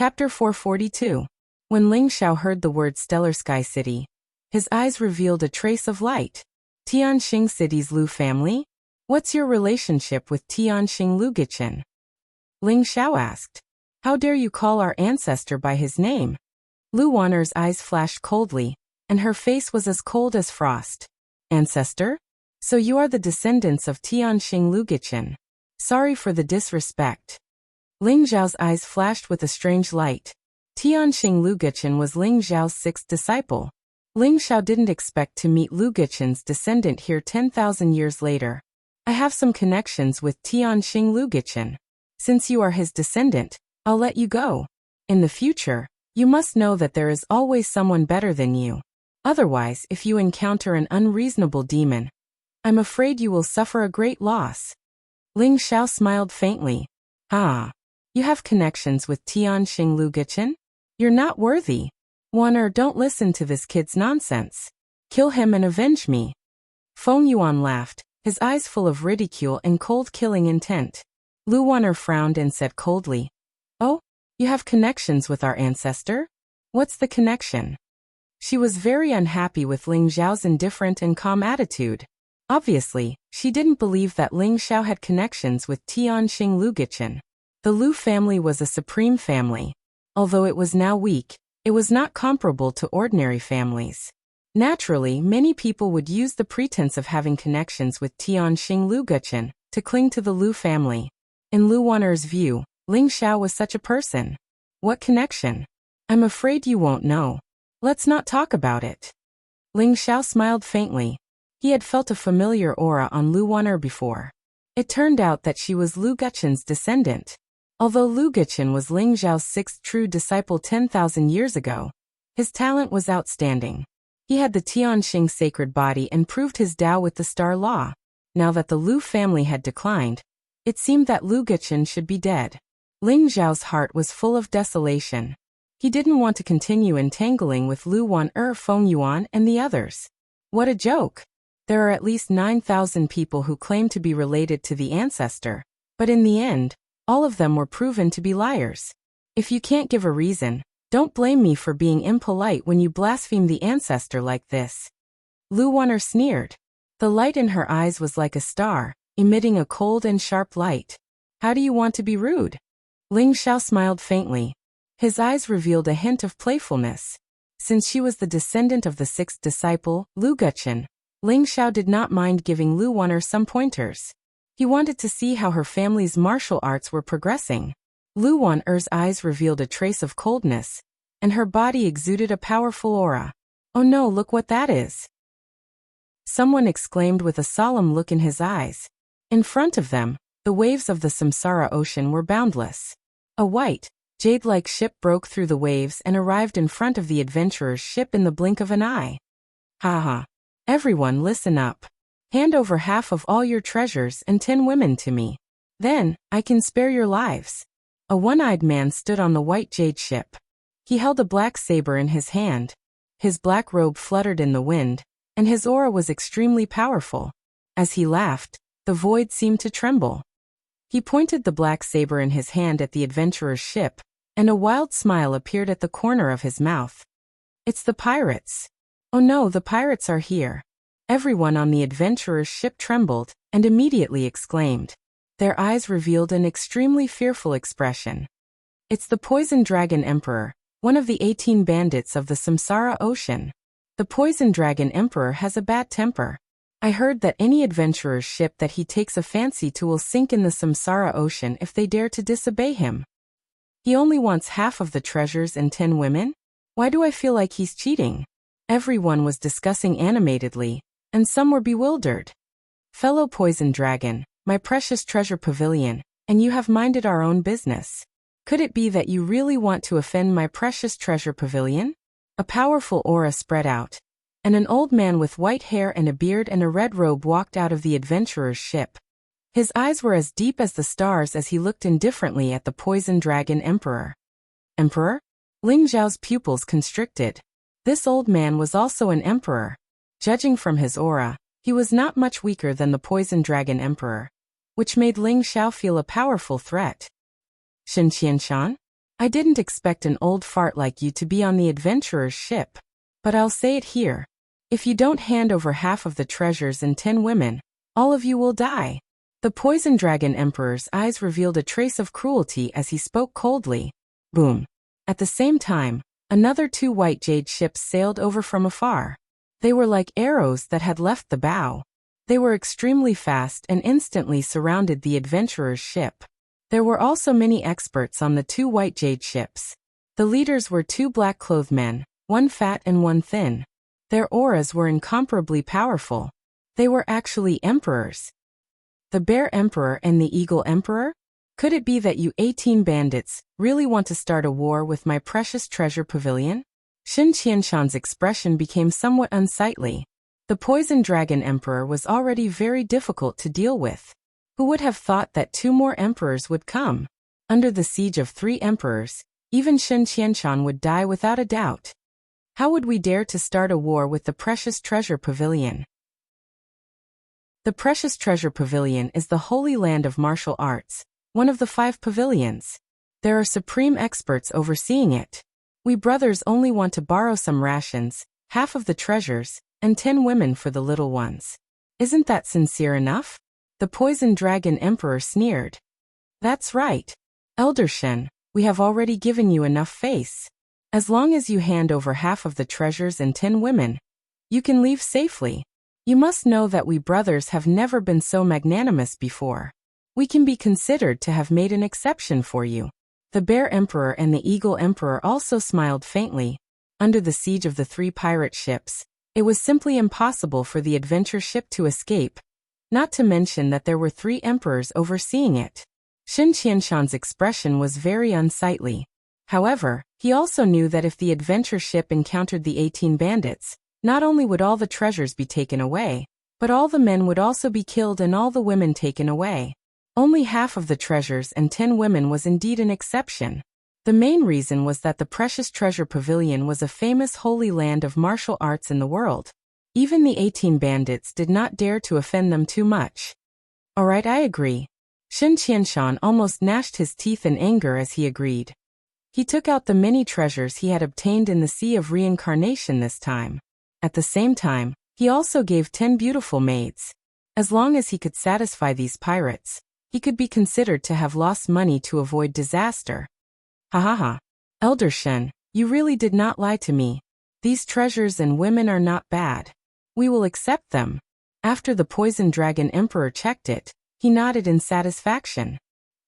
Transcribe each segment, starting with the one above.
Chapter 442. When Ling Xiao heard the word Stellar Sky City, his eyes revealed a trace of light. Tianxing City's Lu family? What's your relationship with Tianxing Lugichen? Ling Xiao asked. How dare you call our ancestor by his name? Lu Wan'er's eyes flashed coldly, and her face was as cold as frost. Ancestor? So you are the descendants of Tianxing Lugichen. Sorry for the disrespect. Ling Xiao's eyes flashed with a strange light. Tianxing Lugichen was Ling Xiao's sixth disciple. Ling Xiao didn't expect to meet Lugichen's descendant here 10,000 years later. I have some connections with Tianxing Lugichen. Since you are his descendant, I'll let you go. In the future, you must know that there is always someone better than you. Otherwise, if you encounter an unreasonable demon, I'm afraid you will suffer a great loss. Ling Xiao smiled faintly. Ah. You have connections with Tianxing Lugichen? You're not worthy. Wan'er, don't listen to this kid's nonsense. Kill him and avenge me. Feng Yuan laughed, his eyes full of ridicule and cold killing intent. Lu Wan'er frowned and said coldly, Oh, you have connections with our ancestor? What's the connection? She was very unhappy with Ling Xiao's indifferent and calm attitude. Obviously, she didn't believe that Ling Xiao had connections with Tianxing Lugichen. The Lu family was a supreme family. Although it was now weak, it was not comparable to ordinary families. Naturally, many people would use the pretense of having connections with Tianxing Lugichen to cling to the Lu family. In Lu Wan'er's view, Ling Xiao was such a person. What connection? I'm afraid you won't know. Let's not talk about it. Ling Xiao smiled faintly. He had felt a familiar aura on Lu Wan'er before. It turned out that she was Lugichen's descendant. Although Lugichen was Ling Xiao's sixth true disciple 10,000 years ago, his talent was outstanding. He had the Tianxing sacred body and proved his Tao with the star law. Now that the Lu family had declined, it seemed that Lugichen should be dead. Ling Xiao's heart was full of desolation. He didn't want to continue entangling with Lu Wan'er, Feng Yuan, and the others. What a joke! There are at least 9,000 people who claim to be related to the ancestor, but in the end, all of them were proven to be liars. If you can't give a reason, don't blame me for being impolite when you blaspheme the ancestor like this. Lu Wan'er sneered. The light in her eyes was like a star, emitting a cold and sharp light. How do you want to be rude? Ling Xiao smiled faintly. His eyes revealed a hint of playfulness. Since she was the descendant of the sixth disciple, Lugichen, Ling Xiao did not mind giving Lu Wan'er some pointers. He wanted to see how her family's martial arts were progressing. Lu Wan'er's eyes revealed a trace of coldness, and her body exuded a powerful aura. Oh no, look what that is! Someone exclaimed with a solemn look in his eyes. In front of them, the waves of the Samsara ocean were boundless. A white, jade-like ship broke through the waves and arrived in front of the adventurer's ship in the blink of an eye. Ha ha! Everyone listen up. Hand over half of all your treasures and 10 women to me. Then, I can spare your lives. A one-eyed man stood on the white jade ship. He held a black saber in his hand. His black robe fluttered in the wind, and his aura was extremely powerful. As he laughed, the void seemed to tremble. He pointed the black saber in his hand at the adventurer's ship, and a wild smile appeared at the corner of his mouth. It's the pirates. Oh no, the pirates are here. Everyone on the adventurer's ship trembled, and immediately exclaimed. Their eyes revealed an extremely fearful expression. It's the Poison Dragon Emperor, one of the 18 bandits of the Samsara Ocean. The Poison Dragon Emperor has a bad temper. I heard that any adventurer's ship that he takes a fancy to will sink in the Samsara Ocean if they dare to disobey him. He only wants half of the treasures and 10 women? Why do I feel like he's cheating? Everyone was discussing animatedly, and some were bewildered. Fellow Poison Dragon, my precious treasure pavilion, and you have minded our own business. Could it be that you really want to offend my precious treasure pavilion? A powerful aura spread out, and an old man with white hair and a beard and a red robe walked out of the adventurer's ship. His eyes were as deep as the stars as he looked indifferently at the Poison Dragon Emperor. Emperor? Ling Xiao's pupils constricted. This old man was also an emperor. Judging from his aura, he was not much weaker than the Poison Dragon Emperor, which made Ling Xiao feel a powerful threat. Shen Qianshan? I didn't expect an old fart like you to be on the adventurer's ship. But I'll say it here. If you don't hand over half of the treasures and 10 women, all of you will die. The Poison Dragon Emperor's eyes revealed a trace of cruelty as he spoke coldly. Boom. At the same time, another 2 white jade ships sailed over from afar. They were like arrows that had left the bow. They were extremely fast and instantly surrounded the adventurer's ship. There were also many experts on the 2 white jade ships. The leaders were 2 black-clothed men, one fat and one thin. Their auras were incomparably powerful. They were actually emperors. The Bear Emperor and the Eagle Emperor? Could it be that you 18 bandits really want to start a war with my precious treasure pavilion? Shen Qianshan's expression became somewhat unsightly. The Poison Dragon Emperor was already very difficult to deal with. Who would have thought that 2 more emperors would come? Under the siege of 3 emperors, even Shen Qianshan would die without a doubt. How would we dare to start a war with the Precious Treasure Pavilion? The Precious Treasure Pavilion is the holy land of martial arts, one of the 5 pavilions. There are supreme experts overseeing it. We brothers only want to borrow some rations, half of the treasures, and 10 women for the little ones. Isn't that sincere enough? The Poison Dragon Emperor sneered. That's right. Elder Shen, we have already given you enough face. As long as you hand over half of the treasures and 10 women, you can leave safely. You must know that we brothers have never been so magnanimous before. We can be considered to have made an exception for you. The Bear Emperor and the Eagle Emperor also smiled faintly. Under the siege of the 3 pirate ships, it was simply impossible for the adventure ship to escape, not to mention that there were 3 emperors overseeing it. Shen Qianshan's expression was very unsightly. However, he also knew that if the adventure ship encountered the 18 bandits, not only would all the treasures be taken away, but all the men would also be killed and all the women taken away. Only half of the treasures and 10 women was indeed an exception. The main reason was that the Precious Treasure Pavilion was a famous holy land of martial arts in the world. Even the 18 bandits did not dare to offend them too much. Alright, I agree. Shen Qianshan almost gnashed his teeth in anger as he agreed. He took out the many treasures he had obtained in the Sea of Reincarnation this time. At the same time, he also gave 10 beautiful maids. As long as he could satisfy these pirates, he could be considered to have lost money to avoid disaster. Ha ha ha. Elder Shen, you really did not lie to me. These treasures and women are not bad. We will accept them. After the Poison Dragon Emperor checked it, he nodded in satisfaction.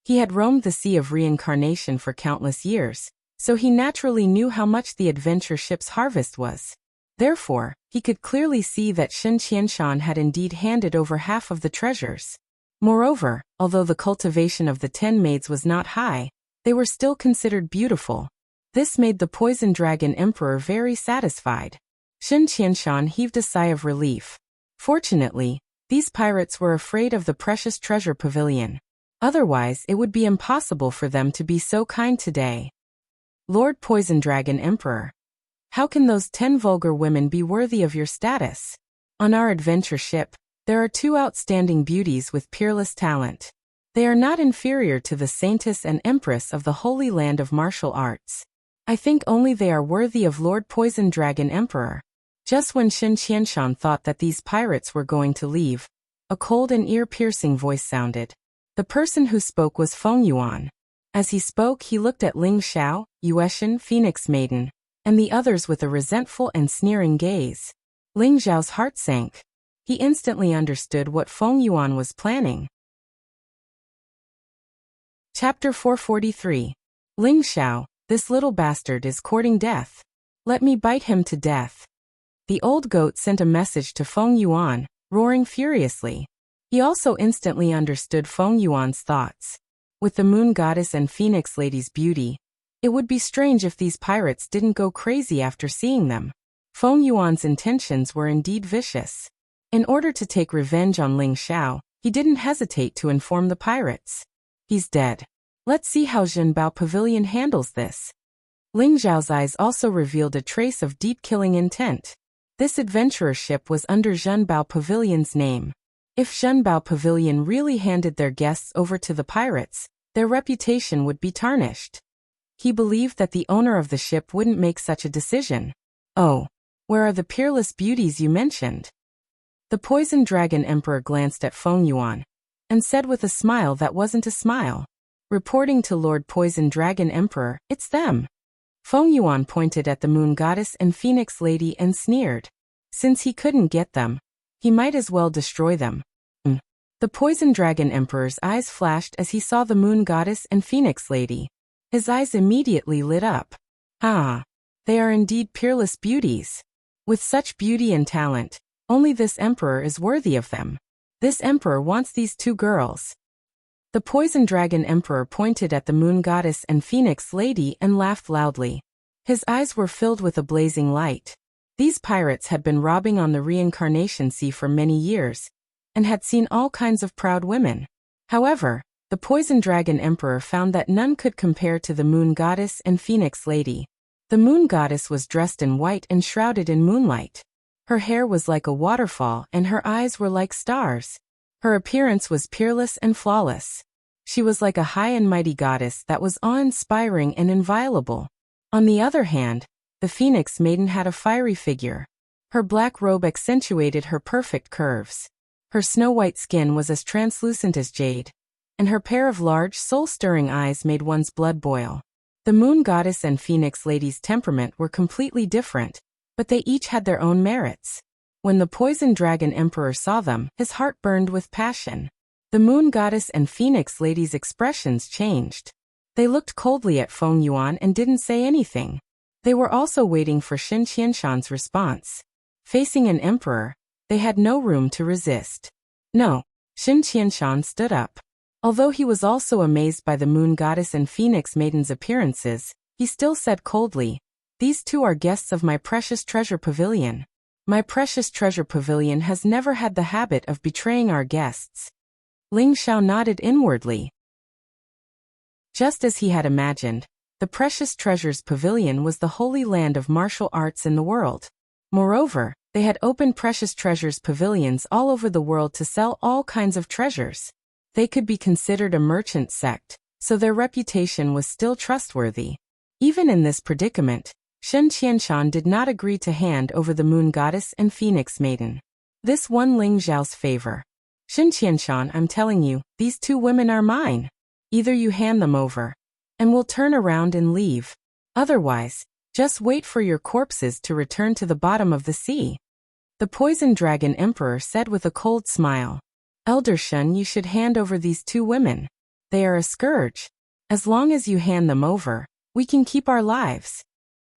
He had roamed the Sea of Reincarnation for countless years, so he naturally knew how much the adventure ship's harvest was. Therefore, he could clearly see that Shen Qianshan had indeed handed over half of the treasures. Moreover, although the cultivation of the 10 maids was not high, they were still considered beautiful. This made the Poison Dragon Emperor very satisfied. Shen Qianshan heaved a sigh of relief. Fortunately, these pirates were afraid of the Precious Treasure Pavilion. Otherwise, it would be impossible for them to be so kind today. Lord Poison Dragon Emperor, how can those 10 vulgar women be worthy of your status? On our adventure ship, there are 2 outstanding beauties with peerless talent. They are not inferior to the Saintess and Empress of the Holy Land of Martial Arts. I think only they are worthy of Lord Poison Dragon Emperor. Just when Shen Qianshan thought that these pirates were going to leave, a cold and ear-piercing voice sounded. The person who spoke was Feng Yuan. As he spoke, he looked at Ling Xiao, Yueshan, Phoenix Maiden, and the others with a resentful and sneering gaze. Ling Xiao's heart sank. He instantly understood what Feng Yuan was planning. Chapter 443. Ling Xiao, this little bastard is courting death. Let me bite him to death. The old goat sent a message to Feng Yuan, roaring furiously. He also instantly understood Feng Yuan's thoughts. With the moon goddess and phoenix lady's beauty, it would be strange if these pirates didn't go crazy after seeing them. Feng Yuan's intentions were indeed vicious. In order to take revenge on Ling Xiao, he didn't hesitate to inform the pirates. He's dead. Let's see how Zhenbao Pavilion handles this. Ling Xiao's eyes also revealed a trace of deep killing intent. This adventurer ship was under Zhenbao Pavilion's name. If Zhenbao Pavilion really handed their guests over to the pirates, their reputation would be tarnished. He believed that the owner of the ship wouldn't make such a decision. Oh, where are the peerless beauties you mentioned? The Poison Dragon Emperor glanced at Feng Yuan and said with a smile that wasn't a smile. Reporting to Lord Poison Dragon Emperor, it's them. Feng Yuan pointed at the Moon Goddess and Phoenix Lady and sneered. Since he couldn't get them, he might as well destroy them. The Poison Dragon Emperor's eyes flashed as he saw the Moon Goddess and Phoenix Lady. His eyes immediately lit up. Ah, they are indeed peerless beauties. With such beauty and talent, only this emperor is worthy of them. This emperor wants these two girls. The Poison Dragon Emperor pointed at the Moon Goddess and Phoenix Lady and laughed loudly. His eyes were filled with a blazing light. These pirates had been robbing on the reincarnation sea for many years, and had seen all kinds of proud women. However, the Poison Dragon Emperor found that none could compare to the Moon Goddess and Phoenix Lady. The Moon Goddess was dressed in white and shrouded in moonlight. Her hair was like a waterfall and her eyes were like stars. Her appearance was peerless and flawless. She was like a high and mighty goddess that was awe-inspiring and inviolable. On the other hand, the Phoenix Maiden had a fiery figure. Her black robe accentuated her perfect curves. Her snow-white skin was as translucent as jade, and her pair of large, soul-stirring eyes made one's blood boil. The Moon Goddess and Phoenix Lady's temperament were completely different, but they each had their own merits. When the Poison Dragon Emperor saw them, his heart burned with passion. The Moon Goddess and Phoenix Lady's expressions changed. They looked coldly at Feng Yuan and didn't say anything. They were also waiting for Xin Qianshan's response. Facing an emperor, they had no room to resist. No, Xin Qianshan stood up. Although he was also amazed by the Moon Goddess and Phoenix Maiden's appearances, he still said coldly, "These two are guests of my precious treasure pavilion. My precious treasure pavilion has never had the habit of betraying our guests." Ling Xiao nodded inwardly. Just as he had imagined, the Precious Treasures Pavilion was the holy land of martial arts in the world. Moreover, they had opened Precious Treasures pavilions all over the world to sell all kinds of treasures. They could be considered a merchant sect, so their reputation was still trustworthy. Even in this predicament, Shen Qianshan did not agree to hand over the Moon Goddess and Phoenix Maiden. This won Ling Xiao's favor. "Shen Qianshan, I'm telling you, these two women are mine. Either you hand them over, and we'll turn around and leave. Otherwise, just wait for your corpses to return to the bottom of the sea." The Poison Dragon Emperor said with a cold smile. "Elder Shen, you should hand over these two women. They are a scourge. As long as you hand them over, we can keep our lives."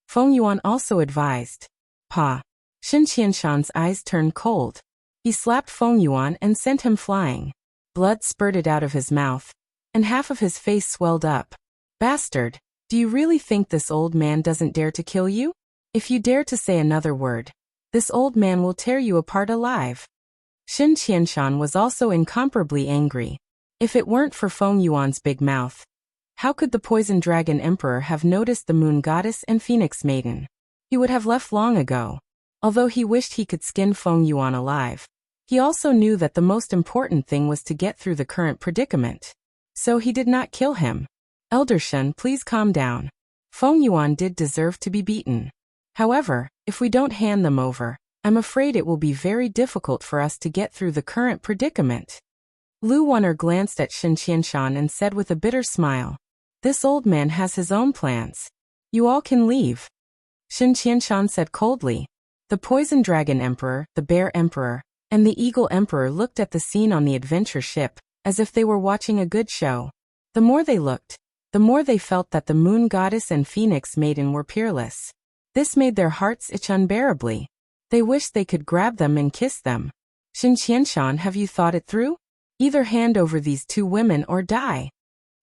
Feng Yuan also advised. "Pa." Shen Qianshan's eyes turned cold. He slapped Feng Yuan and sent him flying. Blood spurted out of his mouth, and half of his face swelled up. "Bastard, do you really think this old man doesn't dare to kill you? If you dare to say another word, this old man will tear you apart alive." Shen Qianshan was also incomparably angry. If it weren't for Feng Yuan's big mouth, how could the Poison Dragon Emperor have noticed the Moon Goddess and Phoenix Maiden? He would have left long ago. Although he wished he could skin Feng Yuan alive, he also knew that the most important thing was to get through the current predicament. So he did not kill him. "Elder Shen, please calm down. Feng Yuan did deserve to be beaten. However, if we don't hand them over, I'm afraid it will be very difficult for us to get through the current predicament." Lu Wanner glanced at Shen Qianshan and said with a bitter smile, "This old man has his own plans. You all can leave." Shen Qianshan said coldly. The Poison Dragon Emperor, the Bear Emperor, and the Eagle Emperor looked at the scene on the adventure ship, as if they were watching a good show. The more they looked, the more they felt that the Moon Goddess and Phoenix Maiden were peerless. This made their hearts itch unbearably. They wished they could grab them and kiss them. "Shen Qianshan, have you thought it through? Either hand over these two women or die."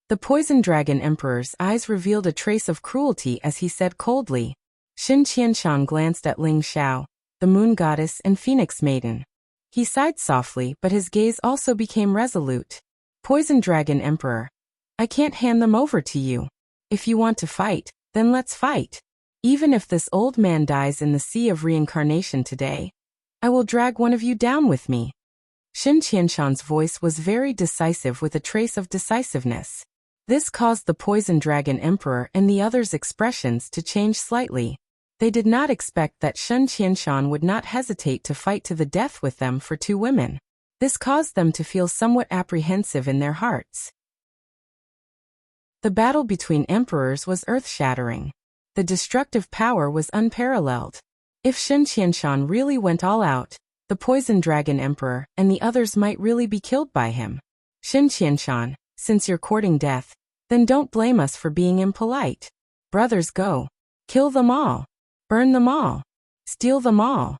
The Poison Dragon Emperor's eyes revealed a trace of cruelty as he said coldly. Shen Qianshan glanced at Ling Xiao, the Moon Goddess and Phoenix Maiden. He sighed softly, but his gaze also became resolute. "Poison Dragon Emperor, I can't hand them over to you. If you want to fight, then let's fight. Even if this old man dies in the sea of reincarnation today, I will drag one of you down with me." Shen Qianshan's voice was very decisive with a trace of decisiveness. This caused the Poison Dragon Emperor and the others' expressions to change slightly. They did not expect that Shen Qianshan would not hesitate to fight to the death with them for two women. This caused them to feel somewhat apprehensive in their hearts. The battle between emperors was earth-shattering. The destructive power was unparalleled. If Shen Qianshan really went all out, the Poison Dragon Emperor and the others might really be killed by him. Shen Qianshan, since you're courting death, then don't blame us for being impolite. Brothers, go. Kill them all. Burn them all. Steal them all.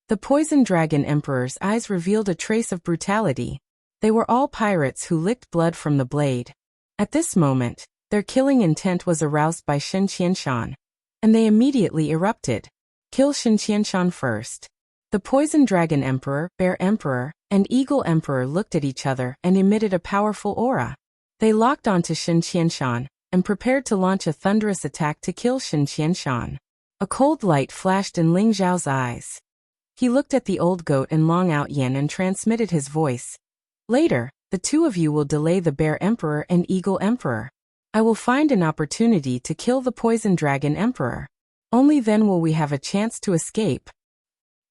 The Poison Dragon Emperor's eyes revealed a trace of brutality. They were all pirates who licked blood from the blade. At this moment, their killing intent was aroused by Shen Qianshan, and they immediately erupted. Kill Shen Qianshan first. The Poison Dragon Emperor, Bear Emperor, and Eagle Emperor looked at each other and emitted a powerful aura. They locked onto Shen Qianshan and prepared to launch a thunderous attack to kill Shen Qianshan. A cold light flashed in Ling Zhao's eyes. He looked at the old goat and Long Outyan and transmitted his voice. Later, the two of you will delay the Bear Emperor and Eagle Emperor. I will find an opportunity to kill the Poison Dragon Emperor. Only then will we have a chance to escape.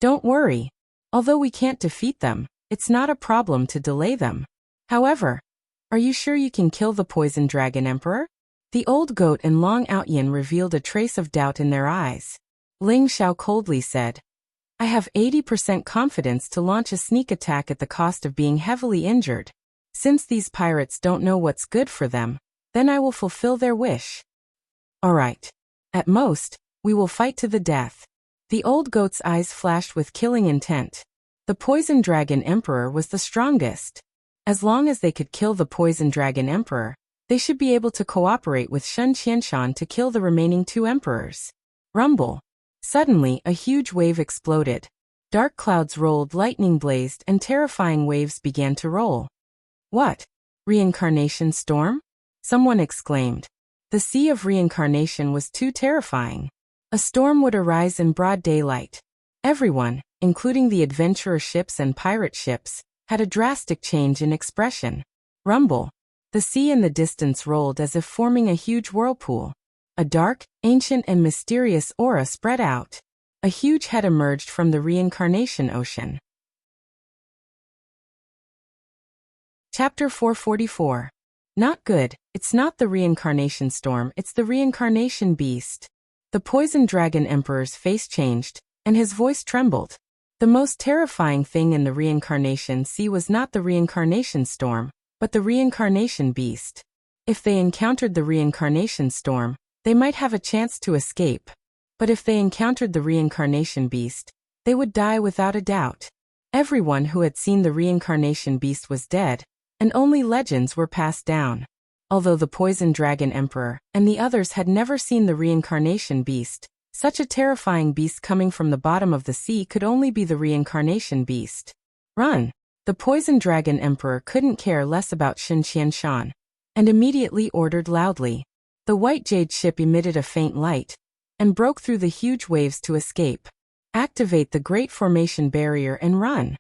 Don't worry. Although we can't defeat them, it's not a problem to delay them. However, are you sure you can kill the Poison Dragon Emperor? The old goat and Long Outyan revealed a trace of doubt in their eyes. Ling Xiao coldly said, I have 80% confidence to launch a sneak attack at the cost of being heavily injured. Since these pirates don't know what's good for them, then I will fulfill their wish. Alright. At most, we will fight to the death. The old goat's eyes flashed with killing intent. The Poison Dragon Emperor was the strongest. As long as they could kill the Poison Dragon Emperor, they should be able to cooperate with Shen Qianshan to kill the remaining two emperors. Rumble. Suddenly, a huge wave exploded. Dark clouds rolled, lightning blazed, and terrifying waves began to roll. What? Reincarnation storm? Someone exclaimed. The sea of reincarnation was too terrifying. A storm would arise in broad daylight. Everyone, including the adventurer ships and pirate ships, had a drastic change in expression. Rumble. The sea in the distance rolled as if forming a huge whirlpool. A dark, ancient and mysterious aura spread out. A huge head emerged from the reincarnation ocean. Chapter 444. Not good. It's not the reincarnation storm, it's the reincarnation beast. The Poison Dragon Emperor's face changed, and his voice trembled. The most terrifying thing in the reincarnation sea was not the reincarnation storm, but the reincarnation beast. If they encountered the reincarnation storm, they might have a chance to escape. But if they encountered the reincarnation beast, they would die without a doubt. Everyone who had seen the reincarnation beast was dead, and only legends were passed down. Although the Poison Dragon Emperor and the others had never seen the reincarnation beast, such a terrifying beast coming from the bottom of the sea could only be the reincarnation beast. Run! The Poison Dragon Emperor couldn't care less about Shen Qianshan, and immediately ordered loudly. The white jade ship emitted a faint light, and broke through the huge waves to escape. Activate the Great Formation Barrier and run!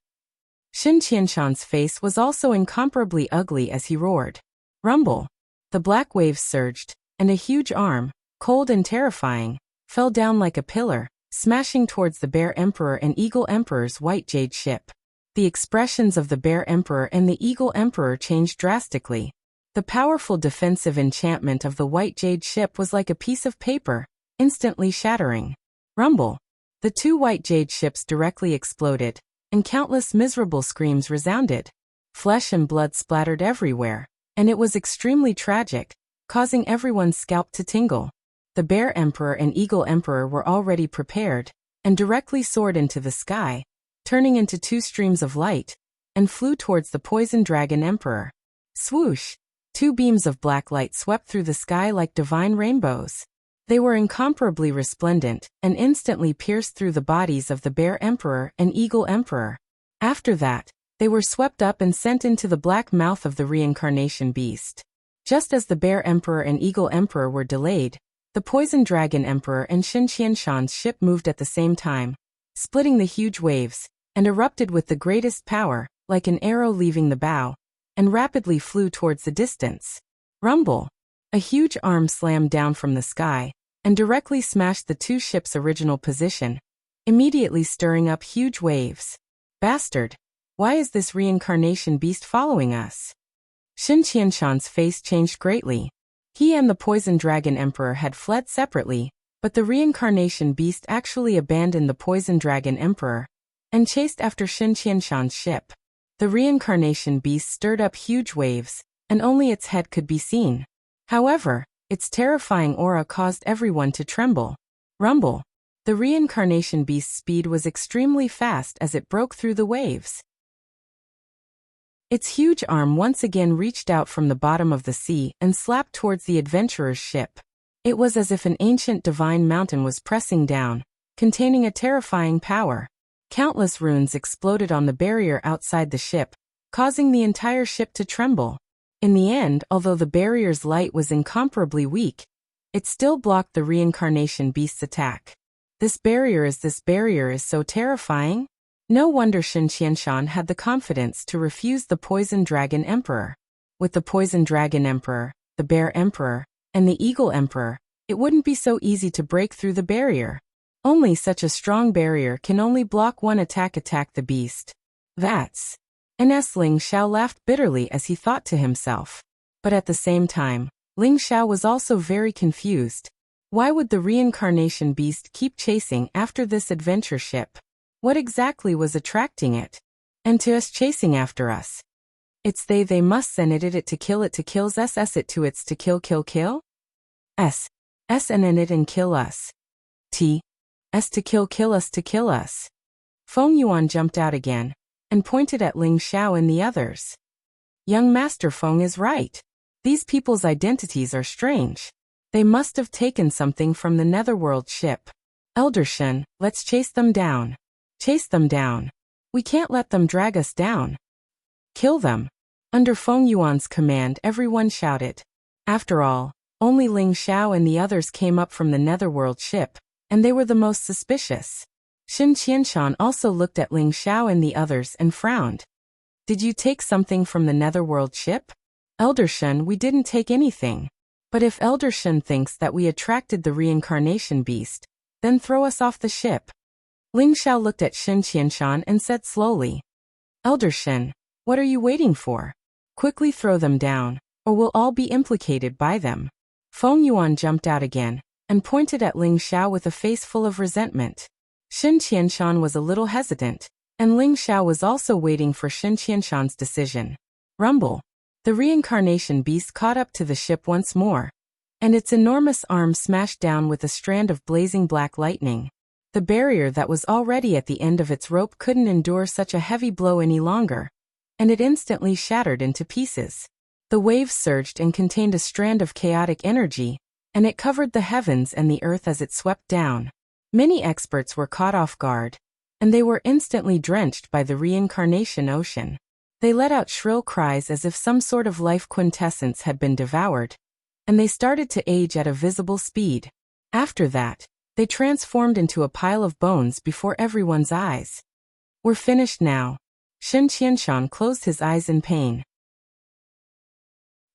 Shen Qianshan's face was also incomparably ugly as he roared. Rumble! The black waves surged, and a huge arm, cold and terrifying, fell down like a pillar, smashing towards the Bear Emperor and Eagle Emperor's white jade ship. The expressions of the Bear Emperor and the Eagle Emperor changed drastically. The powerful defensive enchantment of the white jade ship was like a piece of paper, instantly shattering. Rumble! The two white jade ships directly exploded, and countless miserable screams resounded. Flesh and blood splattered everywhere, and it was extremely tragic, causing everyone's scalp to tingle. The Bear Emperor and Eagle Emperor were already prepared, and directly soared into the sky, turning into two streams of light, and flew towards the Poison Dragon Emperor. Swoosh! Two beams of black light swept through the sky like divine rainbows. They were incomparably resplendent, and instantly pierced through the bodies of the Bear Emperor and Eagle Emperor. After that, they were swept up and sent into the black mouth of the reincarnation beast. Just as the Bear Emperor and Eagle Emperor were delayed, the Poison Dragon Emperor and Shen Qianshan's ship moved at the same time, splitting the huge waves, and erupted with the greatest power, like an arrow leaving the bow, and rapidly flew towards the distance. Rumble. A huge arm slammed down from the sky and directly smashed the two ships' original position, immediately stirring up huge waves. Bastard! Why is this reincarnation beast following us? Shin Qianshan's face changed greatly. He and the Poison Dragon Emperor had fled separately, but the reincarnation beast actually abandoned the Poison Dragon Emperor and chased after Shin Qianshan's ship. The reincarnation beast stirred up huge waves, and only its head could be seen. However, its terrifying aura caused everyone to tremble. Rumble. The reincarnation beast's speed was extremely fast as it broke through the waves. Its huge arm once again reached out from the bottom of the sea and slapped towards the adventurer's ship. It was as if an ancient divine mountain was pressing down, containing a terrifying power. Countless runes exploded on the barrier outside the ship, causing the entire ship to tremble. In the end, although the barrier's light was incomparably weak, it still blocked the reincarnation beast's attack. This barrier is so terrifying? No wonder Shin Qianshan had the confidence to refuse the Poison Dragon Emperor. With the Poison Dragon Emperor, the Bear Emperor, and the Eagle Emperor, it wouldn't be so easy to break through the barrier. Only such a strong barrier can only block one attack the beast. That's... Ns. Ling Xiao laughed bitterly as he thought to himself. But at the same time, Ling Xiao was also very confused. Why would the reincarnation beast keep chasing after this adventure ship? What exactly was attracting it? And to us chasing after us? It's they must send it to kill it to kills us it to its to kill S and in it and kill us. S to kill us. Feng Yuan jumped out again and pointed at Ling Xiao and the others. Young Master Feng is right. These people's identities are strange. They must have taken something from the Netherworld ship. Elder Shen, let's chase them down. Chase them down. We can't let them drag us down. Kill them. Under Feng Yuan's command, everyone shouted. After all, only Ling Xiao and the others came up from the Netherworld ship, and they were the most suspicious. Shin Qianshan also looked at Ling Xiao and the others and frowned. Did you take something from the Netherworld ship? Elder Shen, we didn't take anything. But if Elder Shen thinks that we attracted the reincarnation beast, then throw us off the ship. Ling Xiao looked at Shin Qianshan and said slowly. Elder Shen, what are you waiting for? Quickly throw them down, or we'll all be implicated by them. Feng Yuan jumped out again and pointed at Ling Xiao with a face full of resentment. Shin Qianshan was a little hesitant, and Ling Xiao was also waiting for Shin Qianshan's decision. Rumble. The reincarnation beast caught up to the ship once more, and its enormous arm smashed down with a strand of blazing black lightning. The barrier that was already at the end of its rope couldn't endure such a heavy blow any longer, and it instantly shattered into pieces. The waves surged and contained a strand of chaotic energy, and it covered the heavens and the earth as it swept down. Many experts were caught off guard, and they were instantly drenched by the reincarnation ocean. They let out shrill cries as if some sort of life quintessence had been devoured, and they started to age at a visible speed. After that, they transformed into a pile of bones before everyone's eyes. We're finished now. Shin Qianshan closed his eyes in pain.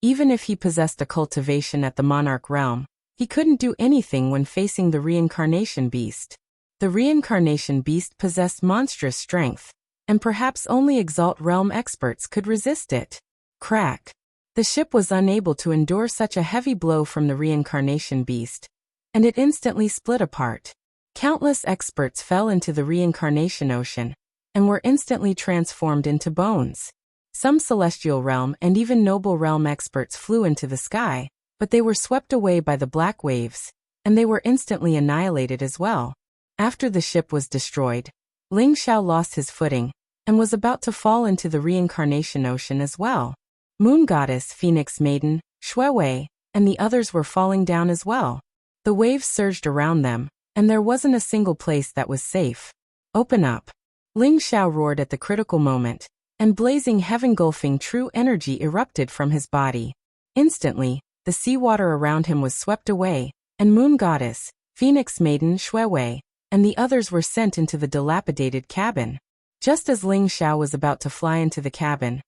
Even if he possessed a cultivation at the monarch realm, he couldn't do anything when facing the reincarnation beast. The reincarnation beast possessed monstrous strength, and perhaps only Exalt realm experts could resist it. Crack. The ship was unable to endure such a heavy blow from the reincarnation beast, and it instantly split apart. Countless experts fell into the reincarnation ocean, and were instantly transformed into bones. Some celestial realm and even noble realm experts flew into the sky, but they were swept away by the black waves, and they were instantly annihilated as well. After the ship was destroyed, Ling Xiao lost his footing, and was about to fall into the reincarnation ocean as well. Moon Goddess, Phoenix Maiden, Shuewei, and the others were falling down as well. The waves surged around them, and there wasn't a single place that was safe. Open up. Ling Xiao roared at the critical moment, and blazing heaven-gulfing true energy erupted from his body. Instantly, the seawater around him was swept away, and Moon Goddess, Phoenix Maiden, Shuewei, and the others were sent into the dilapidated cabin. Just as Ling Xiao was about to fly into the cabin,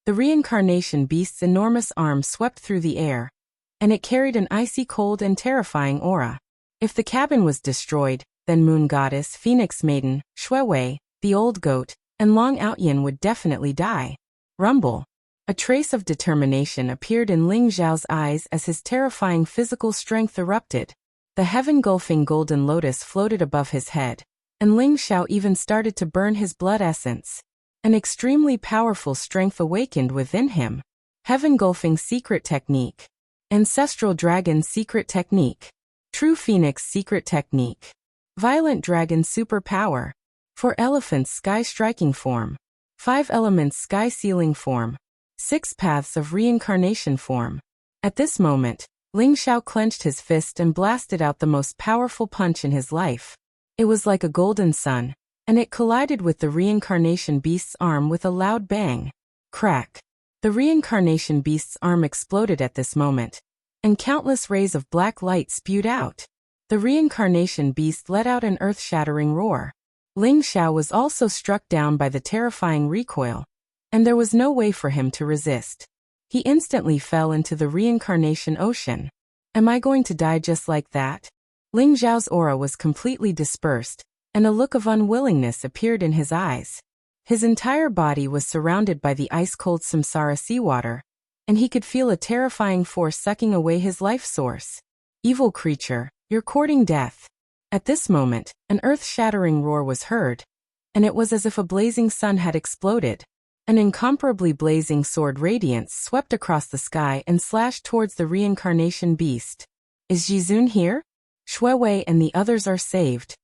The reincarnation beast's enormous arm swept through the air, and it carried an icy cold and terrifying aura. If the cabin was destroyed, then Moon Goddess, Phoenix Maiden, Shuewei, the old goat, and Long Outyin would definitely die. Rumble. A trace of determination appeared in Ling Xiao's eyes as his terrifying physical strength erupted. The heaven-gulfing golden lotus floated above his head, and Ling Xiao even started to burn his blood essence. An extremely powerful strength awakened within him. Heaven-gulfing secret technique. Ancestral dragon secret technique. True phoenix secret technique. Violent dragon superpower. 4 elephants sky striking form. 5 elements sky sealing form. 6 paths of reincarnation form. At this moment, Ling Xiao clenched his fist and blasted out the most powerful punch in his life. It was like a golden sun, and it collided with the reincarnation beast's arm with a loud bang. Crack. The reincarnation beast's arm exploded at this moment, and countless rays of black light spewed out. The reincarnation beast let out an earth-shattering roar. Ling Xiao was also struck down by the terrifying recoil, and there was no way for him to resist. He instantly fell into the reincarnation ocean. Am I going to die just like that? Ling Xiao's aura was completely dispersed, and a look of unwillingness appeared in his eyes. His entire body was surrounded by the ice-cold samsara seawater, and he could feel a terrifying force sucking away his life source. Evil creature, you're courting death. At this moment, an earth-shattering roar was heard, and it was as if a blazing sun had exploded. An incomparably blazing sword radiance swept across the sky and slashed towards the reincarnation beast. Is Jizun here? Shuewei and the others are saved.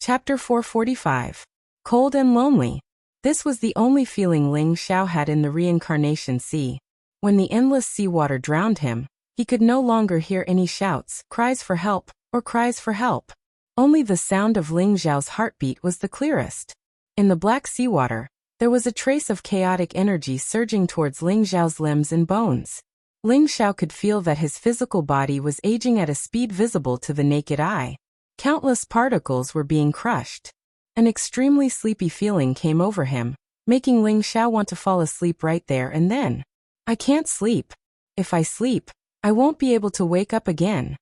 Chapter 445. Cold and lonely. This was the only feeling Ling Xiao had in the reincarnation sea. When the endless seawater drowned him, he could no longer hear any shouts, cries for help, or cries for help. Only the sound of Ling Xiao's heartbeat was the clearest. In the black seawater, there was a trace of chaotic energy surging towards Ling Xiao's limbs and bones. Ling Xiao could feel that his physical body was aging at a speed visible to the naked eye. Countless particles were being crushed. An extremely sleepy feeling came over him, making Ling Xiao want to fall asleep right there and then. I can't sleep. If I sleep, I won't be able to wake up again.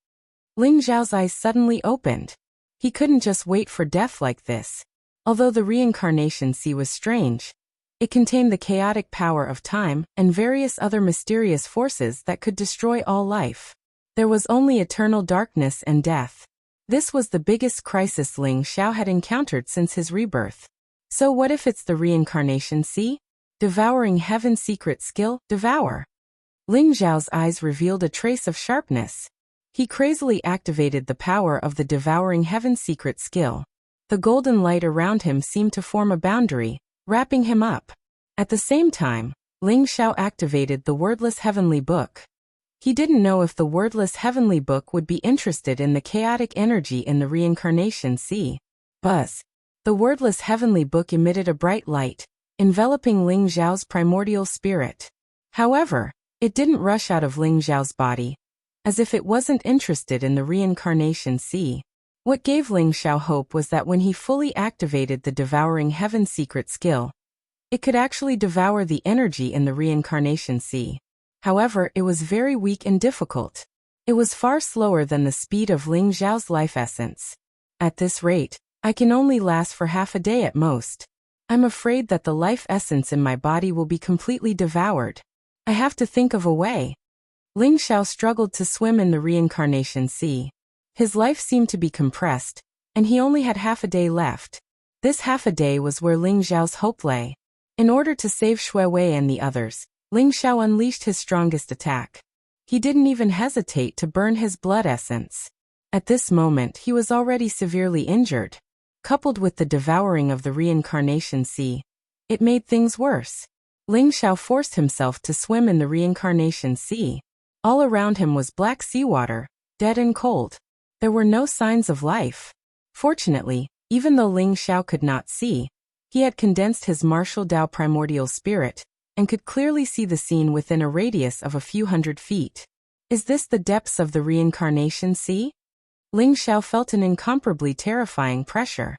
Ling Xiao's eyes suddenly opened. He couldn't just wait for death like this. Although the reincarnation sea was strange, it contained the chaotic power of time and various other mysterious forces that could destroy all life. There was only eternal darkness and death. This was the biggest crisis Ling Xiao had encountered since his rebirth. So what if it's the reincarnation sea? Devouring heaven secret skill, devour. Ling Xiao's eyes revealed a trace of sharpness. He crazily activated the power of the devouring heaven secret skill. The golden light around him seemed to form a boundary, wrapping him up. At the same time, Ling Xiao activated the wordless heavenly book. He didn't know if the wordless heavenly book would be interested in the chaotic energy in the reincarnation sea. Buzz. The wordless heavenly book emitted a bright light, enveloping Ling Xiao's primordial spirit. However, it didn't rush out of Ling Xiao's body, as if it wasn't interested in the reincarnation sea. What gave Ling Xiao hope was that when he fully activated the devouring heaven secret skill, it could actually devour the energy in the reincarnation sea. However, it was very weak and difficult. It was far slower than the speed of Ling Xiao's life essence. At this rate, I can only last for half a day at most. I'm afraid that the life essence in my body will be completely devoured. I have to think of a way. Ling Xiao struggled to swim in the reincarnation sea. His life seemed to be compressed, and he only had half a day left. This half a day was where Ling Xiao's hope lay. In order to save Shuewei and the others, Ling Xiao unleashed his strongest attack. He didn't even hesitate to burn his blood essence. At this moment he was already severely injured. Coupled with the devouring of the reincarnation sea, it made things worse. Ling Xiao forced himself to swim in the reincarnation sea. All around him was black seawater, dead and cold. There were no signs of life. Fortunately, even though Ling Xiao could not see, he had condensed his martial Dao primordial spirit, and could clearly see the scene within a radius of a few hundred feet. Is this the depths of the reincarnation sea? Ling Xiao felt an incomparably terrifying pressure.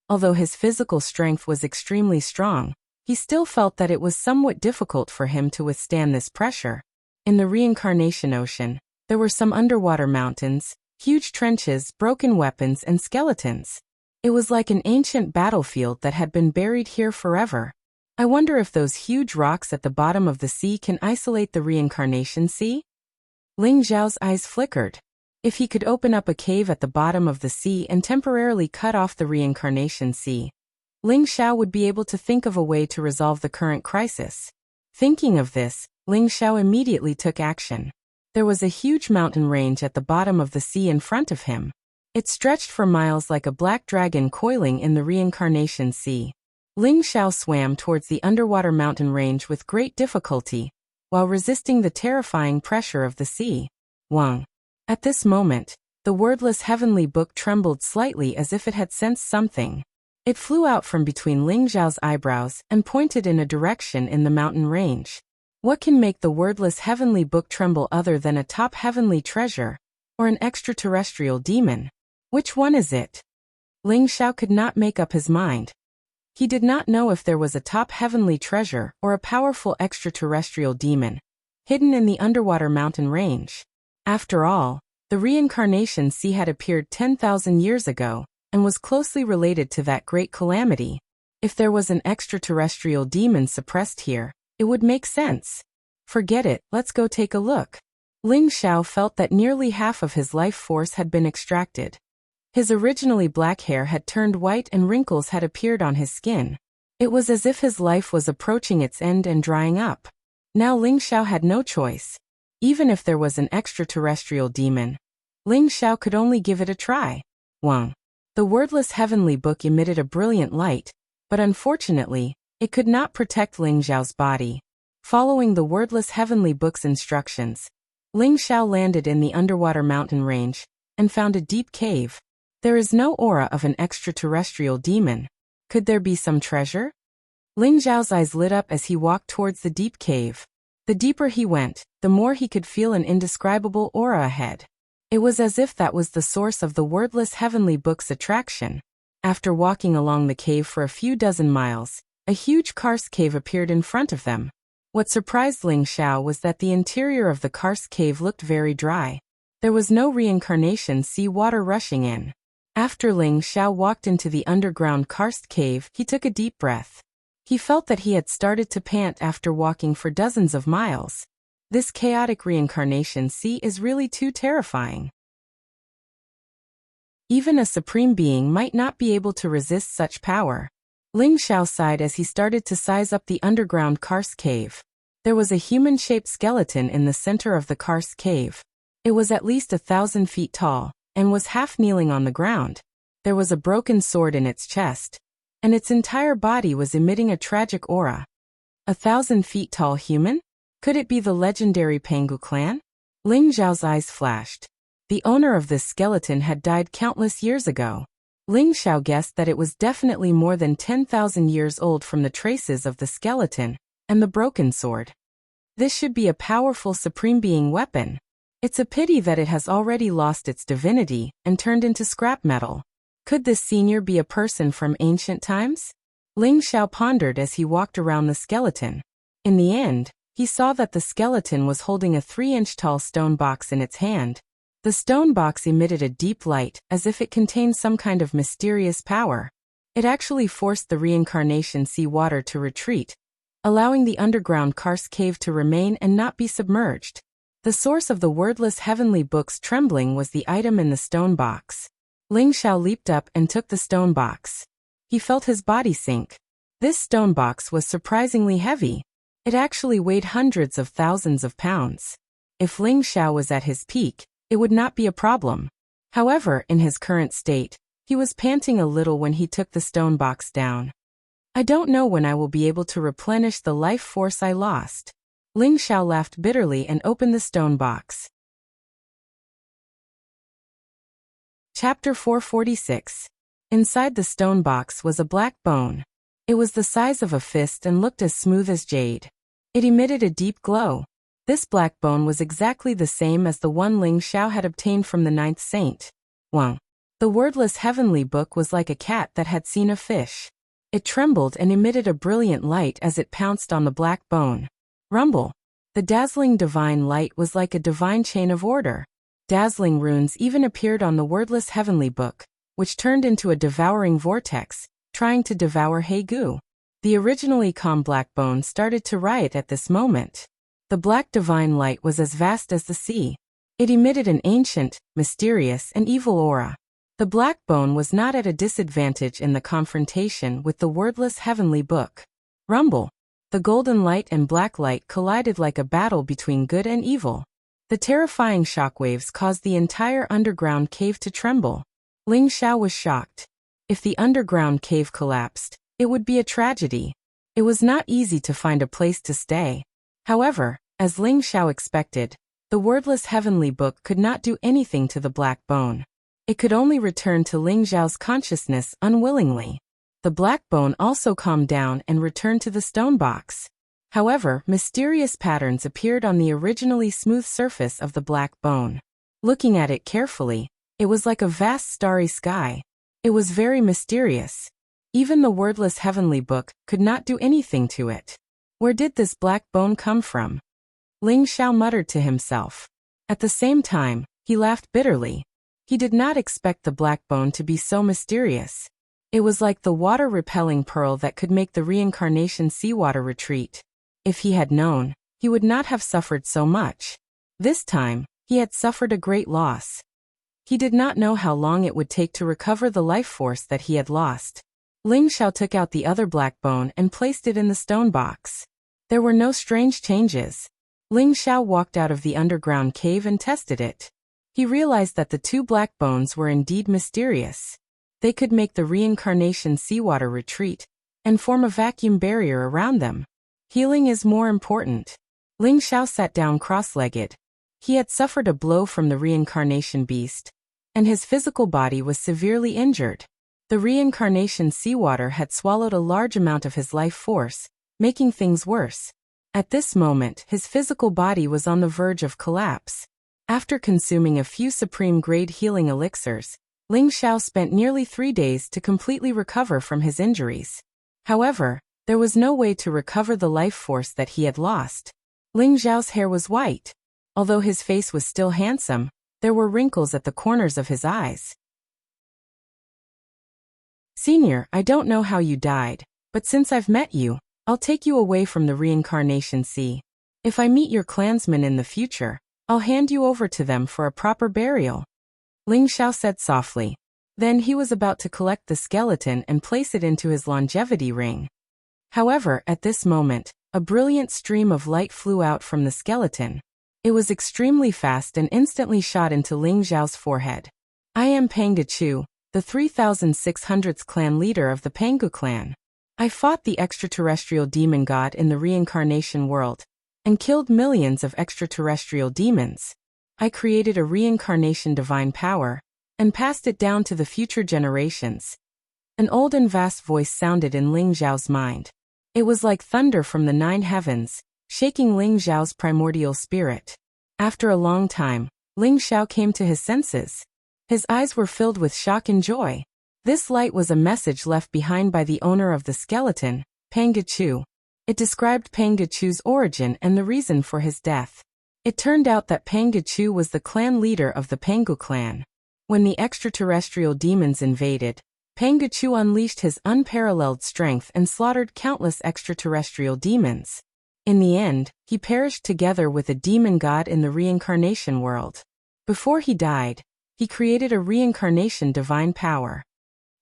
Although his physical strength was extremely strong, he still felt that it was somewhat difficult for him to withstand this pressure. In the reincarnation ocean, there were some underwater mountains, huge trenches, broken weapons, and skeletons. It was like an ancient battlefield that had been buried here forever. I wonder if those huge rocks at the bottom of the sea can isolate the reincarnation sea? Ling Xiao's eyes flickered. If he could open up a cave at the bottom of the sea and temporarily cut off the reincarnation sea, Ling Xiao would be able to think of a way to resolve the current crisis. Thinking of this, Ling Xiao immediately took action. There was a huge mountain range at the bottom of the sea in front of him. It stretched for miles like a black dragon coiling in the reincarnation sea. Ling Xiao swam towards the underwater mountain range with great difficulty, while resisting the terrifying pressure of the sea. Wang. At this moment, the wordless heavenly book trembled slightly as if it had sensed something. It flew out from between Ling Xiao's eyebrows and pointed in a direction in the mountain range. What can make the wordless heavenly book tremble other than a top heavenly treasure, or an extraterrestrial demon? Which one is it? Ling Xiao could not make up his mind. He did not know if there was a top heavenly treasure or a powerful extraterrestrial demon hidden in the underwater mountain range. After all, the reincarnation sea had appeared 10,000 years ago and was closely related to that great calamity. If there was an extraterrestrial demon suppressed here, it would make sense. Forget it, let's go take a look. Ling Xiao felt that nearly half of his life force had been extracted. His originally black hair had turned white and wrinkles had appeared on his skin. It was as if his life was approaching its end and drying up. Now Ling Xiao had no choice. Even if there was an extraterrestrial demon, Ling Xiao could only give it a try. Wang. The wordless heavenly book emitted a brilliant light, but unfortunately, it could not protect Ling Xiao's body. Following the wordless heavenly book's instructions, Ling Xiao landed in the underwater mountain range and found a deep cave. There is no aura of an extraterrestrial demon. Could there be some treasure? Ling Xiao's eyes lit up as he walked towards the deep cave. The deeper he went, the more he could feel an indescribable aura ahead. It was as if that was the source of the wordless heavenly book's attraction. After walking along the cave for a few dozen miles, a huge karst cave appeared in front of them. What surprised Ling Xiao was that the interior of the karst cave looked very dry. There was no reincarnation sea water rushing in. After Ling Xiao walked into the underground karst cave, he took a deep breath. He felt that he had started to pant after walking for dozens of miles. This chaotic reincarnation sea is really too terrifying. Even a supreme being might not be able to resist such power. Ling Xiao sighed as he started to size up the underground karst cave. There was a human-shaped skeleton in the center of the karst cave. It was at least 1,000 feet tall, and was half kneeling on the ground. There was a broken sword in its chest, and its entire body was emitting a tragic aura. 1,000 feet tall human? Could it be the legendary Pangu clan? Ling Xiao's eyes flashed. The owner of this skeleton had died countless years ago. Ling Xiao guessed that it was definitely more than 10,000 years old from the traces of the skeleton and the broken sword. This should be a powerful supreme being weapon. It's a pity that it has already lost its divinity and turned into scrap metal. Could this senior be a person from ancient times? Ling Xiao pondered as he walked around the skeleton. In the end, he saw that the skeleton was holding a 3-inch tall stone box in its hand. The stone box emitted a deep light, as if it contained some kind of mysterious power. It actually forced the reincarnation sea water to retreat, allowing the underground karst cave to remain and not be submerged. The source of the wordless heavenly book's trembling was the item in the stone box. Ling Xiao leaped up and took the stone box. He felt his body sink. This stone box was surprisingly heavy. It actually weighed hundreds of thousands of pounds. If Ling Xiao was at his peak, it would not be a problem. However, in his current state, he was panting a little when he took the stone box down. I don't know when I will be able to replenish the life force I lost. Ling Xiao laughed bitterly and opened the stone box. Chapter 446. Inside the stone box was a black bone. It was the size of a fist and looked as smooth as jade. It emitted a deep glow. This black bone was exactly the same as the one Ling Xiao had obtained from the ninth saint, Wang. The wordless heavenly book was like a cat that had seen a fish. It trembled and emitted a brilliant light as it pounced on the black bone. Rumble. The dazzling divine light was like a divine chain of order. Dazzling runes even appeared on the wordless heavenly book, which turned into a devouring vortex, trying to devour Haegu. The originally calm black bone started to riot at this moment. The black divine light was as vast as the sea. It emitted an ancient, mysterious, and evil aura. The black bone was not at a disadvantage in the confrontation with the wordless heavenly book. Rumble. The golden light and black light collided like a battle between good and evil. The terrifying shockwaves caused the entire underground cave to tremble. Ling Xiao was shocked. If the underground cave collapsed, it would be a tragedy. It was not easy to find a place to stay. However, as Ling Xiao expected, the wordless heavenly book could not do anything to the black bone. It could only return to Ling Xiao's consciousness unwillingly. The black bone also calmed down and returned to the stone box. However, mysterious patterns appeared on the originally smooth surface of the black bone. Looking at it carefully, it was like a vast starry sky. It was very mysterious. Even the wordless heavenly book could not do anything to it. Where did this black bone come from? Ling Xiao muttered to himself. At the same time, he laughed bitterly. He did not expect the black bone to be so mysterious. It was like the water-repelling pearl that could make the reincarnation seawater retreat. If he had known, he would not have suffered so much. This time, he had suffered a great loss. He did not know how long it would take to recover the life force that he had lost. Ling Xiao took out the other black bone and placed it in the stone box. There were no strange changes. Ling Xiao walked out of the underground cave and tested it. He realized that the two black bones were indeed mysterious. They could make the reincarnation seawater retreat and form a vacuum barrier around them. Healing is more important. Ling Xiao sat down cross-legged. He had suffered a blow from the reincarnation beast, and his physical body was severely injured. The reincarnation seawater had swallowed a large amount of his life force, making things worse. At this moment, his physical body was on the verge of collapse. After consuming a few supreme-grade healing elixirs, Ling Xiao spent nearly 3 days to completely recover from his injuries. However, there was no way to recover the life force that he had lost. Ling Xiao's hair was white. Although his face was still handsome, there were wrinkles at the corners of his eyes. Senior, I don't know how you died, but since I've met you, I'll take you away from the reincarnation sea. If I meet your clansmen in the future, I'll hand you over to them for a proper burial. Ling Xiao said softly. Then he was about to collect the skeleton and place it into his longevity ring. However, at this moment, a brilliant stream of light flew out from the skeleton. It was extremely fast and instantly shot into Ling Xiao's forehead. I am Panga Chu, the 3600th clan leader of the Pangu clan. I fought the extraterrestrial demon god in the reincarnation world, and killed millions of extraterrestrial demons. I created a reincarnation divine power, and passed it down to the future generations. An old and vast voice sounded in Ling Xiao's mind. It was like thunder from the 9 heavens, shaking Ling Xiao's primordial spirit. After a long time, Ling Xiao came to his senses. His eyes were filled with shock and joy. This light was a message left behind by the owner of the skeleton, Panga Chu. It described Panga Chu's origin and the reason for his death. It turned out that Panga Chu was the clan leader of the Pangu clan. When the extraterrestrial demons invaded, Panga Chu unleashed his unparalleled strength and slaughtered countless extraterrestrial demons. In the end, he perished together with a demon god in the reincarnation world. Before he died, he created a reincarnation divine power.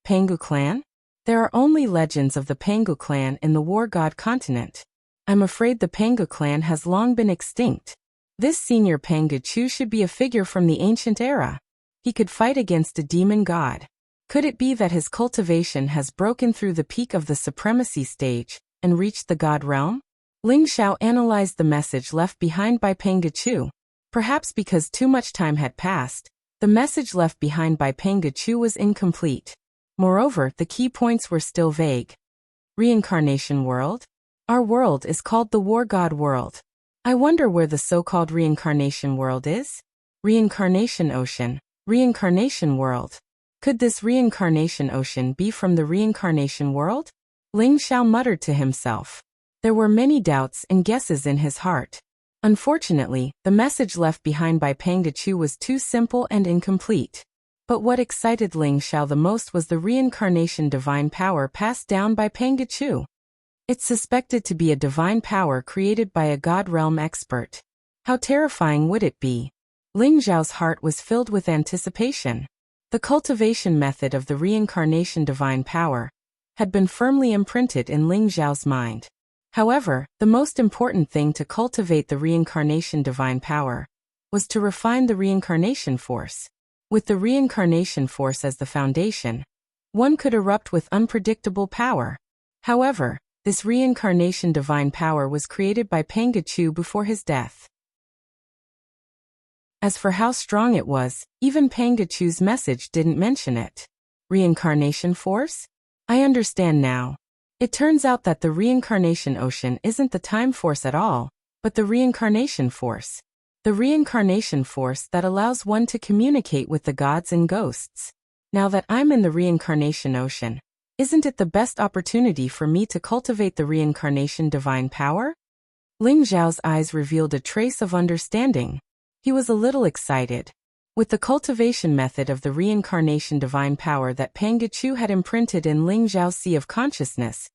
Pangu clan? There are only legends of the Pangu clan in the War God continent. I'm afraid the Pangu clan has long been extinct. This senior Panga Chu should be a figure from the ancient era. He could fight against a demon god. Could it be that his cultivation has broken through the peak of the supremacy stage and reached the god realm? Ling Xiao analyzed the message left behind by Panga Chu. Perhaps because too much time had passed, the message left behind by Panga Chu was incomplete. Moreover, the key points were still vague. Reincarnation world? Our world is called the War God world. I wonder where the so-called reincarnation world is? Reincarnation ocean, reincarnation world. Could this reincarnation ocean be from the reincarnation world? Ling Xiao muttered to himself. There were many doubts and guesses in his heart. Unfortunately, the message left behind by Pang Dechu was too simple and incomplete. But what excited Ling Xiao the most was the reincarnation divine power passed down by Pang Dechu. It's suspected to be a divine power created by a God realm expert. How terrifying would it be? Ling Xiao's heart was filled with anticipation. The cultivation method of the reincarnation divine power had been firmly imprinted in Ling Xiao's mind. However, the most important thing to cultivate the reincarnation divine power was to refine the reincarnation force. With the reincarnation force as the foundation, one could erupt with unpredictable power. However, this reincarnation divine power was created by Pang Dechu before his death. As for how strong it was, even Pang Dechu's message didn't mention it. Reincarnation force? I understand now. It turns out that the reincarnation ocean isn't the time force at all, but the reincarnation force. The reincarnation force that allows one to communicate with the gods and ghosts. Now that I'm in the reincarnation ocean, isn't it the best opportunity for me to cultivate the reincarnation divine power? Ling Xiao's eyes revealed a trace of understanding. He was a little excited. With the cultivation method of the reincarnation divine power that Pang Dechu had imprinted in Ling Xiao's sea of consciousness,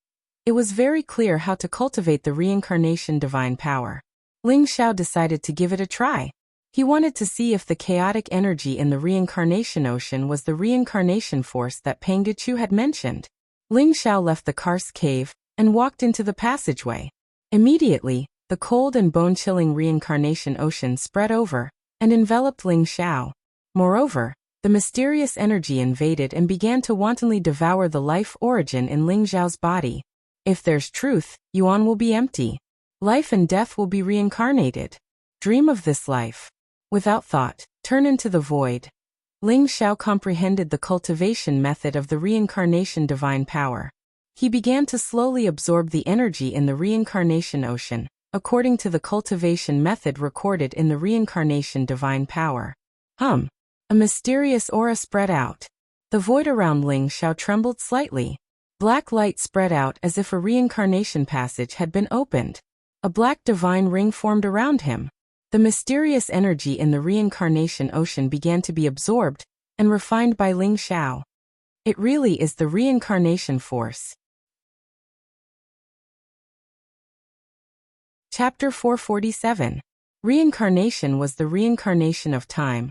it was very clear how to cultivate the reincarnation divine power. Ling Xiao decided to give it a try. He wanted to see if the chaotic energy in the reincarnation ocean was the reincarnation force that Pang Dechu had mentioned. Ling Xiao left the karst cave and walked into the passageway. Immediately, the cold and bone-chilling reincarnation ocean spread over and enveloped Ling Xiao. Moreover, the mysterious energy invaded and began to wantonly devour the life origin in Ling Xiao's body. If there's truth, Yuan will be empty. Life and death will be reincarnated. Dream of this life. Without thought, turn into the void. Ling Xiao comprehended the cultivation method of the reincarnation divine power. He began to slowly absorb the energy in the reincarnation ocean, according to the cultivation method recorded in the reincarnation divine power. A mysterious aura spread out. The void around Ling Xiao trembled slightly. Black light spread out as if a reincarnation passage had been opened. A black divine ring formed around him. The mysterious energy in the reincarnation ocean began to be absorbed and refined by Ling Xiao. It really is the reincarnation force. Chapter 447. Reincarnation was the reincarnation of time,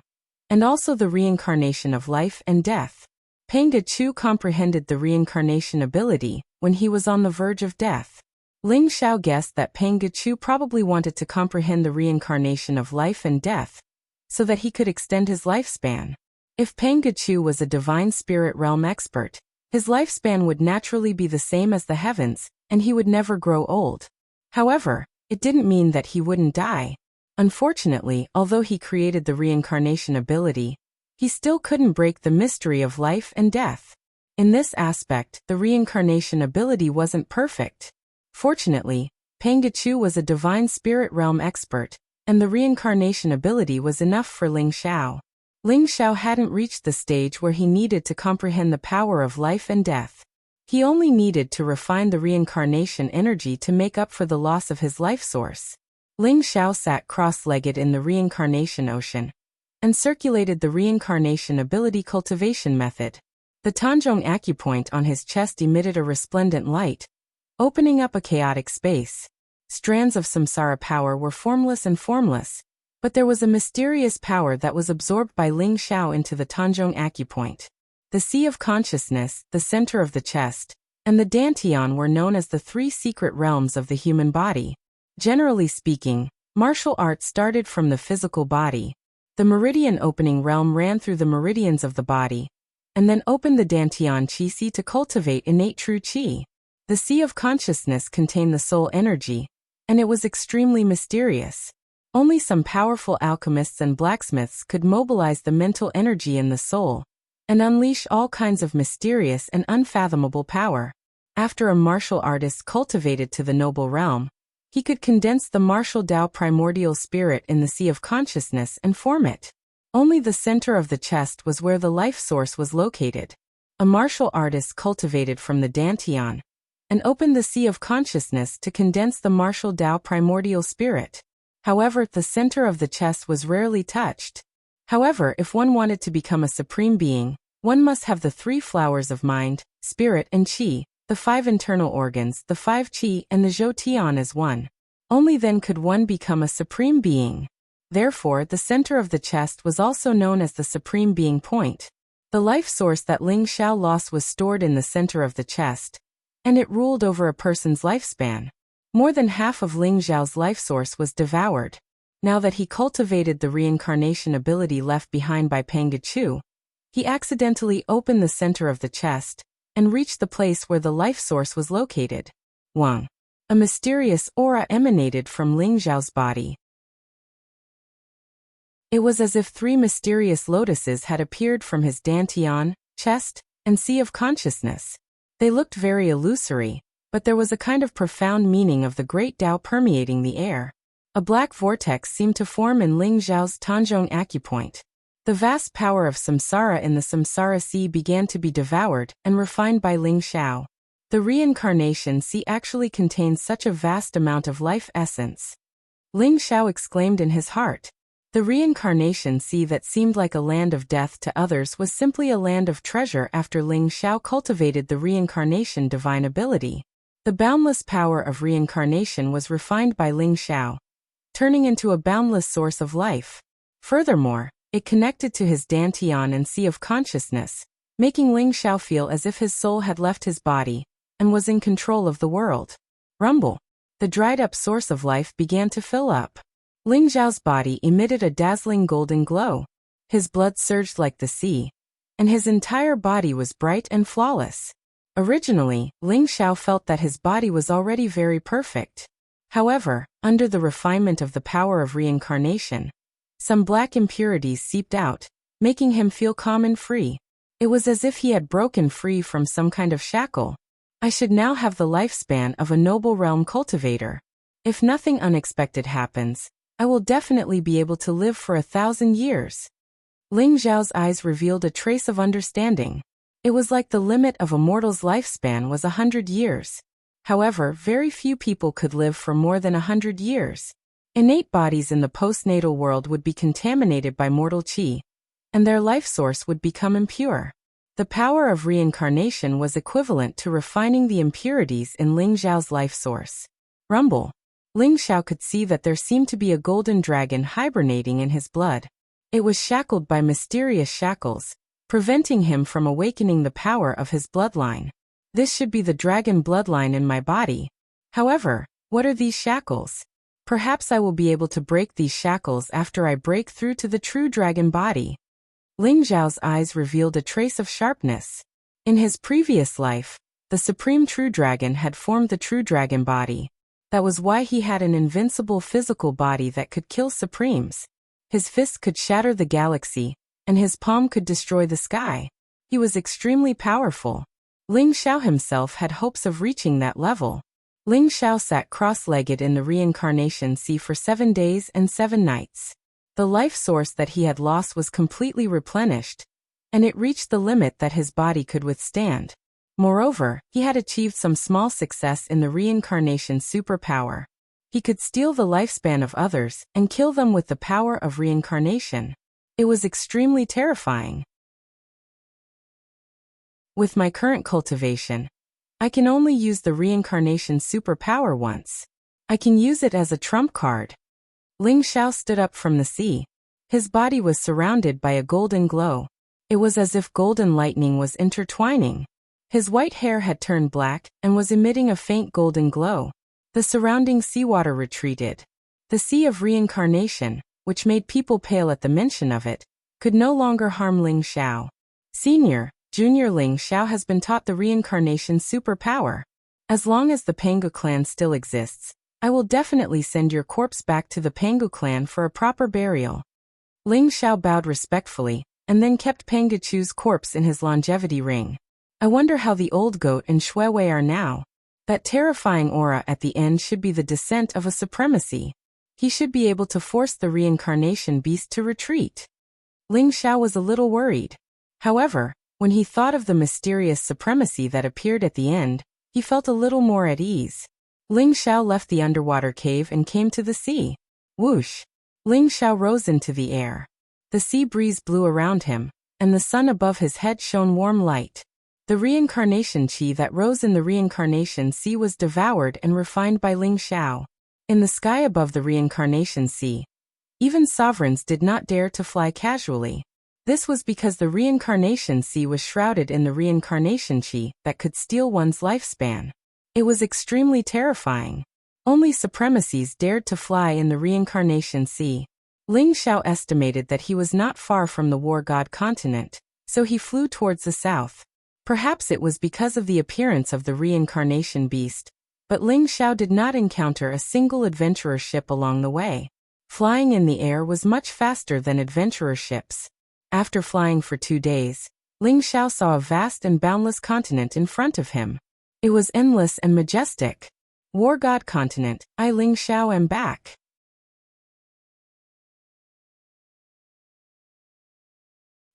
and also the reincarnation of life and death. Pang Dechu comprehended the reincarnation ability when he was on the verge of death. Ling Xiao guessed that Pang Dechu probably wanted to comprehend the reincarnation of life and death, so that he could extend his lifespan. If Pang Dechu was a divine spirit realm expert, his lifespan would naturally be the same as the heavens, and he would never grow old. However, it didn't mean that he wouldn't die. Unfortunately, although he created the reincarnation ability, he still couldn't break the mystery of life and death. In this aspect, the reincarnation ability wasn't perfect. Fortunately, Pang Dechu was a divine spirit realm expert, and the reincarnation ability was enough for Ling Xiao. Ling Xiao hadn't reached the stage where he needed to comprehend the power of life and death. He only needed to refine the reincarnation energy to make up for the loss of his life source. Ling Xiao sat cross-legged in the reincarnation ocean and circulated the reincarnation ability cultivation method. The Tanzhong acupoint on his chest emitted a resplendent light, opening up a chaotic space. Strands of samsara power were formless and formless, but there was a mysterious power that was absorbed by Ling Xiao into the Tanzhong acupoint. The sea of consciousness, the center of the chest, and the dantian were known as the three secret realms of the human body. Generally speaking, martial arts started from the physical body. The meridian opening realm ran through the meridians of the body, and then opened the dantian qi to cultivate innate true qi. The sea of consciousness contained the soul energy, and it was extremely mysterious. Only some powerful alchemists and blacksmiths could mobilize the mental energy in the soul and unleash all kinds of mysterious and unfathomable power. After a martial artist cultivated to the noble realm, he could condense the martial Tao primordial spirit in the sea of consciousness and form it. Only the center of the chest was where the life source was located. A martial artist cultivated from the Dantian and opened the sea of consciousness to condense the martial Tao primordial spirit. However, the center of the chest was rarely touched. However, if one wanted to become a supreme being, one must have the 3 flowers of mind, spirit and qi, the 5 internal organs, the 5 qi and the zhou tian as one. Only then could one become a supreme being. Therefore, the center of the chest was also known as the supreme being point. The life source that Ling Xiao lost was stored in the center of the chest, and it ruled over a person's lifespan. More than half of Ling Xiao's life source was devoured. Now that he cultivated the reincarnation ability left behind by Pangachu, he accidentally opened the center of the chest and reached the place where the life source was located. Wang. A mysterious aura emanated from Ling Xiao's body. It was as if 3 mysterious lotuses had appeared from his dantian, chest, and sea of consciousness. They looked very illusory, but there was a kind of profound meaning of the great Tao permeating the air. A black vortex seemed to form in Ling Xiao's Tanzhong acupoint. The vast power of samsara in the samsara sea began to be devoured and refined by Ling Xiao. The reincarnation sea actually contains such a vast amount of life essence. Ling Xiao exclaimed in his heart. The reincarnation sea that seemed like a land of death to others was simply a land of treasure after Ling Xiao cultivated the reincarnation divine ability. The boundless power of reincarnation was refined by Ling Xiao, turning into a boundless source of life. Furthermore, it connected to his dantian and sea of consciousness, making Ling Xiao feel as if his soul had left his body and was in control of the world. Rumble. The dried-up source of life began to fill up. Ling Xiao's body emitted a dazzling golden glow. His blood surged like the sea, and his entire body was bright and flawless. Originally, Ling Xiao felt that his body was already very perfect. However, under the refinement of the power of reincarnation, some black impurities seeped out, making him feel calm and free. It was as if he had broken free from some kind of shackle. I should now have the lifespan of a noble realm cultivator. If nothing unexpected happens, I will definitely be able to live for 1,000 years. Ling Xiao's eyes revealed a trace of understanding. It was like the limit of a mortal's lifespan was 100 years. However, very few people could live for more than 100 years. Innate bodies in the postnatal world would be contaminated by mortal qi, and their life source would become impure. The power of reincarnation was equivalent to refining the impurities in Ling Xiao's life source. Rumble. Ling Xiao could see that there seemed to be a golden dragon hibernating in his blood. It was shackled by mysterious shackles, preventing him from awakening the power of his bloodline. This should be the dragon bloodline in my body. However, what are these shackles? Perhaps I will be able to break these shackles after I break through to the true dragon body. Ling Xiao's eyes revealed a trace of sharpness. In his previous life, the supreme true dragon had formed the true dragon body. That was why he had an invincible physical body that could kill supremes. His fist could shatter the galaxy, and his palm could destroy the sky. He was extremely powerful. Ling Xiao himself had hopes of reaching that level. Ling Xiao sat cross-legged in the reincarnation sea for 7 days and 7 nights. The life source that he had lost was completely replenished, and it reached the limit that his body could withstand. Moreover, he had achieved some small success in the reincarnation superpower. He could steal the lifespan of others and kill them with the power of reincarnation. It was extremely terrifying. With my current cultivation, I can only use the reincarnation superpower once. I can use it as a trump card. Ling Xiao stood up from the sea. His body was surrounded by a golden glow. It was as if golden lightning was intertwining. His white hair had turned black and was emitting a faint golden glow. The surrounding seawater retreated. The sea of reincarnation, which made people pale at the mention of it, could no longer harm Ling Xiao. Junior Ling Xiao has been taught the reincarnation superpower. As long as the Pangu clan still exists, I will definitely send your corpse back to the Pangu clan for a proper burial. Ling Xiao bowed respectfully, and then kept Pangachu's corpse in his longevity ring. I wonder how the old goat and Shuiwei are now. That terrifying aura at the end should be the descent of a supremacy. He should be able to force the reincarnation beast to retreat. Ling Xiao was a little worried. However, when he thought of the mysterious supremacy that appeared at the end, he felt a little more at ease. Ling Xiao left the underwater cave and came to the sea. Whoosh! Ling Xiao rose into the air. The sea breeze blew around him, and the sun above his head shone warm light. The reincarnation chi that rose in the reincarnation sea was devoured and refined by Ling Xiao. In the sky above the reincarnation sea, even sovereigns did not dare to fly casually. This was because the reincarnation sea was shrouded in the reincarnation chi that could steal one's lifespan. It was extremely terrifying. Only supremacies dared to fly in the reincarnation sea. Ling Xiao estimated that he was not far from the war god continent, so he flew towards the south. Perhaps it was because of the appearance of the reincarnation beast, but Ling Xiao did not encounter a single adventurer ship along the way. Flying in the air was much faster than adventurer ships. After flying for 2 days, Ling Xiao saw a vast and boundless continent in front of him. It was endless and majestic. War God Continent, I Ling Xiao am back.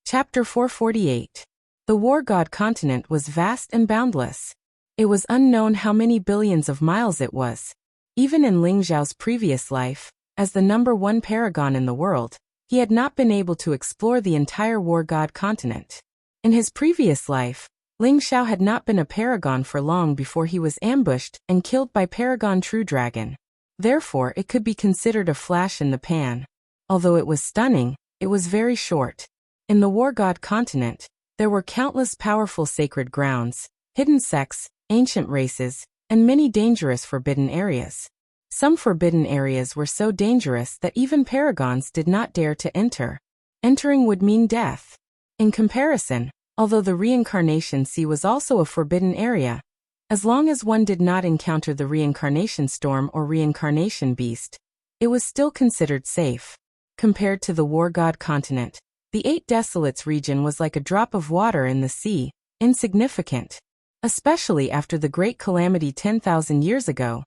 Chapter 448. The War God Continent was vast and boundless. It was unknown how many billions of miles it was. Even in Ling Xiao's previous life, as the #1 paragon in the world, he had not been able to explore the entire War God Continent. In his previous life, Ling Xiao had not been a paragon for long before he was ambushed and killed by Paragon True Dragon. Therefore, it could be considered a flash in the pan. Although it was stunning, it was very short. In the War God Continent, there were countless powerful sacred grounds, hidden sects, ancient races, and many dangerous forbidden areas. Some forbidden areas were so dangerous that even paragons did not dare to enter. Entering would mean death. In comparison, although the reincarnation sea was also a forbidden area, as long as one did not encounter the reincarnation storm or reincarnation beast, it was still considered safe. Compared to the War God Continent, the 8 Desolates region was like a drop of water in the sea, insignificant. Especially after the Great Calamity 10,000 years ago,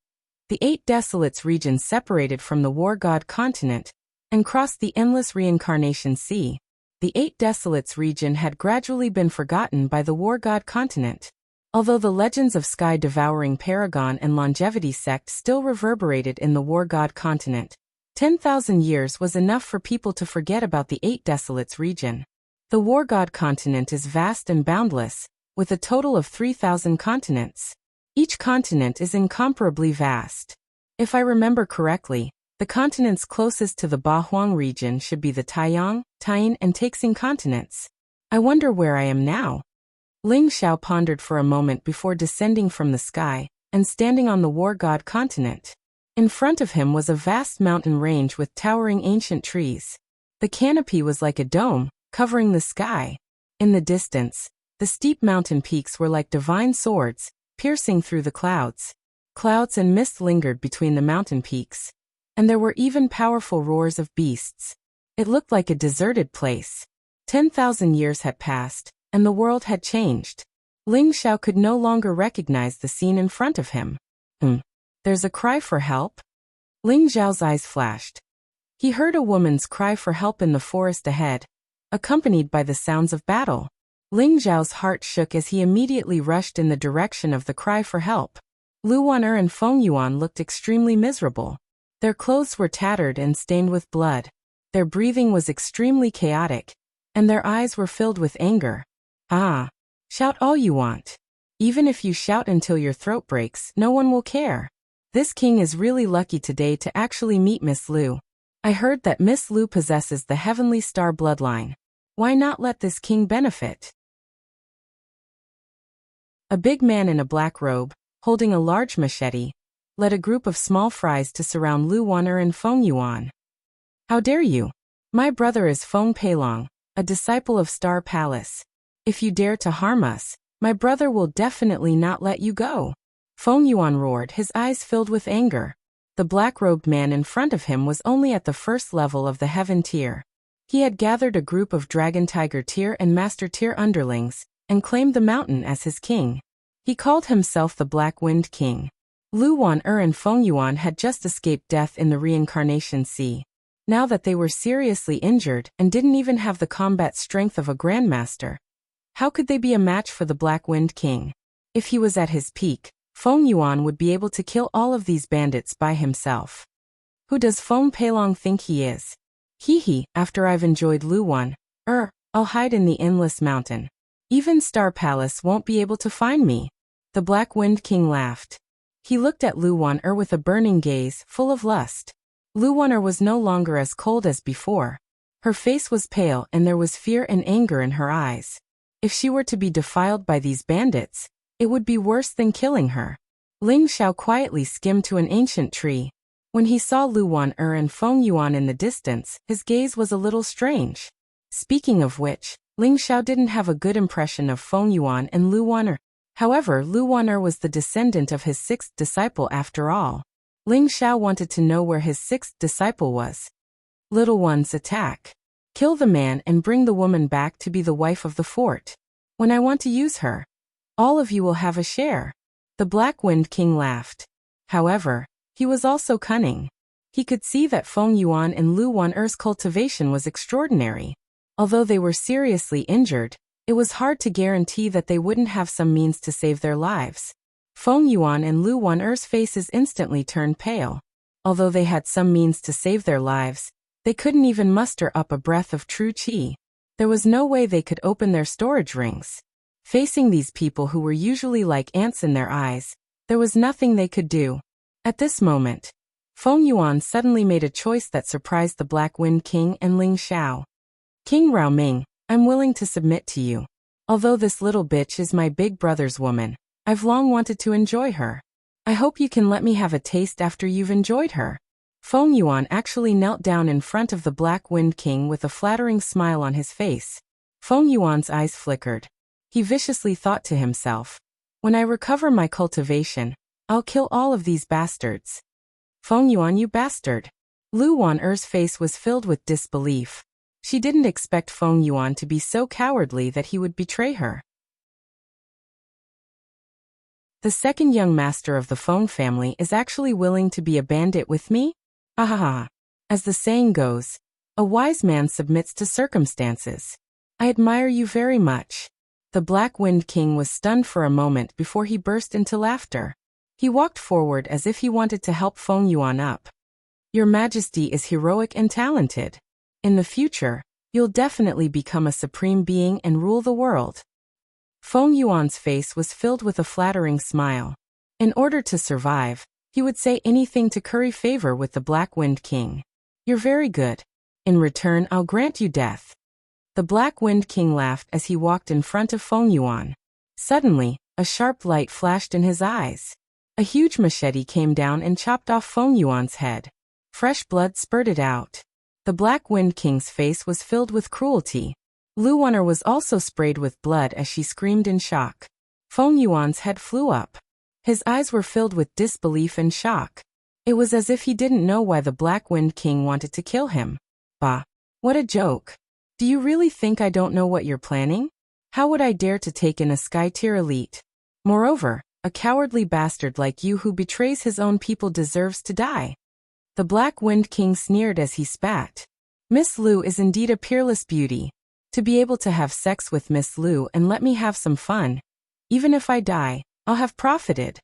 the 8 Desolates region separated from the War God Continent and crossed the endless reincarnation sea. The 8 Desolates region had gradually been forgotten by the War God Continent. Although the legends of sky-devouring Paragon and Longevity sect still reverberated in the War God Continent, 10,000 years was enough for people to forget about the 8 Desolates region. The War God Continent is vast and boundless, with a total of 3,000 continents. Each continent is incomparably vast. If I remember correctly, the continents closest to the Bahuang region should be the Taiyang, Taiying, and Taixing continents. I wonder where I am now. Ling Xiao pondered for a moment before descending from the sky and standing on the War God Continent. In front of him was a vast mountain range with towering ancient trees. The canopy was like a dome, covering the sky. In the distance, the steep mountain peaks were like divine swords, piercing through the clouds. Clouds and mist lingered between the mountain peaks, and there were even powerful roars of beasts. It looked like a deserted place. 10,000 years had passed, and the world had changed. Ling Xiao could no longer recognize the scene in front of him. There's a cry for help? Ling Xiao's eyes flashed. He heard a woman's cry for help in the forest ahead, accompanied by the sounds of battle. Ling Xiao's heart shook as he immediately rushed in the direction of the cry for help. Lu Wan'er and Feng Yuan looked extremely miserable. Their clothes were tattered and stained with blood. Their breathing was extremely chaotic, and their eyes were filled with anger. Shout all you want. Even if you shout until your throat breaks, no one will care. This king is really lucky today to actually meet Miss Lu. I heard that Miss Lu possesses the Heavenly Star bloodline. Why not let this king benefit? A big man in a black robe, holding a large machete, led a group of small fries to surround Lu Wan'er and Feng Yuan. How dare you? My brother is Feng Peilong, a disciple of Star Palace. If you dare to harm us, my brother will definitely not let you go. Feng Yuan roared, his eyes filled with anger. The black-robed man in front of him was only at the first level of the heaven tier. He had gathered a group of Dragon Tiger tier and Master tier underlings, and claimed the mountain as his king. He called himself the Black Wind King. Lu Wan'er and Feng Yuan had just escaped death in the reincarnation sea. now that they were seriously injured and didn't even have the combat strength of a grandmaster. How could they be a match for the Black Wind King? If he was at his peak, Feng Yuan would be able to kill all of these bandits by himself. Who does Feng Peilong think he is? Hee, after I've enjoyed Luwan, I'll hide in the Endless Mountain. Even Star Palace won't be able to find me. The Black Wind King laughed. He looked at Luwan with a burning gaze, full of lust. Luwan was no longer as cold as before. Her face was pale and there was fear and anger in her eyes. If she were to be defiled by these bandits, it would be worse than killing her. Ling Xiao quietly skimmed to an ancient tree. When he saw Luwan and Feng Yuan in the distance, his gaze was a little strange. Speaking of which, Ling Xiao didn't have a good impression of Feng Yuan and Luwan. However, Luwan was the descendant of his sixth disciple after all. Ling Xiao wanted to know where his sixth disciple was. Little ones, attack. Kill the man and bring the woman back to be the wife of the fort. When I want to use her, all of you will have a share. The Black Wind King laughed. However, he was also cunning. He could see that Feng Yuan and Luwan's cultivation was extraordinary. Although they were seriously injured, it was hard to guarantee that they wouldn't have some means to save their lives. Feng Yuan and Luwan's faces instantly turned pale. Although they had some means to save their lives, they couldn't even muster up a breath of true qi. There was no way they could open their storage rings. Facing these people who were usually like ants in their eyes, there was nothing they could do. At this moment, Feng Yuan suddenly made a choice that surprised the Black Wind King and Ling Xiao. King Rao Ming, I'm willing to submit to you. Although this little bitch is my big brother's woman, I've long wanted to enjoy her. I hope you can let me have a taste after you've enjoyed her. Feng Yuan actually knelt down in front of the Black Wind King with a flattering smile on his face. Feng Yuan's eyes flickered. He viciously thought to himself, when I recover my cultivation, I'll kill all of these bastards. Feng Yuan, you bastard. Luwan's face was filled with disbelief. She didn't expect Feng Yuan to be so cowardly that he would betray her. The second young master of the Feng family is actually willing to be a bandit with me? Ahaha. As the saying goes, a wise man submits to circumstances. I admire you very much. The Black Wind King was stunned for a moment before he burst into laughter. He walked forward as if he wanted to help Feng Yuan up. Your Majesty is heroic and talented. In the future, you'll definitely become a supreme being and rule the world. Feng Yuan's face was filled with a flattering smile. In order to survive, he would say anything to curry favor with the Black Wind King. You're very good. In return, I'll grant you death. The Black Wind King laughed as he walked in front of Feng Yuan. Suddenly, a sharp light flashed in his eyes. A huge machete came down and chopped off Feng Yuan's head. Fresh blood spurted out. The Black Wind King's face was filled with cruelty. Luwan was also sprayed with blood as she screamed in shock. Feng Yuan's head flew up. His eyes were filled with disbelief and shock. It was as if he didn't know why the Black Wind King wanted to kill him. Bah! What a joke! Do you really think I don't know what you're planning? How would I dare to take in a Sky-tier elite? Moreover, a cowardly bastard like you who betrays his own people deserves to die. The Black Wind King sneered as he spat. Miss Lu is indeed a peerless beauty. To be able to have sex with Miss Lu and let me have some fun. Even if I die, I'll have profited.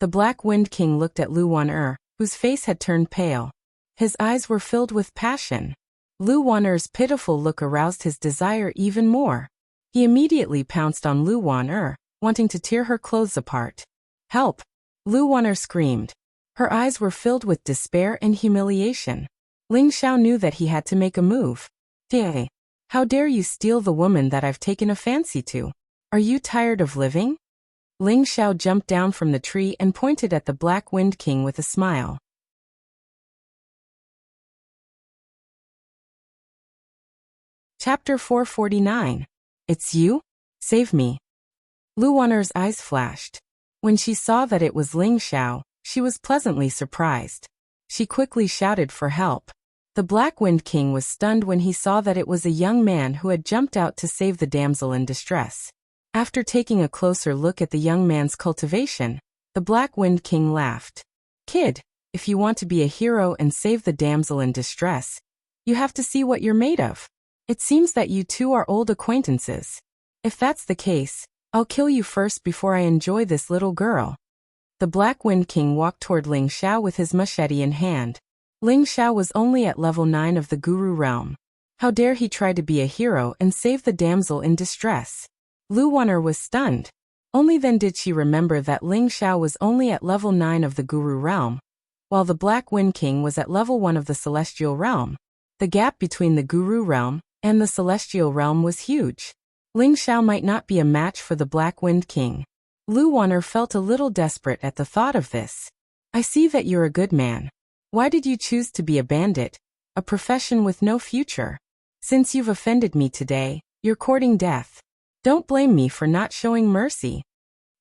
The Black Wind King looked at Luwan, whose face had turned pale. His eyes were filled with passion. Luwan's pitiful look aroused his desire even more. He immediately pounced on Luwan, wanting to tear her clothes apart. Help! Luwan screamed. Her eyes were filled with despair and humiliation. Ling Xiao knew that he had to make a move. Hey! How dare you steal the woman that I've taken a fancy to? Are you tired of living? Ling Xiao jumped down from the tree and pointed at the Black Wind King with a smile. Chapter 449. It's you? Save me. Luwan's eyes flashed. When she saw that it was Ling Xiao, she was pleasantly surprised. She quickly shouted for help. The Black Wind King was stunned when he saw that it was a young man who had jumped out to save the damsel in distress. After taking a closer look at the young man's cultivation, the Black Wind King laughed. Kid, if you want to be a hero and save the damsel in distress, You have to see what you're made of. It seems that you two are old acquaintances. If that's the case, I'll kill you first before I enjoy this little girl. The Black Wind King walked toward Ling Xiao with his machete in hand. Ling Xiao was only at level 9 of the Guru realm. How dare he try to be a hero and save the damsel in distress? Lu Wan'er was stunned. Only then did she remember that Ling Xiao was only at level 9 of the Guru realm, while the Black Wind King was at level 1 of the Celestial realm. The gap between the Guru realm and the Celestial realm was huge. Ling Xiao might not be a match for the Black Wind King. Lu Wan'er felt a little desperate at the thought of this. I see that you're a good man. Why did you choose to be a bandit, a profession with no future? Since you've offended me today, you're courting death. Don't blame me for not showing mercy.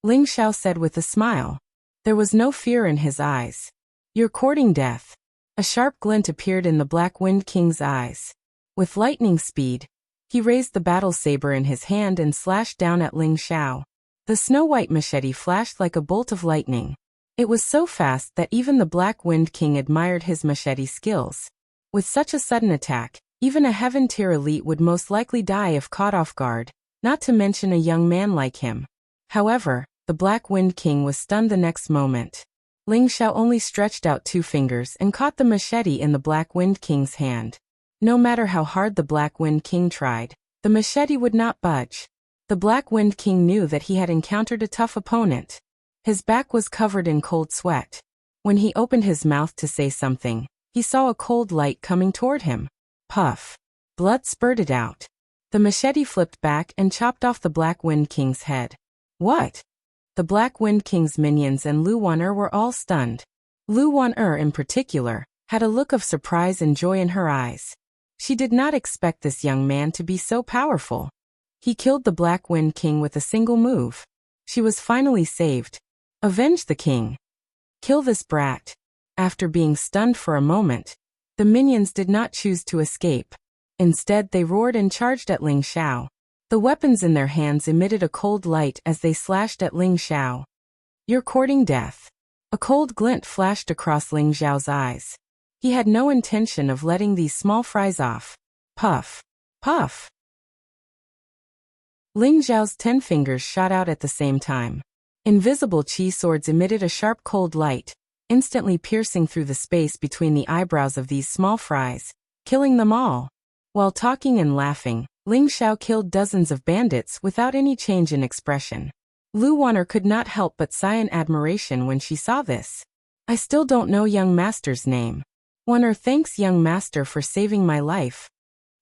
Ling Xiao said with a smile. There was no fear in his eyes. You're courting death. A sharp glint appeared in the Black Wind King's eyes. With lightning speed, he raised the battle saber in his hand and slashed down at Ling Xiao. The snow-white machete flashed like a bolt of lightning. It was so fast that even the Black Wind King admired his machete skills. With such a sudden attack, even a Heaven-tier elite would most likely die if caught off guard, not to mention a young man like him. However, the Black Wind King was stunned the next moment. Ling Xiao only stretched out 2 fingers and caught the machete in the Black Wind King's hand. No matter how hard the Black Wind King tried, the machete would not budge. The Black Wind King knew that he had encountered a tough opponent. His back was covered in cold sweat. When he opened his mouth to say something, he saw a cold light coming toward him. Puff. Blood spurted out. The machete flipped back and chopped off the Black Wind King's head. What? The Black Wind King's minions and Lu Wan'er were all stunned. Lu Wan'er in particular had a look of surprise and joy in her eyes. She did not expect this young man to be so powerful. He killed the Black Wind King with a single move. She was finally saved. Avenge the king. Kill this brat. After being stunned for a moment, the minions did not choose to escape. Instead, they roared and charged at Ling Xiao. The weapons in their hands emitted a cold light as they slashed at Ling Xiao. You're courting death. A cold glint flashed across Ling Xiao's eyes. He had no intention of letting these small fries off. Puff. Puff. Ling Xiao's 10 fingers shot out at the same time. Invisible chi swords emitted a sharp cold light, instantly piercing through the space between the eyebrows of these small fries, killing them all. While talking and laughing, Ling Xiao killed dozens of bandits without any change in expression. Lu Wan'er could not help but sigh in admiration when she saw this. I still don't know young master's name. Wan'er thanks young master for saving my life.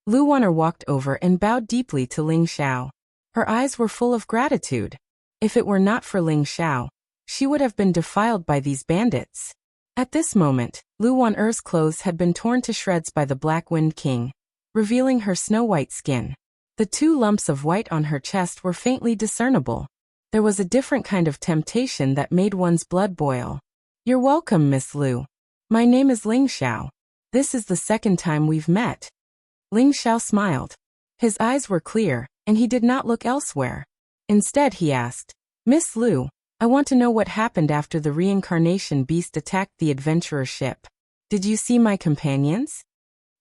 Lu Wan'er walked over and bowed deeply to Ling Xiao. Her eyes were full of gratitude. If it were not for Ling Xiao, she would have been defiled by these bandits. At this moment, Lu Wan'er's clothes had been torn to shreds by the Black Wind King, revealing her snow-white skin. The 2 lumps of white on her chest were faintly discernible. There was a different kind of temptation that made one's blood boil. You're welcome, Miss Lu. My name is Ling Xiao. This is the second time we've met. Ling Xiao smiled. His eyes were clear, and he did not look elsewhere. Instead, he asked, Miss Lu, I want to know what happened after the reincarnation beast attacked the adventurer ship. Did you see my companions?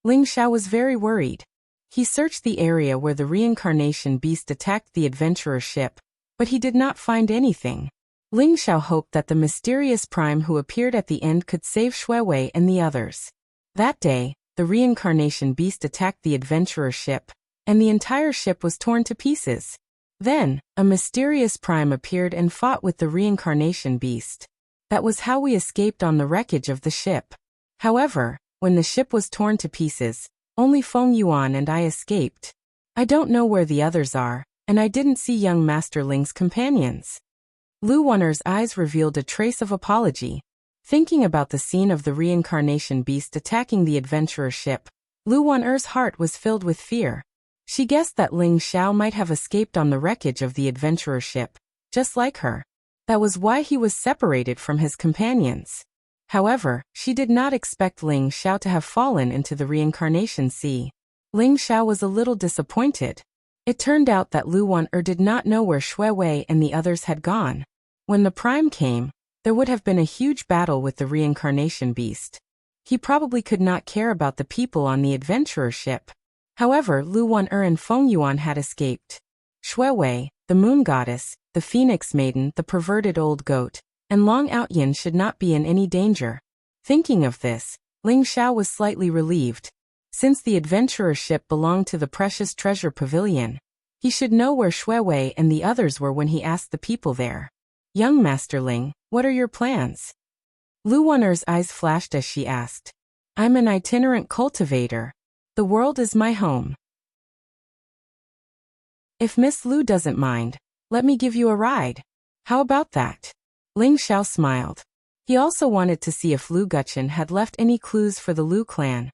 Ling Xiao was very worried. He searched the area where the reincarnation beast attacked the adventurer ship, but he did not find anything. Ling Xiao hoped that the mysterious prime who appeared at the end could save Shui Wei and the others. That day, the reincarnation beast attacked the adventurer ship, and the entire ship was torn to pieces. Then, a mysterious prime appeared and fought with the reincarnation beast. That was how we escaped on the wreckage of the ship. However, when the ship was torn to pieces, only Feng Yuan and I escaped. I don't know where the others are, and I didn't see young Master Ling's companions. Lu Wan'er's eyes revealed a trace of apology. Thinking about the scene of the reincarnation beast attacking the adventurer ship, Lu Wan'er's heart was filled with fear. She guessed that Ling Xiao might have escaped on the wreckage of the adventurer ship, just like her. That was why he was separated from his companions. However, she did not expect Ling Xiao to have fallen into the reincarnation sea. Ling Xiao was a little disappointed. It turned out that Lu Wan'er did not know where Shui Wei and the others had gone. When the prime came, there would have been a huge battle with the reincarnation beast. He probably could not care about the people on the adventurer ship. However, Lu Wan'er and Feng Yuan had escaped. Shui Wei, the moon goddess, the phoenix maiden, the perverted old goat, and Long Outyin should not be in any danger. Thinking of this, Ling Xiao was slightly relieved. Since the adventurer ship belonged to the precious treasure pavilion, he should know where Shui Wei and the others were when he asked the people there. Young Master Ling, what are your plans? Lu Wan'er's eyes flashed as she asked. I'm an itinerant cultivator. The world is my home. If Miss Lu doesn't mind, let me give you a ride. How about that? Ling Xiao smiled. He also wanted to see if Lu Guqian had left any clues for the Lu clan.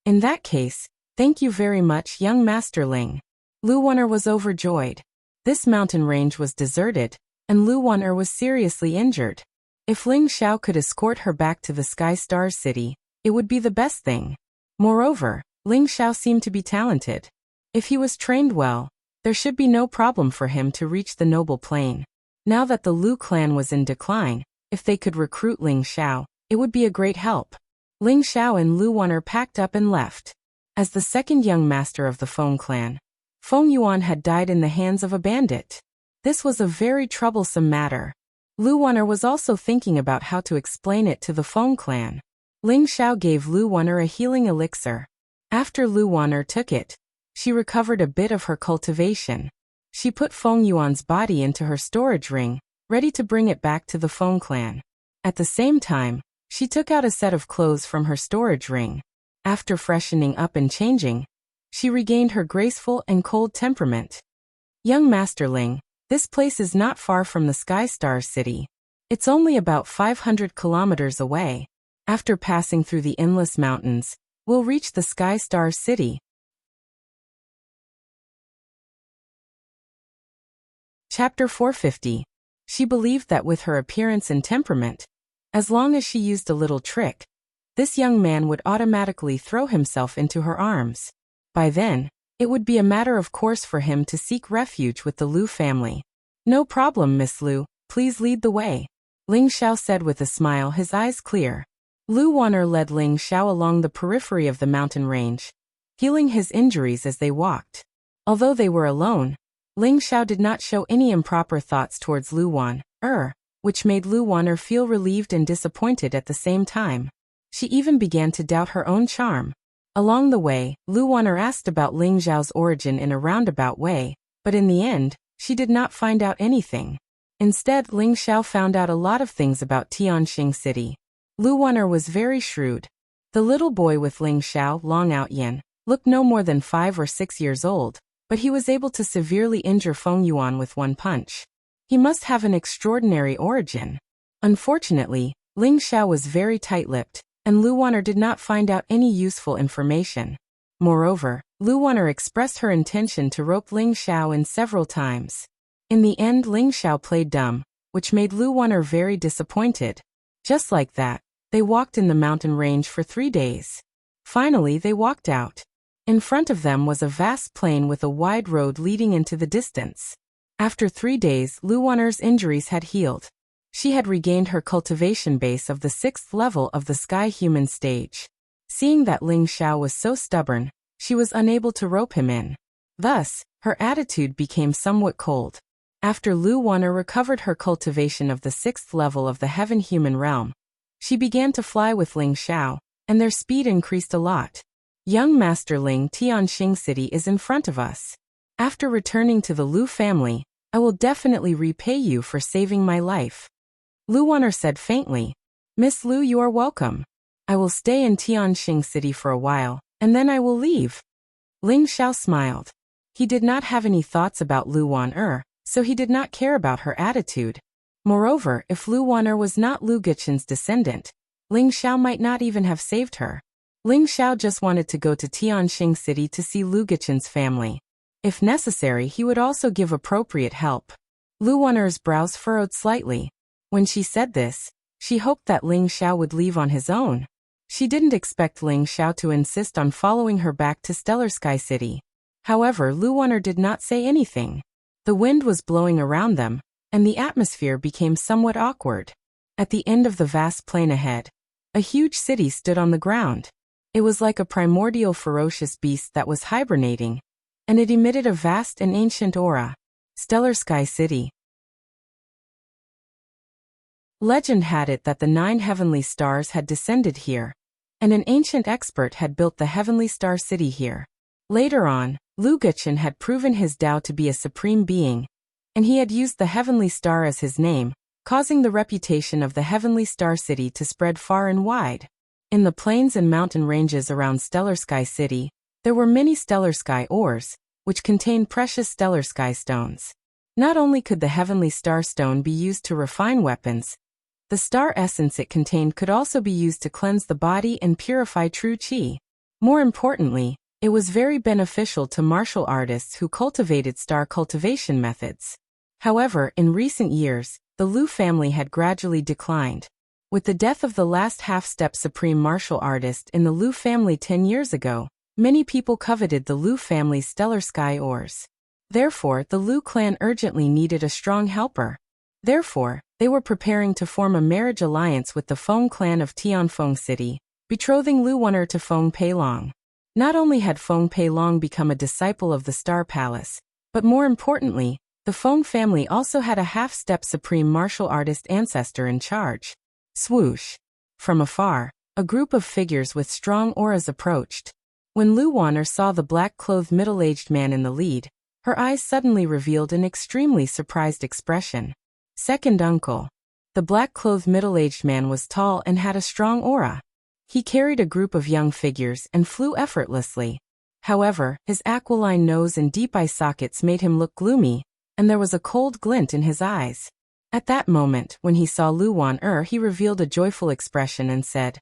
In that case, thank you very much, young Master Ling. Lu Wan'er was overjoyed. This mountain range was deserted, and Lu Wan'er was seriously injured. If Ling Xiao could escort her back to the Sky Stars City, it would be the best thing. Moreover, Ling Xiao seemed to be talented. If he was trained well, there should be no problem for him to reach the noble plane. Now that the Lu clan was in decline, if they could recruit Ling Xiao, it would be a great help. Ling Xiao and Lu Wan'er packed up and left. As the second young master of the Feng clan, Feng Yuan had died in the hands of a bandit. This was a very troublesome matter. Lu Wan'er was also thinking about how to explain it to the Feng clan. Ling Xiao gave Lu Wan'er a healing elixir. After Lu Wan'er took it, she recovered a bit of her cultivation. She put Feng Yuan's body into her storage ring, ready to bring it back to the Feng clan. At the same time, she took out a set of clothes from her storage ring. After freshening up and changing, she regained her graceful and cold temperament. Young Master Ling, this place is not far from the Sky Stars City. It's only about 500 kilometers away. After passing through the endless mountains, we'll reach the Sky Stars City. Chapter 450. She believed that with her appearance and temperament, as long as she used a little trick, this young man would automatically throw himself into her arms. By then, it would be a matter of course for him to seek refuge with the Lu family. No problem, Miss Lu, please lead the way. Ling Xiao said with a smile, his eyes clear. Lu Wan'er led Ling Xiao along the periphery of the mountain range, healing his injuries as they walked. Although they were alone, Ling Xiao did not show any improper thoughts towards Lu Wan'er, which made Lu Wan'er feel relieved and disappointed at the same time. She even began to doubt her own charm. Along the way, Lu Wan'er asked about Ling Xiao's origin in a roundabout way, but in the end, she did not find out anything. Instead, Ling Xiao found out a lot of things about Tianxing City. Lu Wan'er was very shrewd. The little boy with Ling Xiao, Long Outyin, looked no more than 5 or 6 years old, but he was able to severely injure Feng Yuan with one punch. He must have an extraordinary origin. Unfortunately, Ling Xiao was very tight-lipped, and Lu Wan'er did not find out any useful information. Moreover, Lu Wan'er expressed her intention to rope Ling Xiao in several times. In the end, Ling Xiao played dumb, which made Lu Wan'er very disappointed. Just like that, they walked in the mountain range for 3 days. Finally, they walked out. In front of them was a vast plain with a wide road leading into the distance. After 3 days, Lu Wan'er's injuries had healed. She had regained her cultivation base of the 6th level of the Sky Human stage. Seeing that Ling Xiao was so stubborn, she was unable to rope him in. Thus, her attitude became somewhat cold. After Lu Wan'er recovered her cultivation of the 6th level of the Heaven Human realm, she began to fly with Ling Xiao, and their speed increased a lot. Young Master Ling, Tianxing City is in front of us. After returning to the Lu family, I will definitely repay you for saving my life. Lu Wan'er said faintly. Miss Lu, you are welcome. I will stay in Tianxing City for a while, and then I will leave. Ling Xiao smiled. He did not have any thoughts about Lu Wan'er, so he did not care about her attitude. Moreover, if Lu Wan'er was not Lu Guqian's descendant, Ling Xiao might not even have saved her. Ling Xiao just wanted to go to Tianxing City to see Lu Guqian's family. If necessary, he would also give appropriate help. Lu Wan'er's brows furrowed slightly. When she said this, she hoped that Ling Xiao would leave on his own. She didn't expect Ling Xiao to insist on following her back to Stellar Sky City. However, Lu Wan'er did not say anything. The wind was blowing around them, and the atmosphere became somewhat awkward. At the end of the vast plain ahead, A huge city stood on the ground. It was like a primordial ferocious beast that was hibernating, and it emitted a vast and ancient aura. Stellar Sky City. Legend had it that the 9 heavenly stars had descended here, and an ancient expert had built the heavenly star city here. Later on, Lu Guchen had proven his Tao to be a supreme being, and he had used the heavenly star as his name, causing the reputation of the heavenly star city to spread far and wide. In the plains and mountain ranges around Stellar Sky City, there were many stellar sky ores, which contained precious stellar sky stones. Not only could the heavenly star stone be used to refine weapons, the star essence it contained could also be used to cleanse the body and purify true qi. More importantly, it was very beneficial to martial artists who cultivated star cultivation methods. However, in recent years, the Lu family had gradually declined. With the death of the last half-step supreme martial artist in the Lu family 10 years ago, many people coveted the Lu family's stellar sky ores. Therefore, the Lu clan urgently needed a strong helper. Therefore, they were preparing to form a marriage alliance with the Feng clan of Tianfeng City, betrothing Lu Wun'er to Feng Peilong. Not only had Feng Peilong become a disciple of the Star Palace, but more importantly, the Feng family also had a half-step supreme martial artist ancestor in charge. Swoosh! From afar, a group of figures with strong auras approached. When Lu Wun'er saw the black-clothed middle-aged man in the lead, her eyes suddenly revealed an extremely surprised expression. Second uncle. The black-clothed middle-aged man was tall and had a strong aura. He carried a group of young figures and flew effortlessly. However, his aquiline nose and deep eye sockets made him look gloomy, and there was a cold glint in his eyes. At that moment, when he saw Lu Wun'er, he revealed a joyful expression and said,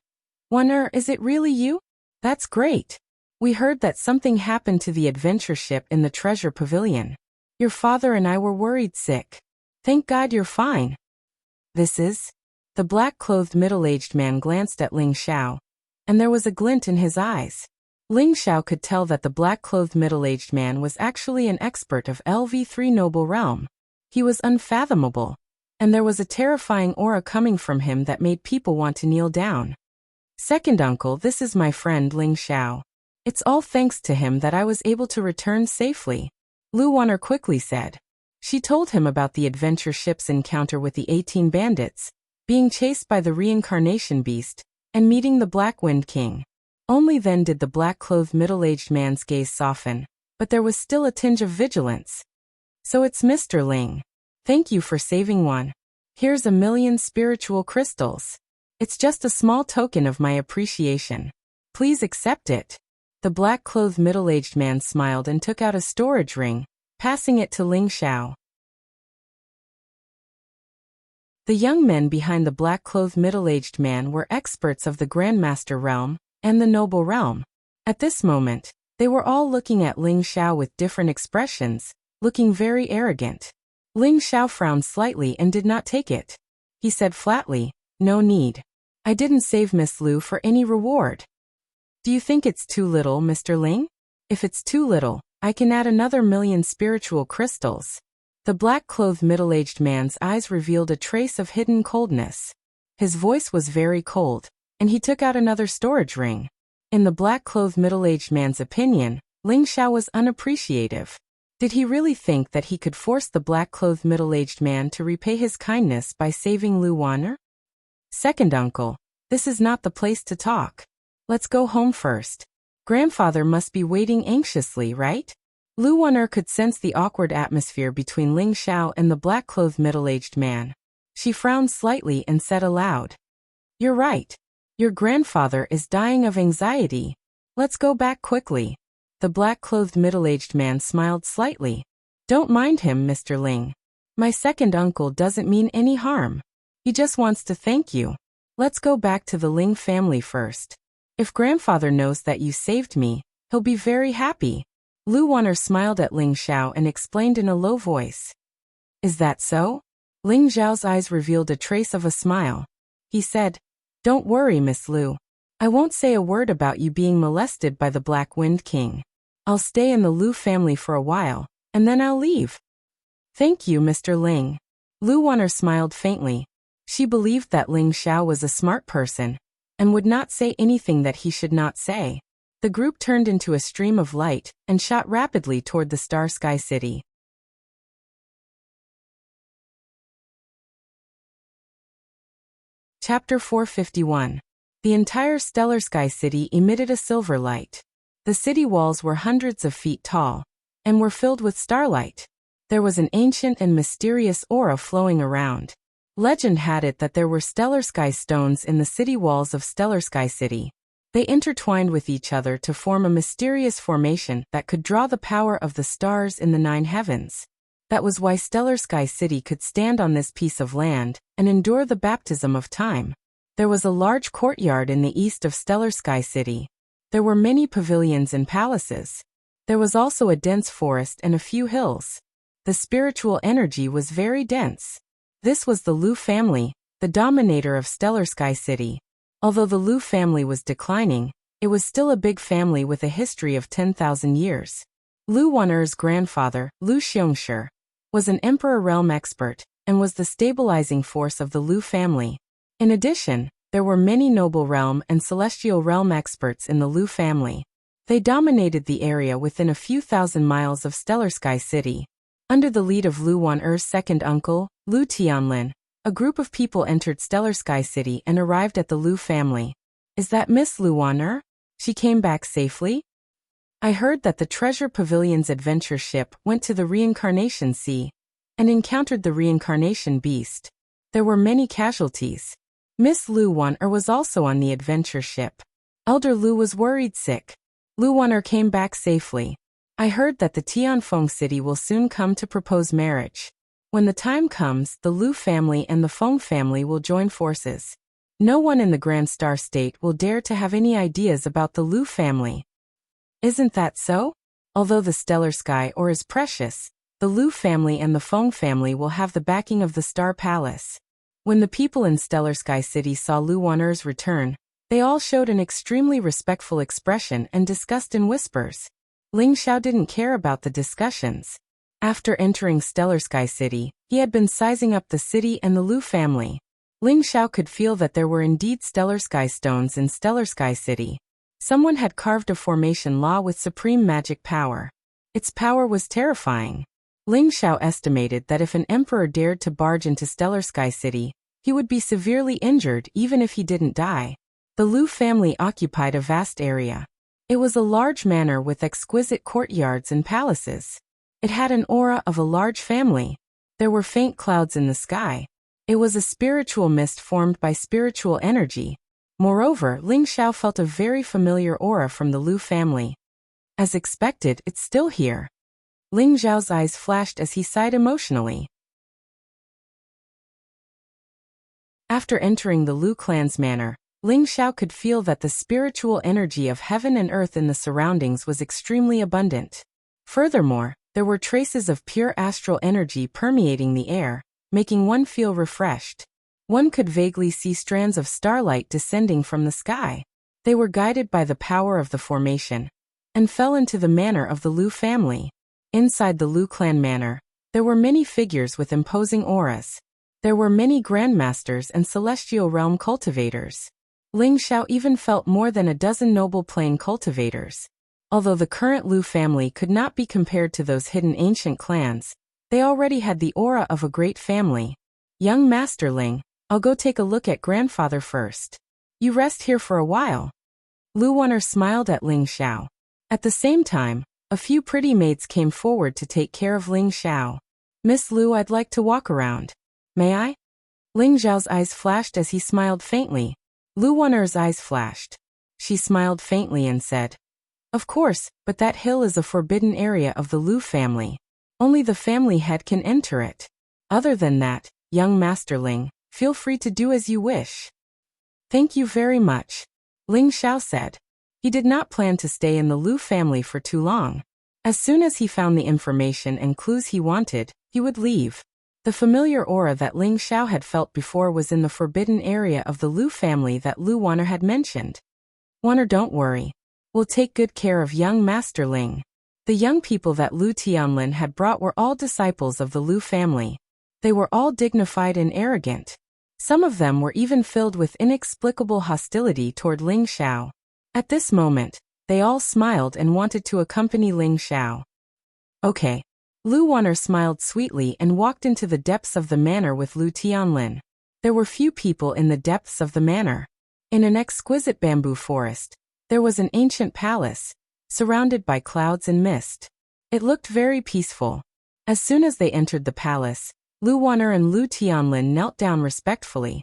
"Wun'er, is it really you? That's great. We heard that something happened to the adventure ship in the treasure pavilion. Your father and I were worried sick. Thank God you're fine." This is? The black-clothed middle-aged man glanced at Ling Xiao, and there was a glint in his eyes. Ling Xiao could tell that the black-clothed middle-aged man was actually an expert of LV3 Noble Realm. He was unfathomable, and there was a terrifying aura coming from him that made people want to kneel down. Second uncle, this is my friend Ling Xiao. It's all thanks to him that I was able to return safely, Lu Wun'er quickly said. She told him about the adventure ship's encounter with the 18 bandits, being chased by the reincarnation beast, and meeting the Black Wind King. Only then did the black-clothed middle-aged man's gaze soften, but there was still a tinge of vigilance. So it's Mr. Ling. Thank you for saving one. Here's 1,000,000 spiritual crystals. It's just a small token of my appreciation. Please accept it. The black-clothed middle-aged man smiled and took out a storage ring, passing it to Ling Xiao. The young men behind the black-clothed middle-aged man were experts of the Grandmaster realm and the Noble realm. At this moment, they were all looking at Ling Xiao with different expressions, looking very arrogant. Ling Xiao frowned slightly and did not take it. He said flatly, "No need. I didn't save Miss Lu for any reward." "Do you think it's too little, Mr. Ling? If it's too little, I can add another 1,000,000 spiritual crystals." The black-clothed middle-aged man's eyes revealed a trace of hidden coldness. His voice was very cold, and he took out another storage ring. In the black-clothed middle-aged man's opinion, Ling Xiao was unappreciative. Did he really think that he could force the black-clothed middle-aged man to repay his kindness by saving Lu Wun'er? "Second uncle, this is not the place to talk. Let's go home first. Grandfather must be waiting anxiously, right?" Lu Wun'er could sense the awkward atmosphere between Ling Xiao and the black-clothed middle-aged man. She frowned slightly and said aloud, "You're right. Your grandfather is dying of anxiety. Let's go back quickly." The black-clothed middle-aged man smiled slightly. "Don't mind him, Mr. Ling. My second uncle doesn't mean any harm. He just wants to thank you. Let's go back to the Ling family first. If grandfather knows that you saved me, he'll be very happy." Lu Wun'er smiled at Ling Xiao and explained in a low voice. "Is that so?" Ling Xiao's eyes revealed a trace of a smile. He said, "Don't worry, Miss Lu. I won't say a word about you being molested by the Black Wind King. I'll stay in the Lu family for a while, and then I'll leave." "Thank you, Mr. Ling." Lu Wun'er smiled faintly. She believed that Ling Xiao was a smart person, and would not say anything that he should not say. The group turned into a stream of light and shot rapidly toward the Star Sky City. Chapter 451. The entire Stellar Sky City emitted a silver light. The city walls were hundreds of feet tall and were filled with starlight. There was an ancient and mysterious aura flowing around. Legend had it that there were stellar sky stones in the city walls of Stellar Sky City. They intertwined with each other to form a mysterious formation that could draw the power of the stars in the 9 heavens. That was why Stellar Sky City could stand on this piece of land and endure the baptism of time. There was a large courtyard in the east of Stellar Sky City. There were many pavilions and palaces. There was also a dense forest and a few hills. The spiritual energy was very dense. This was the Lu family, the dominator of Stellar Sky City. Although the Lu family was declining, it was still a big family with a history of 10,000 years. Lu Wan'er's grandfather, Lu Xiongshi, was an emperor realm expert and was the stabilizing force of the Lu family. In addition, there were many noble realm and celestial realm experts in the Lu family. They dominated the area within a few thousand miles of Stellar Sky City. Under the lead of Lu Wan'er's second uncle, Lu Tianlin, a group of people entered Stellar Sky City and arrived at the Lu family. Is that Miss Lu Wan'er? She came back safely? I heard that the Treasure Pavilion's adventure ship went to the Reincarnation Sea and encountered the Reincarnation Beast. There were many casualties. Miss Lu Wan'er was also on the adventure ship. Elder Lu was worried sick. Lu Wan'er came back safely. I heard that the Tianfeng city will soon come to propose marriage. When the time comes, the Lu family and the Feng family will join forces. No one in the Grand Star State will dare to have any ideas about the Lu family. Isn't that so? Although the stellar sky ore is precious, the Lu family and the Feng family will have the backing of the Star Palace. When the people in Stellar Sky City saw Lu Wan'er's return, they all showed an extremely respectful expression and discussed in whispers. Ling Xiao didn't care about the discussions. After entering Stellar Sky City, he had been sizing up the city and the Lu family. Ling Xiao could feel that there were indeed stellar sky stones in Stellar Sky City. Someone had carved a formation law with supreme magic power. Its power was terrifying. Ling Xiao estimated that if an emperor dared to barge into Stellar Sky City, he would be severely injured even if he didn't die. The Lu family occupied a vast area. It was a large manor with exquisite courtyards and palaces. It had an aura of a large family. There were faint clouds in the sky. It was a spiritual mist formed by spiritual energy. Moreover, Ling Xiao felt a very familiar aura from the Lu family. As expected, it's still here. Ling Xiao's eyes flashed as he sighed emotionally. After entering the Lu clan's manor, Ling Xiao could feel that the spiritual energy of heaven and earth in the surroundings was extremely abundant. Furthermore, there were traces of pure astral energy permeating the air, making one feel refreshed. One could vaguely see strands of starlight descending from the sky. They were guided by the power of the formation and fell into the manor of the Lu family. Inside the Lu clan manor, there were many figures with imposing auras. There were many grandmasters and celestial realm cultivators. Ling Xiao even felt more than a dozen noble plane cultivators. Although the current Lu family could not be compared to those hidden ancient clans, they already had the aura of a great family. Young Master Ling, I'll go take a look at grandfather first. You rest here for a while. Lu Wan'er smiled at Ling Xiao. At the same time, a few pretty maids came forward to take care of Ling Xiao. Miss Lu, I'd like to walk around. May I? Ling Xiao's eyes flashed as he smiled faintly. Lu Wan'er's eyes flashed. She smiled faintly and said, Of course, but that hill is a forbidden area of the Lu family. Only the family head can enter it. Other than that, young Master Ling, feel free to do as you wish. Thank you very much, Ling Xiao said. He did not plan to stay in the Lu family for too long. As soon as he found the information and clues he wanted, he would leave. The familiar aura that Ling Xiao had felt before was in the forbidden area of the Lu family that Lu Wan'er had mentioned. Wan'er, don't worry. We'll take good care of young Master Ling. The young people that Lu Tianlin had brought were all disciples of the Lu family. They were all dignified and arrogant. Some of them were even filled with inexplicable hostility toward Ling Xiao. At this moment, they all smiled and wanted to accompany Ling Xiao. Okay. Lu Wan'er smiled sweetly and walked into the depths of the manor with Lu Tianlin. There were few people in the depths of the manor. In an exquisite bamboo forest, there was an ancient palace, surrounded by clouds and mist. It looked very peaceful. As soon as they entered the palace, Lu Wan'er and Lu Tianlin knelt down respectfully.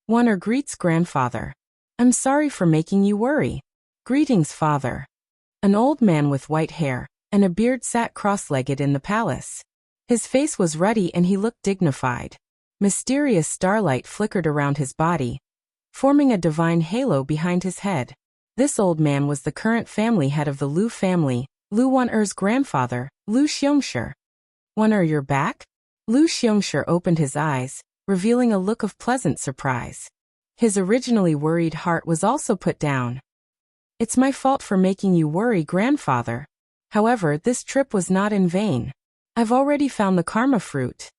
Wan'er greets grandfather. I'm sorry for making you worry. Greetings, father. An old man with white hair and a beard sat cross-legged in the palace. His face was ruddy and he looked dignified. Mysterious starlight flickered around his body, forming a divine halo behind his head. This old man was the current family head of the Lu family, Lu Wan'er's grandfather, Lu Xiongshi. Wan'er, you're back? Lu Xiongshi opened his eyes, revealing a look of pleasant surprise. His originally worried heart was also put down. It's my fault for making you worry, grandfather. However, this trip was not in vain. I've already found the karma fruit.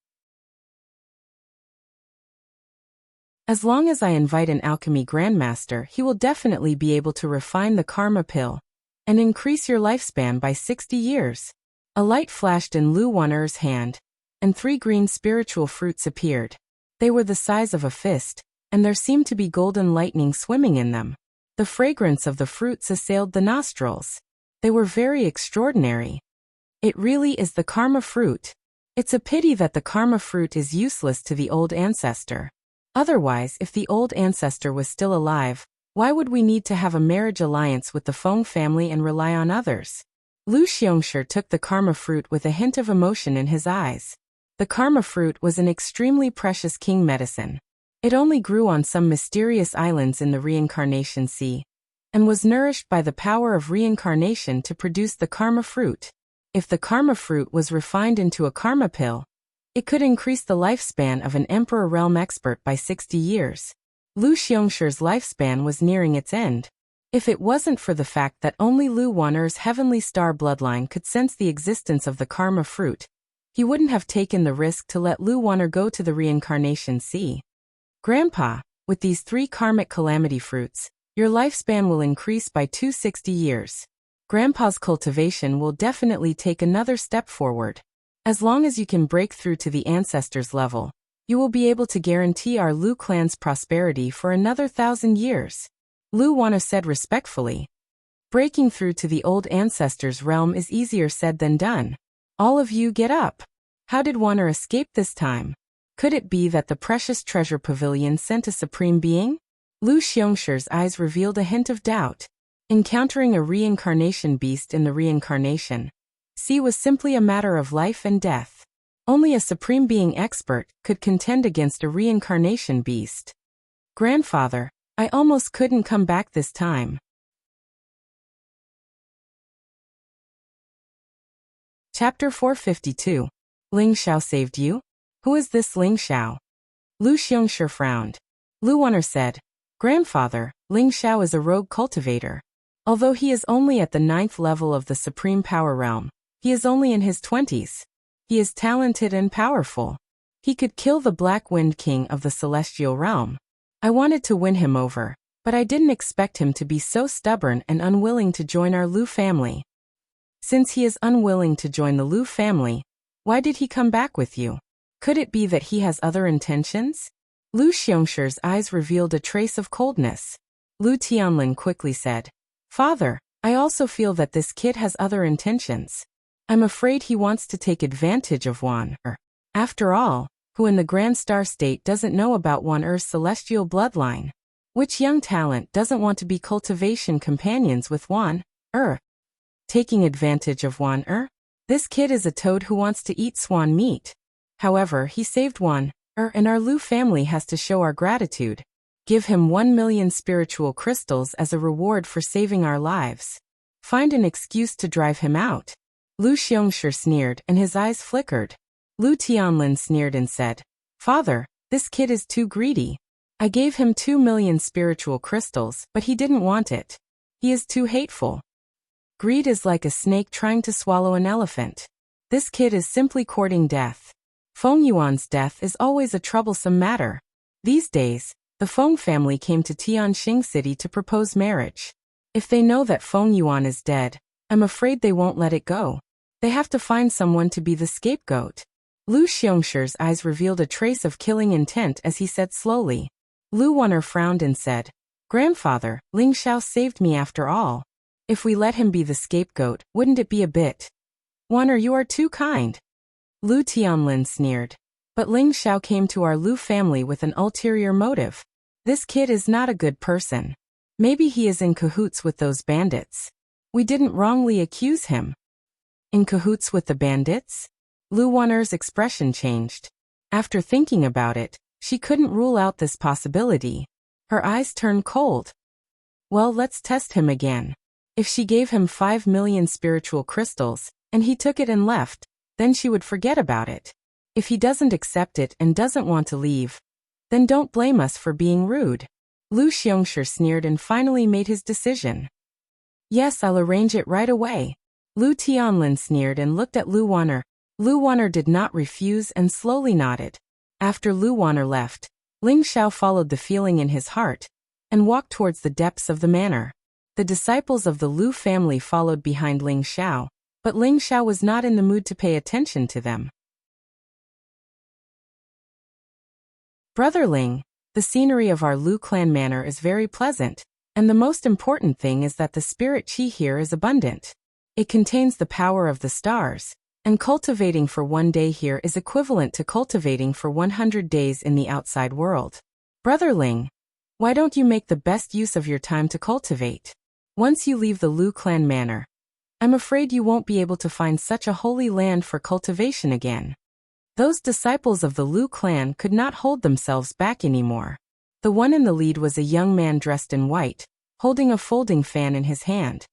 As long as I invite an alchemy grandmaster, he will definitely be able to refine the karma pill and increase your lifespan by 60 years. A light flashed in Lu Wan'er's hand, and 3 green spiritual fruits appeared. They were the size of a fist, and there seemed to be golden lightning swimming in them. The fragrance of the fruits assailed the nostrils. They were very extraordinary. It really is the karma fruit. It's a pity that the karma fruit is useless to the old ancestor. Otherwise, if the old ancestor was still alive, why would we need to have a marriage alliance with the Feng family and rely on others? Lu Xiongshi took the karma fruit with a hint of emotion in his eyes. The karma fruit was an extremely precious king medicine. It only grew on some mysterious islands in the reincarnation sea, and was nourished by the power of reincarnation to produce the karma fruit. If the karma fruit was refined into a karma pill, it could increase the lifespan of an Emperor Realm expert by 60 years. Lu Xiongxi's lifespan was nearing its end. If it wasn't for the fact that only Lu Wan'er's heavenly star bloodline could sense the existence of the karma fruit, he wouldn't have taken the risk to let Lu Wan'er go to the reincarnation sea. Grandpa, with these 3 karmic calamity fruits, your lifespan will increase by 260 years. Grandpa's cultivation will definitely take another step forward. As long as you can break through to the ancestors level, you will be able to guarantee our Lu clan's prosperity for another 1,000 years. Lu Wan'er said respectfully. Breaking through to the old ancestors' realm is easier said than done. All of you get up. How did Wan'er escape this time? Could it be that the precious treasure pavilion sent a supreme being? Lu Xiongxi's eyes revealed a hint of doubt. Encountering a reincarnation beast in the reincarnation sea was simply a matter of life and death. Only a supreme being expert could contend against a reincarnation beast. Grandfather, I almost couldn't come back this time. Chapter 452. Ling Xiao saved you? Who is this Ling Xiao? Lu Xiongshi frowned. Lu Wan'er said, Grandfather, Ling Xiao is a rogue cultivator. Although he is only at the 9th level of the Supreme Power Realm, he is only in his 20s. He is talented and powerful. He could kill the Black Wind King of the Celestial Realm. I wanted to win him over, but I didn't expect him to be so stubborn and unwilling to join our Lu family. Since he is unwilling to join the Lu family, why did he come back with you? Could it be that he has other intentions? Lu Xiongxi's eyes revealed a trace of coldness. Lu Tianlin quickly said, Father, I also feel that this kid has other intentions. I'm afraid he wants to take advantage of Wan'er. After all, who in the Grand Star State doesn't know about Wan'er's celestial bloodline? Which young talent doesn't want to be cultivation companions with Wan'er? Taking advantage of Wan'er? This kid is a toad who wants to eat swan meat. However, he saved Wan'er, and our Lu family has to show our gratitude. Give him 1 million spiritual crystals as a reward for saving our lives. Find an excuse to drive him out. Lu Xiongshi sneered and his eyes flickered. Lu Tianlin sneered and said, Father, this kid is too greedy. I gave him 2 million spiritual crystals, but he didn't want it. He is too hateful. Greed is like a snake trying to swallow an elephant. This kid is simply courting death. Feng Yuan's death is always a troublesome matter. These days, the Feng family came to Tianxing City to propose marriage. If they know that Feng Yuan is dead, I'm afraid they won't let it go. They have to find someone to be the scapegoat. Lu Xiongshir's eyes revealed a trace of killing intent as he said slowly. Lu Wan'er frowned and said, "Grandfather, Ling Xiao saved me after all. If we let him be the scapegoat, wouldn't it be a bit? Wan'er, you are too kind." Lu Tianlin sneered. But Ling Xiao came to our Lu family with an ulterior motive. This kid is not a good person. Maybe he is in cahoots with those bandits. We didn't wrongly accuse him. In cahoots with the bandits? Lu Wan'er's expression changed. After thinking about it, she couldn't rule out this possibility. Her eyes turned cold. Well, let's test him again. If she gave him 5 million spiritual crystals, and he took it and left, then she would forget about it. If he doesn't accept it and doesn't want to leave, then don't blame us for being rude. Lu Xiongshir sneered and finally made his decision. Yes, I'll arrange it right away. Lu Tianlin sneered and looked at Lu Wan'er. Lu Wan'er did not refuse and slowly nodded. After Lu Wan'er left, Ling Xiao followed the feeling in his heart and walked towards the depths of the manor. The disciples of the Lu family followed behind Ling Xiao, but Ling Xiao was not in the mood to pay attention to them. Brother Ling, the scenery of our Lu clan manor is very pleasant, and the most important thing is that the spirit qi here is abundant. It contains the power of the stars, and cultivating for 1 day here is equivalent to cultivating for 100 days in the outside world. Brother Ling, why don't you make the best use of your time to cultivate? Once you leave the Lu clan manor, I'm afraid you won't be able to find such a holy land for cultivation again. Those disciples of the Lu clan could not hold themselves back anymore. The one in the lead was a young man dressed in white, holding a folding fan in his hand.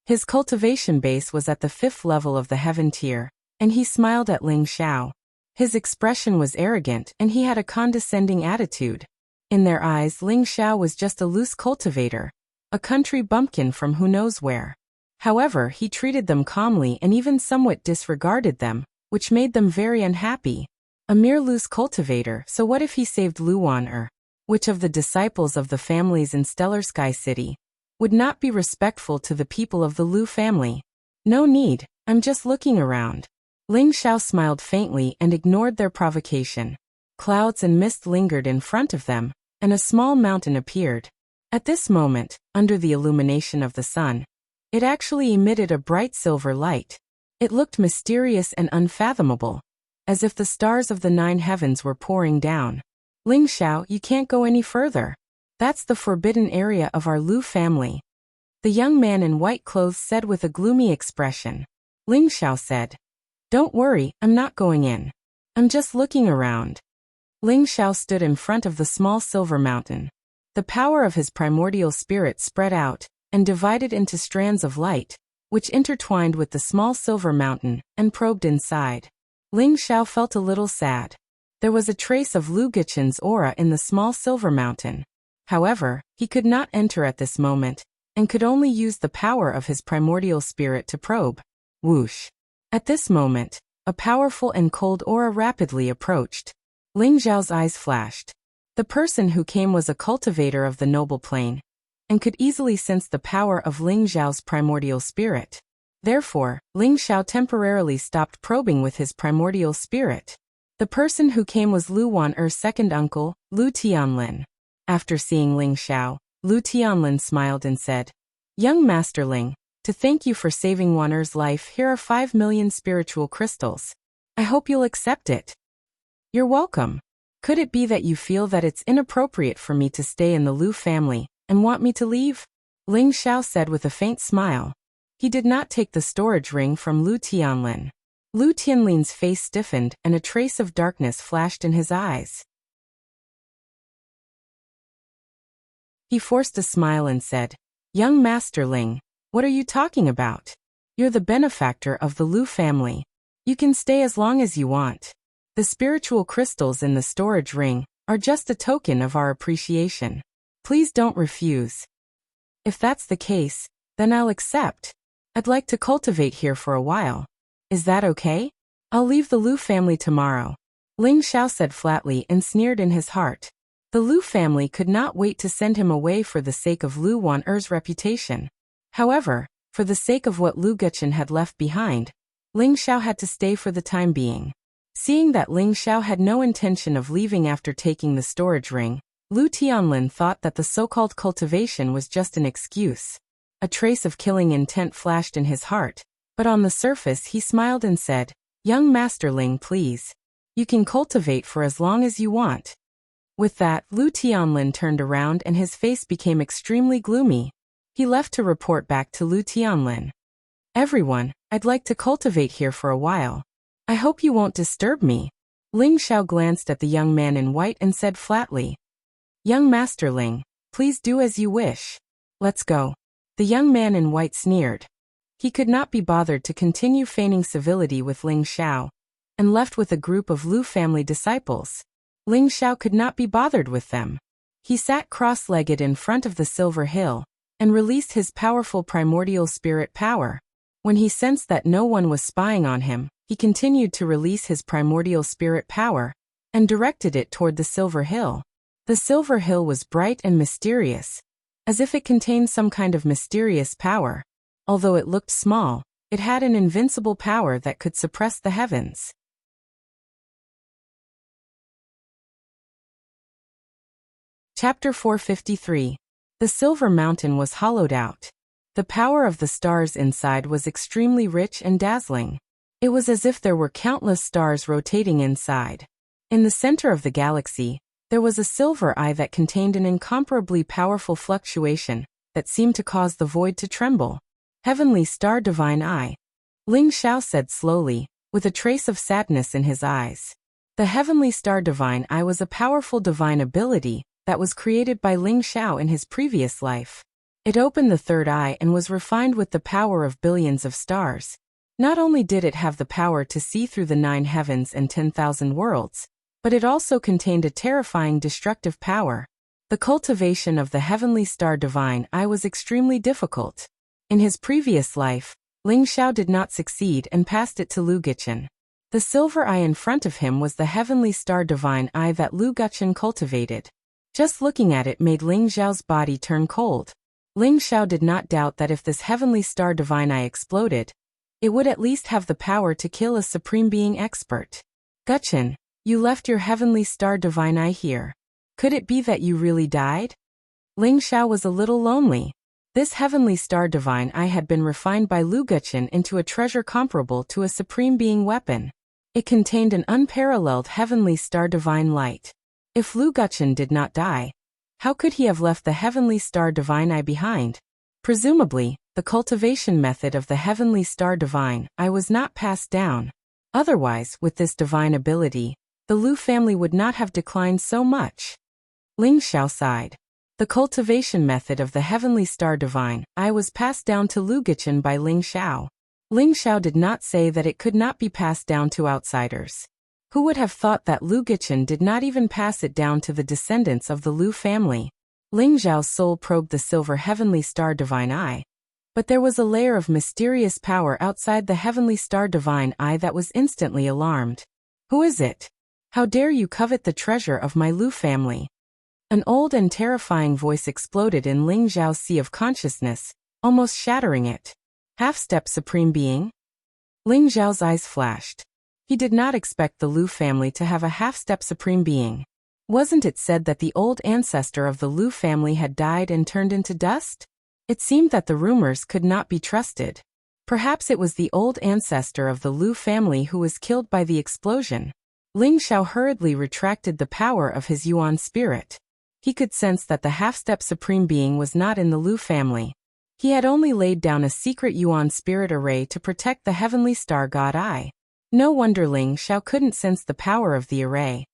His cultivation base was at the 5th level of the heaven tier, and he smiled at Ling Xiao. His expression was arrogant and he had a condescending attitude. In their eyes, Ling Xiao was just a loose cultivator, a country bumpkin from who knows where. However, he treated them calmly and even somewhat disregarded them, which made them very unhappy. A mere loose cultivator, so what if he saved Lu Wan'er? Which of the disciples of the families in Stellar Sky City would not be respectful to the people of the Lu family? No need, I'm just looking around. Ling Xiao smiled faintly and ignored their provocation. Clouds and mist lingered in front of them, and a small mountain appeared. At this moment, under the illumination of the sun, it actually emitted a bright silver light. It looked mysterious and unfathomable, as if the stars of the 9 heavens were pouring down. Ling Xiao, you can't go any further. That's the forbidden area of our Lu family. The young man in white clothes said with a gloomy expression. Ling Xiao said, Don't worry, I'm not going in. I'm just looking around. Ling Xiao stood in front of the small silver mountain. The power of his primordial spirit spread out and divided into strands of light, which intertwined with the small silver mountain and probed inside. Ling Xiao felt a little sad. There was a trace of Lu Gichen's aura in the small silver mountain. However, he could not enter at this moment, and could only use the power of his primordial spirit to probe. Whoosh! At this moment, a powerful and cold aura rapidly approached. Ling Xiao's eyes flashed. The person who came was a cultivator of the noble plane, and could easily sense the power of Ling Xiao's primordial spirit. Therefore, Ling Xiao temporarily stopped probing with his primordial spirit. The person who came was Lu Wan'er's second uncle, Lu Tianlin. After seeing Ling Xiao, Lu Tianlin smiled and said, Young Master Ling, to thank you for saving Wan'er's life, here are 5 million spiritual crystals. I hope you'll accept it. You're welcome. Could it be that you feel that it's inappropriate for me to stay in the Lu family and want me to leave? Ling Xiao said with a faint smile. He did not take the storage ring from Lu Tianlin. Lu Tianlin's face stiffened and a trace of darkness flashed in his eyes. He forced a smile and said, Young Master Ling, what are you talking about? You're the benefactor of the Lu family. You can stay as long as you want. The spiritual crystals in the storage ring are just a token of our appreciation. Please don't refuse. If that's the case, then I'll accept. I'd like to cultivate here for a while. Is that okay? I'll leave the Lu family tomorrow. Ling Xiao said flatly and sneered in his heart. The Lu family could not wait to send him away for the sake of Lu Wan'er's reputation. However, for the sake of what Lu Guqin had left behind, Ling Xiao had to stay for the time being. Seeing that Ling Xiao had no intention of leaving after taking the storage ring, Lu Tianlin thought that the so-called cultivation was just an excuse. A trace of killing intent flashed in his heart, but on the surface he smiled and said, "Young Master Ling, please. You can cultivate for as long as you want." With that, Lu Tianlin turned around and his face became extremely gloomy. He left to report back to Lu Tianlin. "Everyone, I'd like to cultivate here for a while. I hope you won't disturb me." Ling Xiao glanced at the young man in white and said flatly, "Young Master Ling, please do as you wish. Let's go." The young man in white sneered. He could not be bothered to continue feigning civility with Ling Xiao, and left with a group of Lu family disciples. Ling Xiao could not be bothered with them. He sat cross-legged in front of the silver hill, and released his powerful primordial spirit power. When he sensed that no one was spying on him, he continued to release his primordial spirit power, and directed it toward the silver hill. The silver hill was bright and mysterious, as if it contained some kind of mysterious power. Although it looked small, it had an invincible power that could suppress the heavens. Chapter 453. The Silver Mountain was hollowed out. The power of the stars inside was extremely rich and dazzling. It was as if there were countless stars rotating inside. In the center of the galaxy, there was a silver eye that contained an incomparably powerful fluctuation that seemed to cause the void to tremble. "Heavenly Star Divine Eye," Ling Xiao said slowly, with a trace of sadness in his eyes. The Heavenly Star Divine Eye was a powerful divine ability that was created by Ling Xiao in his previous life. It opened the third eye and was refined with the power of billions of stars. Not only did it have the power to see through the 9 heavens and 10,000 worlds, but it also contained a terrifying destructive power. The cultivation of the Heavenly Star Divine Eye was extremely difficult. In his previous life, Ling Xiao did not succeed and passed it to Lu Guqin. The silver eye in front of him was the Heavenly Star Divine Eye that Lu Guqin cultivated. Just looking at it made Ling Xiao's body turn cold. Ling Xiao did not doubt that if this Heavenly Star Divine Eye exploded, it would at least have the power to kill a Supreme Being expert. "Guqin, you left your Heavenly Star Divine Eye here. Could it be that you really died?" Ling Xiao was a little lonely. This Heavenly Star Divine Eye had been refined by Lu Guqin into a treasure comparable to a Supreme Being weapon. It contained an unparalleled Heavenly Star Divine Light. If Lu Guqin did not die, how could he have left the Heavenly Star Divine Eye behind? Presumably, the cultivation method of the Heavenly Star Divine Eye was not passed down. Otherwise, with this divine ability, the Lu family would not have declined so much. Ling Xiao sighed. The cultivation method of the Heavenly Star Divine Eye was passed down to Lu Guqin by Ling Xiao. Ling Xiao did not say that it could not be passed down to outsiders. Who would have thought that Lu Guqin did not even pass it down to the descendants of the Lu family? Ling Xiao's soul probed the silver Heavenly Star Divine Eye, but there was a layer of mysterious power outside the Heavenly Star Divine Eye that was instantly alarmed. "Who is it? How dare you covet the treasure of my Lu family?" An old and terrifying voice exploded in Ling Xiao's sea of consciousness, almost shattering it. "Half-step Supreme Being?" Ling Xiao's eyes flashed. He did not expect the Lu family to have a half-step Supreme Being. Wasn't it said that the old ancestor of the Lu family had died and turned into dust? It seemed that the rumors could not be trusted. Perhaps it was the old ancestor of the Lu family who was killed by the explosion. Ling Xiao hurriedly retracted the power of his Yuan spirit. He could sense that the half-step Supreme Being was not in the Lu family. He had only laid down a secret Yuan spirit array to protect the Heavenly Star God Eye. No wonder Ling Xiao couldn't sense the power of the array.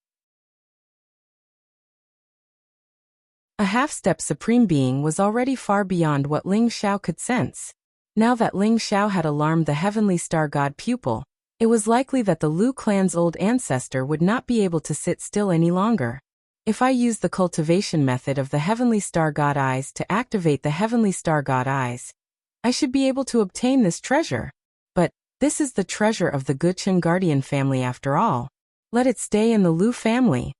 A half-step Supreme Being was already far beyond what Ling Xiao could sense. Now that Ling Xiao had alarmed the Heavenly Star God pupil, it was likely that the Lu clan's old ancestor would not be able to sit still any longer. If I use the cultivation method of the Heavenly Star God Eyes to activate the Heavenly Star God Eyes, I should be able to obtain this treasure. But this is the treasure of the Guqin Guardian family after all. Let it stay in the Lu family.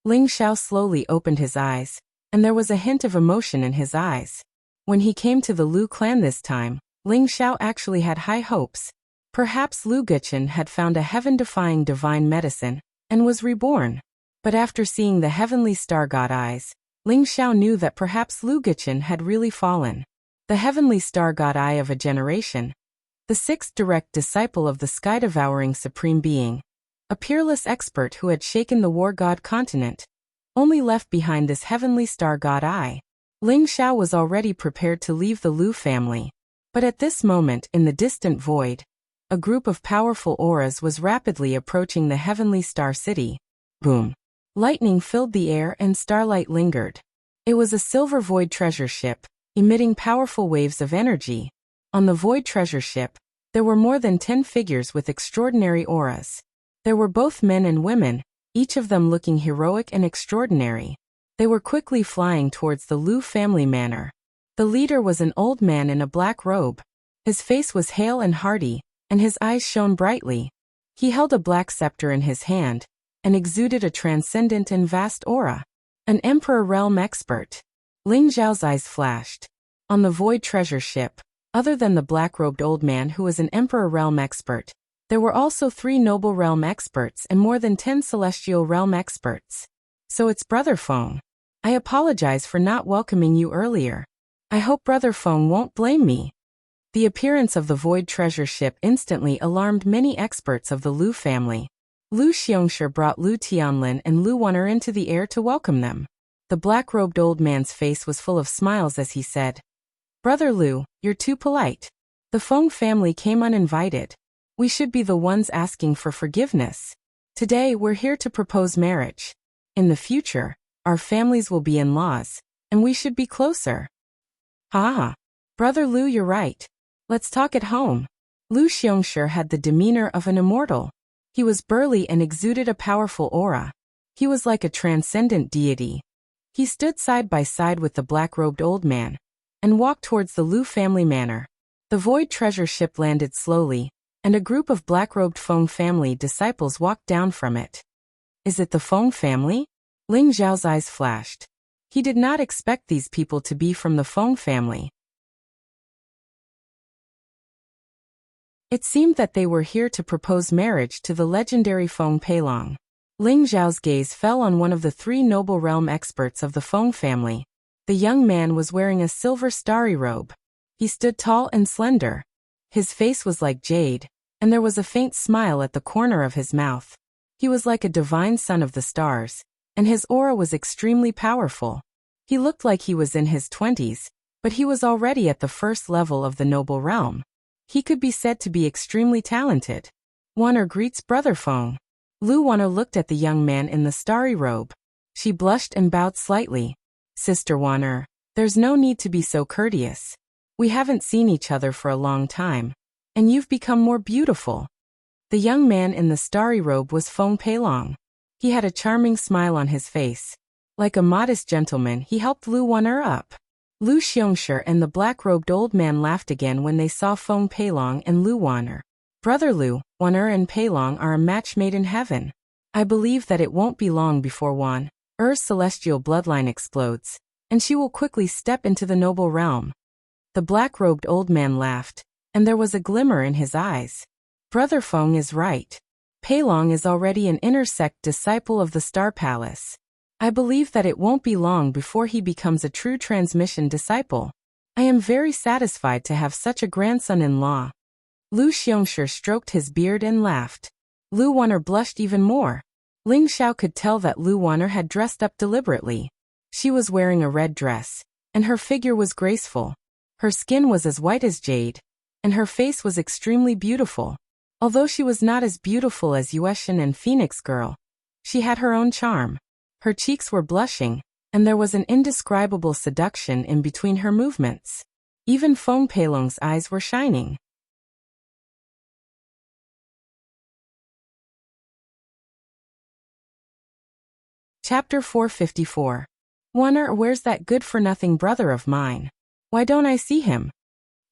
Ling Xiao slowly opened his eyes, and there was a hint of emotion in his eyes. When he came to the Lu clan this time, Ling Xiao actually had high hopes. Perhaps Lu Guqian had found a heaven-defying divine medicine, and was reborn. But after seeing the heavenly star god eyes, Ling Xiao knew that perhaps Lu Guqian had really fallen. The heavenly star god eye of a generation. The sixth direct disciple of the sky-devouring supreme being. A peerless expert who had shaken the war god continent. Only left behind this heavenly star god eye. Ling Xiao was already prepared to leave the Lu family. But at this moment in the distant void, a group of powerful auras was rapidly approaching the heavenly star city. Boom. Lightning filled the air and starlight lingered. It was a silver void treasure ship, emitting powerful waves of energy. On the void treasure ship, there were more than 10 figures with extraordinary auras. There were both men and women, each of them looking heroic and extraordinary. They were quickly flying towards the Lu family manor. The leader was an old man in a black robe. His face was hale and hearty, and his eyes shone brightly. He held a black scepter in his hand, and exuded a transcendent and vast aura. An Emperor realm expert. Ling Xiao's eyes flashed. On the void treasure ship, other than the black-robed old man who was an Emperor realm expert, there were also 3 noble realm experts and more than 10 celestial realm experts. So it's Brother Feng. I apologize for not welcoming you earlier. I hope Brother Feng won't blame me. The appearance of the void treasure ship instantly alarmed many experts of the Lu family. Lu Xiongshi brought Lu Tianlin and Lu Wan'er into the air to welcome them. The black-robed old man's face was full of smiles as he said, "Brother Lu, you're too polite. The Feng family came uninvited. We should be the ones asking for forgiveness. Today we're here to propose marriage. In the future, our families will be in-laws, and we should be closer." Ha! Brother Lu, you're right. Let's talk at home. Lu Xiongshi had the demeanor of an immortal. He was burly and exuded a powerful aura. He was like a transcendent deity. He stood side by side with the black-robed old man, and walked towards the Lu family manor. The void treasure ship landed slowly, and a group of black-robed Feng family disciples walked down from it. Is it the Feng family? Ling Xiao's eyes flashed. He did not expect these people to be from the Feng family. It seemed that they were here to propose marriage to the legendary Feng Peilong. Ling Xiao's gaze fell on one of the 3 noble realm experts of the Feng family. The young man was wearing a silver starry robe. He stood tall and slender. His face was like jade, and there was a faint smile at the corner of his mouth. He was like a divine son of the stars, and his aura was extremely powerful. He looked like he was in his 20s, but he was already at the first level of the noble realm. He could be said to be extremely talented. Wan'er greets Brother Feng. Lu Wan'er looked at the young man in the starry robe. She blushed and bowed slightly. Sister Wan'er, there's no need to be so courteous. We haven't seen each other for a long time, and you've become more beautiful. The young man in the starry robe was Feng Peilong. He had a charming smile on his face. Like a modest gentleman, he helped Lu Wan'er up. Lu Xiongshi and the black-robed old man laughed again when they saw Feng Peilong and Lu Wan'er. Brother Lu, Wan'er and Peilong are a match made in heaven. I believe that it won't be long before Wan'er's celestial bloodline explodes, and she will quickly step into the noble realm. The black-robed old man laughed, and there was a glimmer in his eyes. Brother Feng is right. Peilong is already an inner sect disciple of the Star Palace. I believe that it won't be long before he becomes a true transmission disciple. I am very satisfied to have such a grandson-in-law. Lu Xiongshi stroked his beard and laughed. Lu Wan'er blushed even more. Ling Xiao could tell that Lu Wan'er had dressed up deliberately. She was wearing a red dress, and her figure was graceful. Her skin was as white as jade, and her face was extremely beautiful. Although she was not as beautiful as Yuetian and Phoenix Girl, she had her own charm. Her cheeks were blushing, and there was an indescribable seduction in between her movements. Even Feng Peilong's eyes were shining. Chapter 454. Wan'er, where's that good-for-nothing brother of mine? Why don't I see him?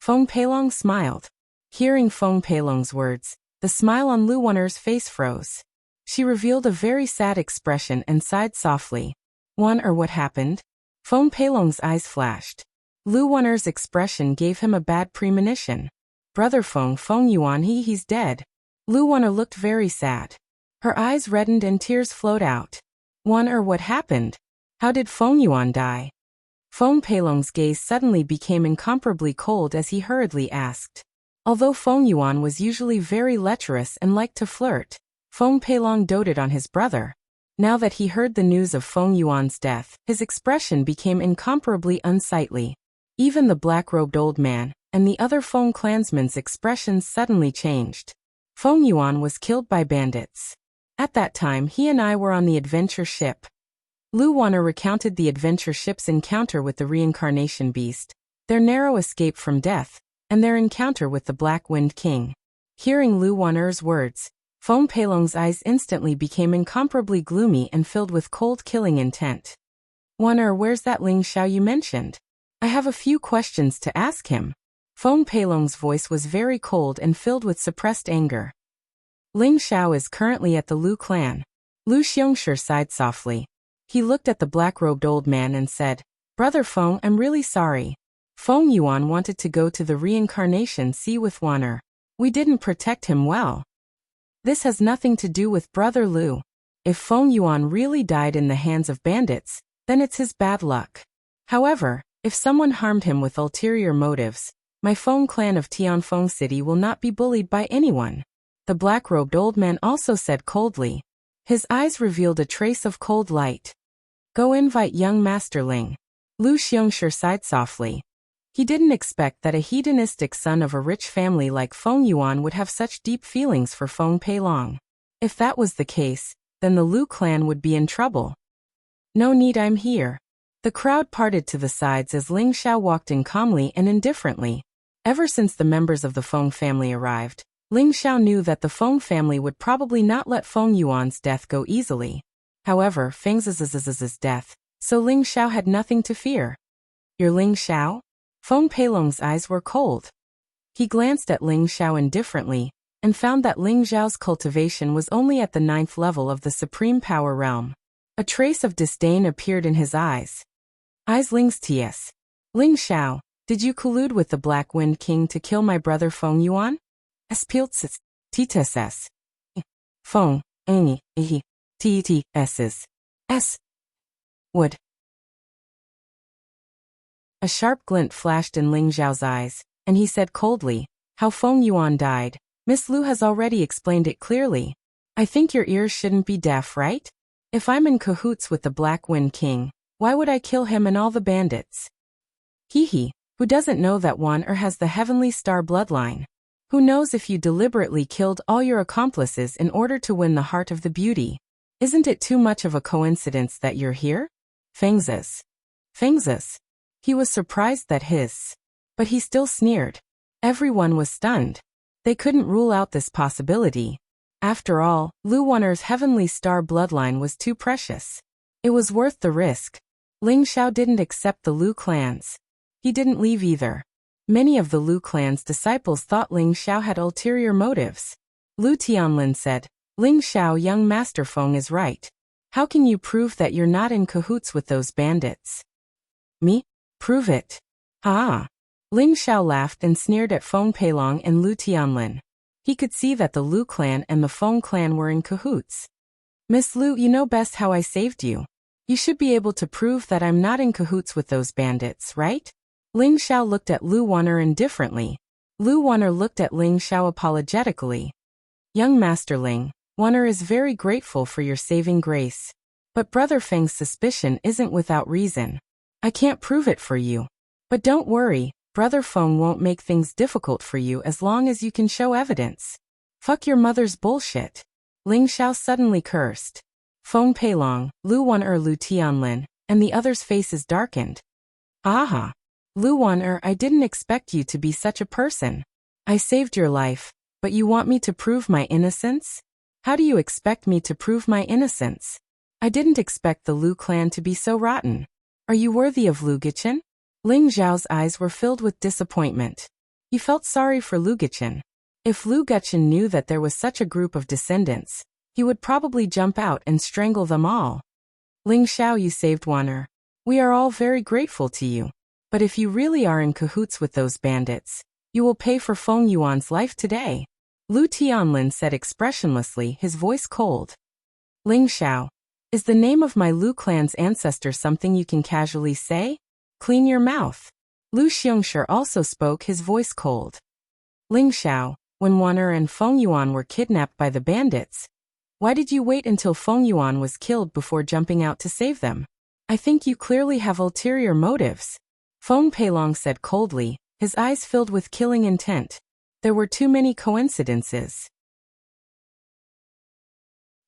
Feng Peilong smiled. Hearing Feng Peilong's words, the smile on Lu Wan'er's face froze. She revealed a very sad expression and sighed softly. What happened? Feng Peilong's eyes flashed. Lu Wan'er's expression gave him a bad premonition. Brother Feng Yuan, he's dead. Lu Wan'er looked very sad. Her eyes reddened and tears flowed out. What happened? How did Feng Yuan die? Feng Peilong's gaze suddenly became incomparably cold as he hurriedly asked. Although Feng Yuan was usually very lecherous and liked to flirt, Feng Peilong doted on his brother. Now that he heard the news of Feng Yuan's death, his expression became incomparably unsightly. Even the black-robed old man and the other Feng clansmen's expressions suddenly changed. Feng Yuan was killed by bandits. At that time he and I were on the adventure ship. Lu Wan'er recounted the adventure ship's encounter with the reincarnation beast, their narrow escape from death, and their encounter with the Black Wind King. Hearing Lu Wan'er's words, Feng Peilong's eyes instantly became incomparably gloomy and filled with cold killing intent. Wan'er, where's that Ling Xiao you mentioned? I have a few questions to ask him. Feng Peilong's voice was very cold and filled with suppressed anger. Ling Xiao is currently at the Lu clan. Lu Xiongshi sighed softly. He looked at the black-robed old man and said, Brother Feng, I'm really sorry. Feng Yuan wanted to go to the reincarnation sea with Wan'er. We didn't protect him well. This has nothing to do with Brother Lu. If Feng Yuan really died in the hands of bandits, then it's his bad luck. However, if someone harmed him with ulterior motives, my Feng clan of Tianfeng City will not be bullied by anyone. The black-robed old man also said coldly. His eyes revealed a trace of cold light. Go invite young Master Ling. Lu Xiongshi sighed softly. He didn't expect that a hedonistic son of a rich family like Feng Yuan would have such deep feelings for Feng Peilong. If that was the case, then the Lu clan would be in trouble. No need, I'm here. The crowd parted to the sides as Ling Xiao walked in calmly and indifferently. Ever since the members of the Feng family arrived, Ling Xiao knew that the Feng family would probably not let Feng Yuan's death go easily. However, Feng Ziz's death, so Ling Xiao had nothing to fear. You're Ling Xiao? Feng Peilong's eyes were cold. He glanced at Ling Xiao indifferently, and found that Ling Xiao's cultivation was only at the 9th level of the Supreme Power Realm. A trace of disdain appeared in his eyes. Eyes Ling's ts. Ling Xiao, did you collude with the Black Wind King to kill my brother Feng Yuan? Spilts tss. Feng, tts. S. Would. A sharp glint flashed in Ling Xiao's eyes, and he said coldly, how Feng Yuan died. Miss Lu has already explained it clearly. I think your ears shouldn't be deaf, right? If I'm in cahoots with the Black Wind King, why would I kill him and all the bandits? He, who doesn't know that Wan'er has the Heavenly Star bloodline? Who knows if you deliberately killed all your accomplices in order to win the heart of the beauty? Isn't it too much of a coincidence that you're here? Fengzis. He was surprised that but he still sneered. Everyone was stunned. They couldn't rule out this possibility. After all, Lu Wan'er's Heavenly Star bloodline was too precious. It was worth the risk. Ling Xiao didn't accept the Lu clans. He didn't leave either. Many of the Lu clan's disciples thought Ling Xiao had ulterior motives. Lu Tianlin said, Ling Xiao, young Master Feng is right. How can you prove that you're not in cahoots with those bandits? Me? Prove it. Ah. Ling Xiao laughed and sneered at Feng Peilong and Lu Tianlin. He could see that the Lu clan and the Feng clan were in cahoots. Miss Lu, you know best how I saved you. You should be able to prove that I'm not in cahoots with those bandits, right? Ling Xiao looked at Lu Wan'er indifferently. Lu Wan'er looked at Ling Xiao apologetically. Young Master Ling, Wan'er is very grateful for your saving grace. But Brother Feng's suspicion isn't without reason. I can't prove it for you. But don't worry, Brother Feng won't make things difficult for you as long as you can show evidence. Fuck your mother's bullshit. Ling Xiao suddenly cursed. Feng Peilong, Lu Wan'er, Lu Tianlin, and the others' faces darkened. Aha! Lu Wan'er, I didn't expect you to be such a person. I saved your life, but you want me to prove my innocence? How do you expect me to prove my innocence? I didn't expect the Lu clan to be so rotten. Are you worthy of Lu Gichen? Ling Xiao's eyes were filled with disappointment. He felt sorry for Lu Gichen. If Lu Gichen knew that there was such a group of descendants, he would probably jump out and strangle them all. Ling Xiao, you saved Wan'er. We are all very grateful to you. But if you really are in cahoots with those bandits, you will pay for Feng Yuan's life today. Lu Tianlin said expressionlessly, his voice cold. Ling Xiao, is the name of my Lu clan's ancestor something you can casually say? Clean your mouth. Lu Xiongshi also spoke, his voice cold. Ling Xiao, when Wan'er and Feng Yuan were kidnapped by the bandits, why did you wait until Feng Yuan was killed before jumping out to save them? I think you clearly have ulterior motives. Feng Peilong said coldly, his eyes filled with killing intent. There were too many coincidences.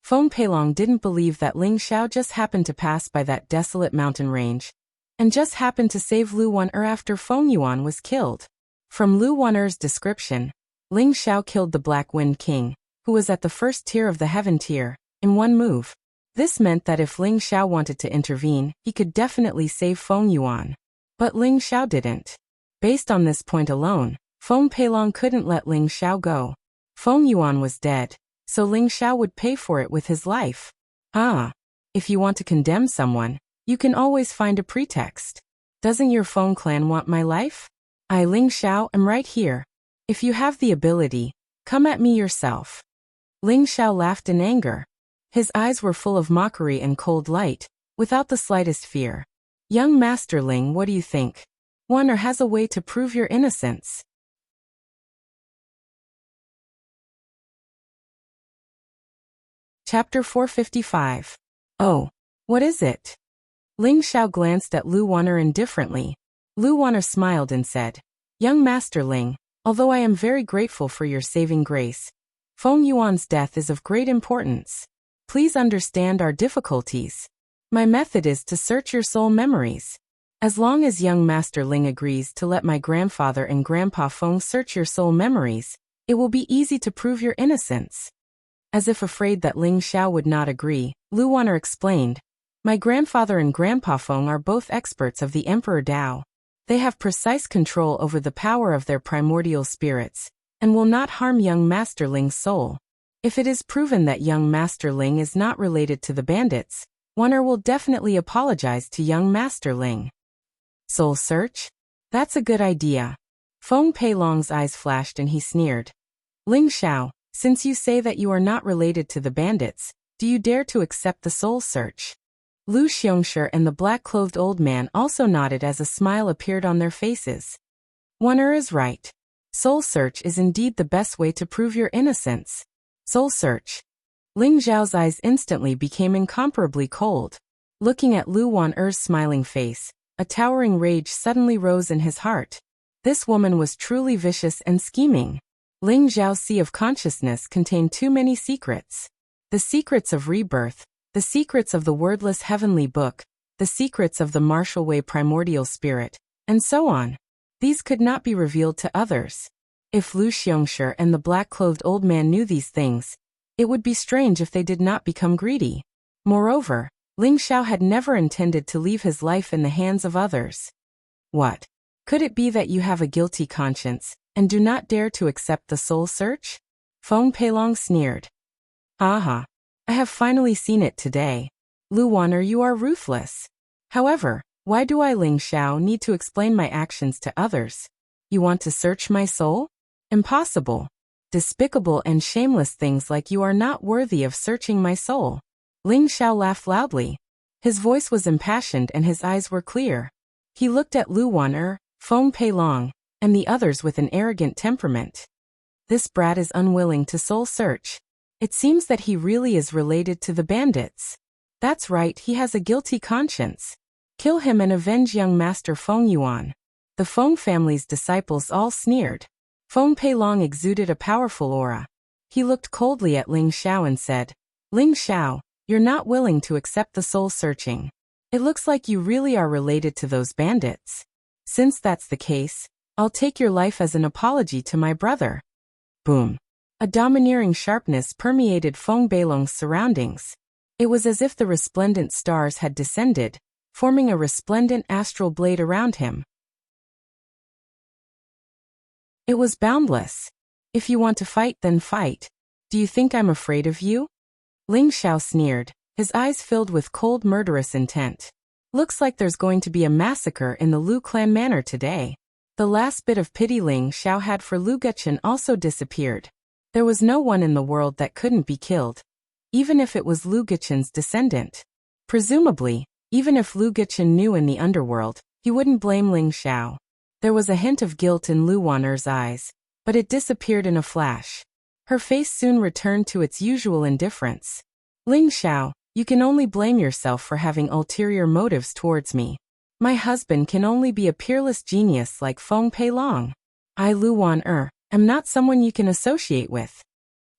Feng Peilong didn't believe that Ling Xiao just happened to pass by that desolate mountain range, and just happened to save Lu Wan'er after Feng Yuan was killed. From Lu Wan'er's description, Ling Xiao killed the Black Wind King, who was at the first tier of the Heaven tier, in one move. This meant that if Ling Xiao wanted to intervene, he could definitely save Feng Yuan. But Ling Xiao didn't. Based on this point alone, Feng Peilong couldn't let Ling Xiao go. Feng Yuan was dead, so Ling Xiao would pay for it with his life. If you want to condemn someone, you can always find a pretext. Doesn't your Feng clan want my life? I, Ling Xiao, am right here. If you have the ability, come at me yourself. Ling Xiao laughed in anger. His eyes were full of mockery and cold light, without the slightest fear. Young Master Ling, what do you think? Wan'er has a way to prove your innocence. Chapter 455. Oh, what is it? Ling Xiao glanced at Lu Wan'er indifferently. Lu Wan'er smiled and said, Young Master Ling, although I am very grateful for your saving grace, Feng Yuan's death is of great importance. Please understand our difficulties. My method is to search your soul memories. As long as young Master Ling agrees to let my grandfather and Grandpa Feng search your soul memories, it will be easy to prove your innocence. As if afraid that Ling Xiao would not agree, Lu Wan'er explained, My grandfather and Grandpa Feng are both experts of the Emperor Dao. They have precise control over the power of their primordial spirits, and will not harm young Master Ling's soul. If it is proven that young Master Ling is not related to the bandits, Wan'er will definitely apologize to young Master Ling. Soul search? That's a good idea. Feng Peilong's eyes flashed and he sneered. Ling Xiao, since you say that you are not related to the bandits, do you dare to accept the soul search? Lu Xiongshi and the black-clothed old man also nodded as a smile appeared on their faces. Wan'er is right. Soul search is indeed the best way to prove your innocence. Soul search. Ling Xiao's eyes instantly became incomparably cold. Looking at Lu Wan'er's smiling face, a towering rage suddenly rose in his heart. This woman was truly vicious and scheming. Ling Xiao's sea of consciousness contained too many secrets. The secrets of rebirth, the secrets of the wordless heavenly book, the secrets of the martial way primordial spirit, and so on. These could not be revealed to others. If Lu Xiongshi and the black-clothed old man knew these things, it would be strange if they did not become greedy. Moreover, Ling Xiao had never intended to leave his life in the hands of others. What? Could it be that you have a guilty conscience, and do not dare to accept the soul search? Feng Peilong sneered. I have finally seen it today. Lu Wan'er, you are ruthless. However, why do I, Ling Xiao, need to explain my actions to others? You want to search my soul? Impossible. Despicable and shameless things like you are not worthy of searching my soul. Ling Xiao laughed loudly. His voice was impassioned and his eyes were clear. He looked at Lu Wan'er, Feng Peilong, and the others with an arrogant temperament. This brat is unwilling to soul search. It seems that he really is related to the bandits. That's right, he has a guilty conscience. Kill him and avenge young Master Feng Yuan. The Feng family's disciples all sneered. Feng Peilong exuded a powerful aura. He looked coldly at Ling Xiao and said, Ling Xiao, you're not willing to accept the soul searching. It looks like you really are related to those bandits. Since that's the case, I'll take your life as an apology to my brother. Boom. A domineering sharpness permeated Feng Peilong's surroundings. It was as if the resplendent stars had descended, forming a resplendent astral blade around him. It was boundless. If you want to fight, then fight. Do you think I'm afraid of you? Ling Xiao sneered, his eyes filled with cold murderous intent. Looks like there's going to be a massacre in the Lu clan manor today. The last bit of pity Ling Xiao had for Lu Guqian also disappeared. There was no one in the world that couldn't be killed, even if it was Lu Guqian's descendant. Presumably, even if Lu Guqian knew in the underworld, he wouldn't blame Ling Xiao. There was a hint of guilt in Lu Waner's eyes, but it disappeared in a flash. Her face soon returned to its usual indifference. Ling Xiao, you can only blame yourself for having ulterior motives towards me. My husband can only be a peerless genius like Feng Peilong. I, Lu Waner, am not someone you can associate with.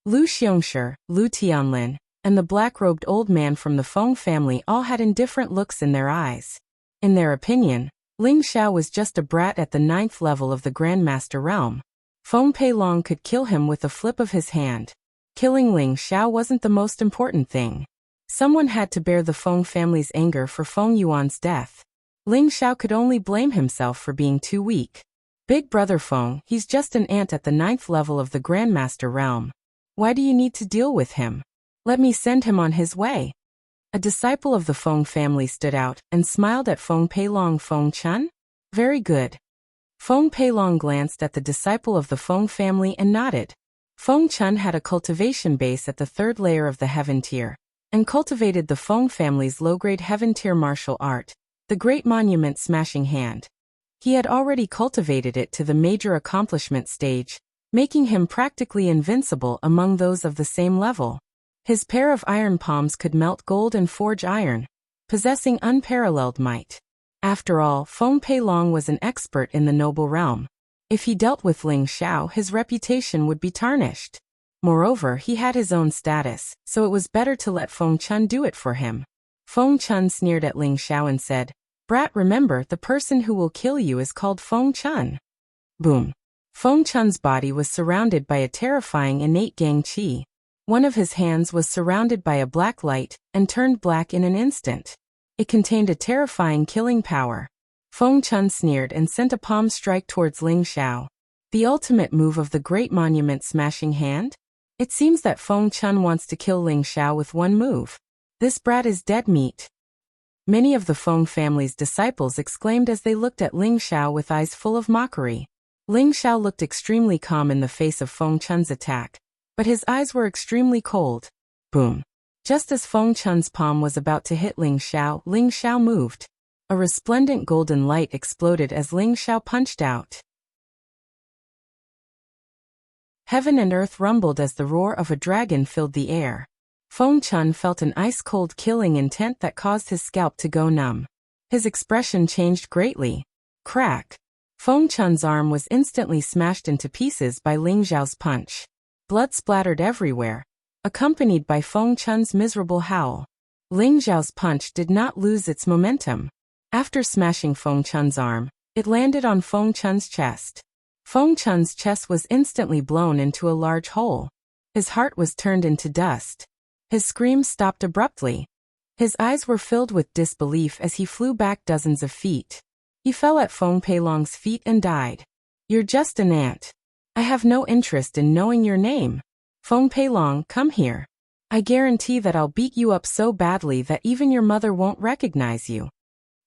Lu Xiongshi, Lu Tianlin, and the black-robed old man from the Feng family all had indifferent looks in their eyes. In their opinion, Ling Xiao was just a brat at the 9th level of the Grandmaster realm. Feng Peilong could kill him with a flip of his hand. Killing Ling Xiao wasn't the most important thing. Someone had to bear the Feng family's anger for Feng Yuan's death. Ling Xiao could only blame himself for being too weak. Big brother Feng, he's just an ant at the 9th level of the Grandmaster realm. Why do you need to deal with him? Let me send him on his way. A disciple of the Feng family stood out and smiled at Feng Peilong. Feng Chun? Very good. Feng Peilong glanced at the disciple of the Feng family and nodded. Feng Chun had a cultivation base at the 3rd layer of the Heaven Tier, and cultivated the Feng family's low-grade Heaven Tier martial art, the Great Monument Smashing Hand. He had already cultivated it to the major accomplishment stage, making him practically invincible among those of the same level. His pair of iron palms could melt gold and forge iron, possessing unparalleled might. After all, Feng Peilong was an expert in the noble realm. If he dealt with Ling Xiao, his reputation would be tarnished. Moreover, he had his own status, so it was better to let Feng Chun do it for him. Feng Chun sneered at Ling Xiao and said, "Brat, remember, the person who will kill you is called Feng Chun." Boom. Feng Chun's body was surrounded by a terrifying innate gang qi. One of his hands was surrounded by a black light and turned black in an instant. It contained a terrifying killing power. Feng Chun sneered and sent a palm strike towards Ling Xiao. The ultimate move of the Great Monument Smashing Hand? It seems that Feng Chun wants to kill Ling Xiao with one move. This brat is dead meat. Many of the Feng family's disciples exclaimed as they looked at Ling Xiao with eyes full of mockery. Ling Xiao looked extremely calm in the face of Feng Chun's attack, but his eyes were extremely cold. Boom. Just as Feng Chun's palm was about to hit Ling Xiao moved. A resplendent golden light exploded as Ling Xiao punched out. Heaven and earth rumbled as the roar of a dragon filled the air. Feng Chun felt an ice-cold killing intent that caused his scalp to go numb. His expression changed greatly. Crack. Feng Chun's arm was instantly smashed into pieces by Ling Xiao's punch. Blood splattered everywhere, accompanied by Feng Chun's miserable howl. Ling Xiao's punch did not lose its momentum. After smashing Feng Chun's arm, it landed on Feng Chun's chest. Feng Chun's chest was instantly blown into a large hole. His heart was turned into dust. His screams stopped abruptly. His eyes were filled with disbelief as he flew back dozens of feet. He fell at Feng Peilong's feet and died. "You're just an ant. I have no interest in knowing your name. Feng Peilong, come here. I guarantee that I'll beat you up so badly that even your mother won't recognize you."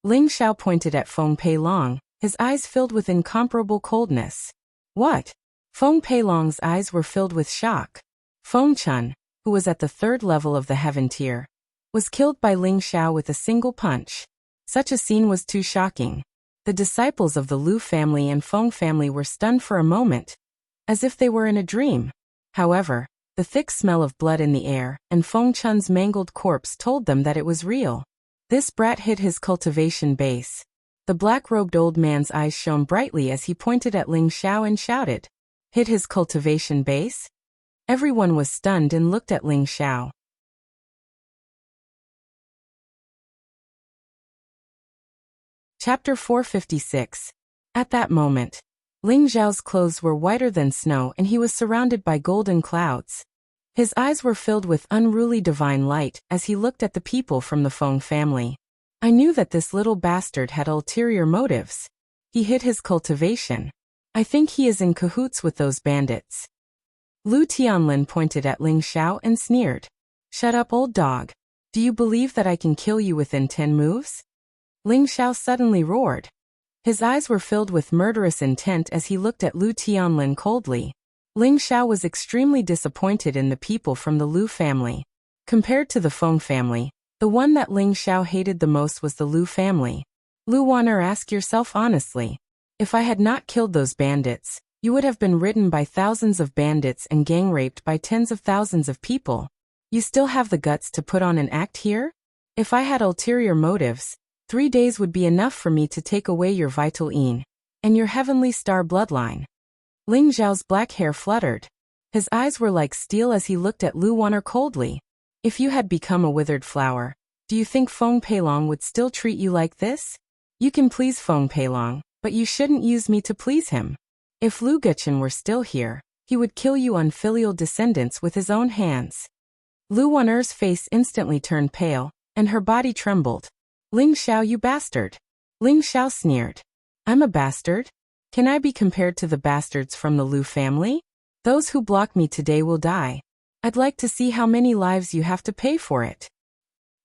Ling Xiao pointed at Feng Peilong, his eyes filled with incomparable coldness. What? Feng Peilong's eyes were filled with shock. Feng Chun, who was at the 3rd level of the Heaven Tier, was killed by Ling Xiao with a single punch. Such a scene was too shocking. The disciples of the Lu family and Feng family were stunned for a moment, as if they were in a dream. However, the thick smell of blood in the air and Feng Chun's mangled corpse told them that it was real. This brat hit his cultivation base. The black-robed old man's eyes shone brightly as he pointed at Ling Xiao and shouted, "Hit his cultivation base?" Everyone was stunned and looked at Ling Xiao. Chapter 456. At that moment, Ling Xiao's clothes were whiter than snow and he was surrounded by golden clouds. His eyes were filled with unruly divine light as he looked at the people from the Feng family. I knew that this little bastard had ulterior motives. He hid his cultivation. I think he is in cahoots with those bandits. Lu Tianlin pointed at Ling Xiao and sneered. Shut up, old dog. Do you believe that I can kill you within 10 moves? Ling Xiao suddenly roared. His eyes were filled with murderous intent as he looked at Lu Tianlin coldly. Ling Xiao was extremely disappointed in the people from the Lu family. Compared to the Feng family, the one that Ling Xiao hated the most was the Lu family. Lu Wan'er, ask yourself honestly. If I had not killed those bandits, you would have been ridden by thousands of bandits and gang raped by tens of thousands of people. You still have the guts to put on an act here? If I had ulterior motives, 3 days would be enough for me to take away your vital yin and your heavenly star bloodline. Ling Xiao's black hair fluttered. His eyes were like steel as he looked at Lu Wan'er coldly. If you had become a withered flower, do you think Feng Peilong would still treat you like this? You can please Feng Peilong, but you shouldn't use me to please him. If Lu Guchen were still here, he would kill you unfilial descendants with his own hands. Lu Wan'er's face instantly turned pale, and her body trembled. Ling Xiao, you bastard. Ling Xiao sneered. I'm a bastard? Can I be compared to the bastards from the Lu family? Those who block me today will die. I'd like to see how many lives you have to pay for it.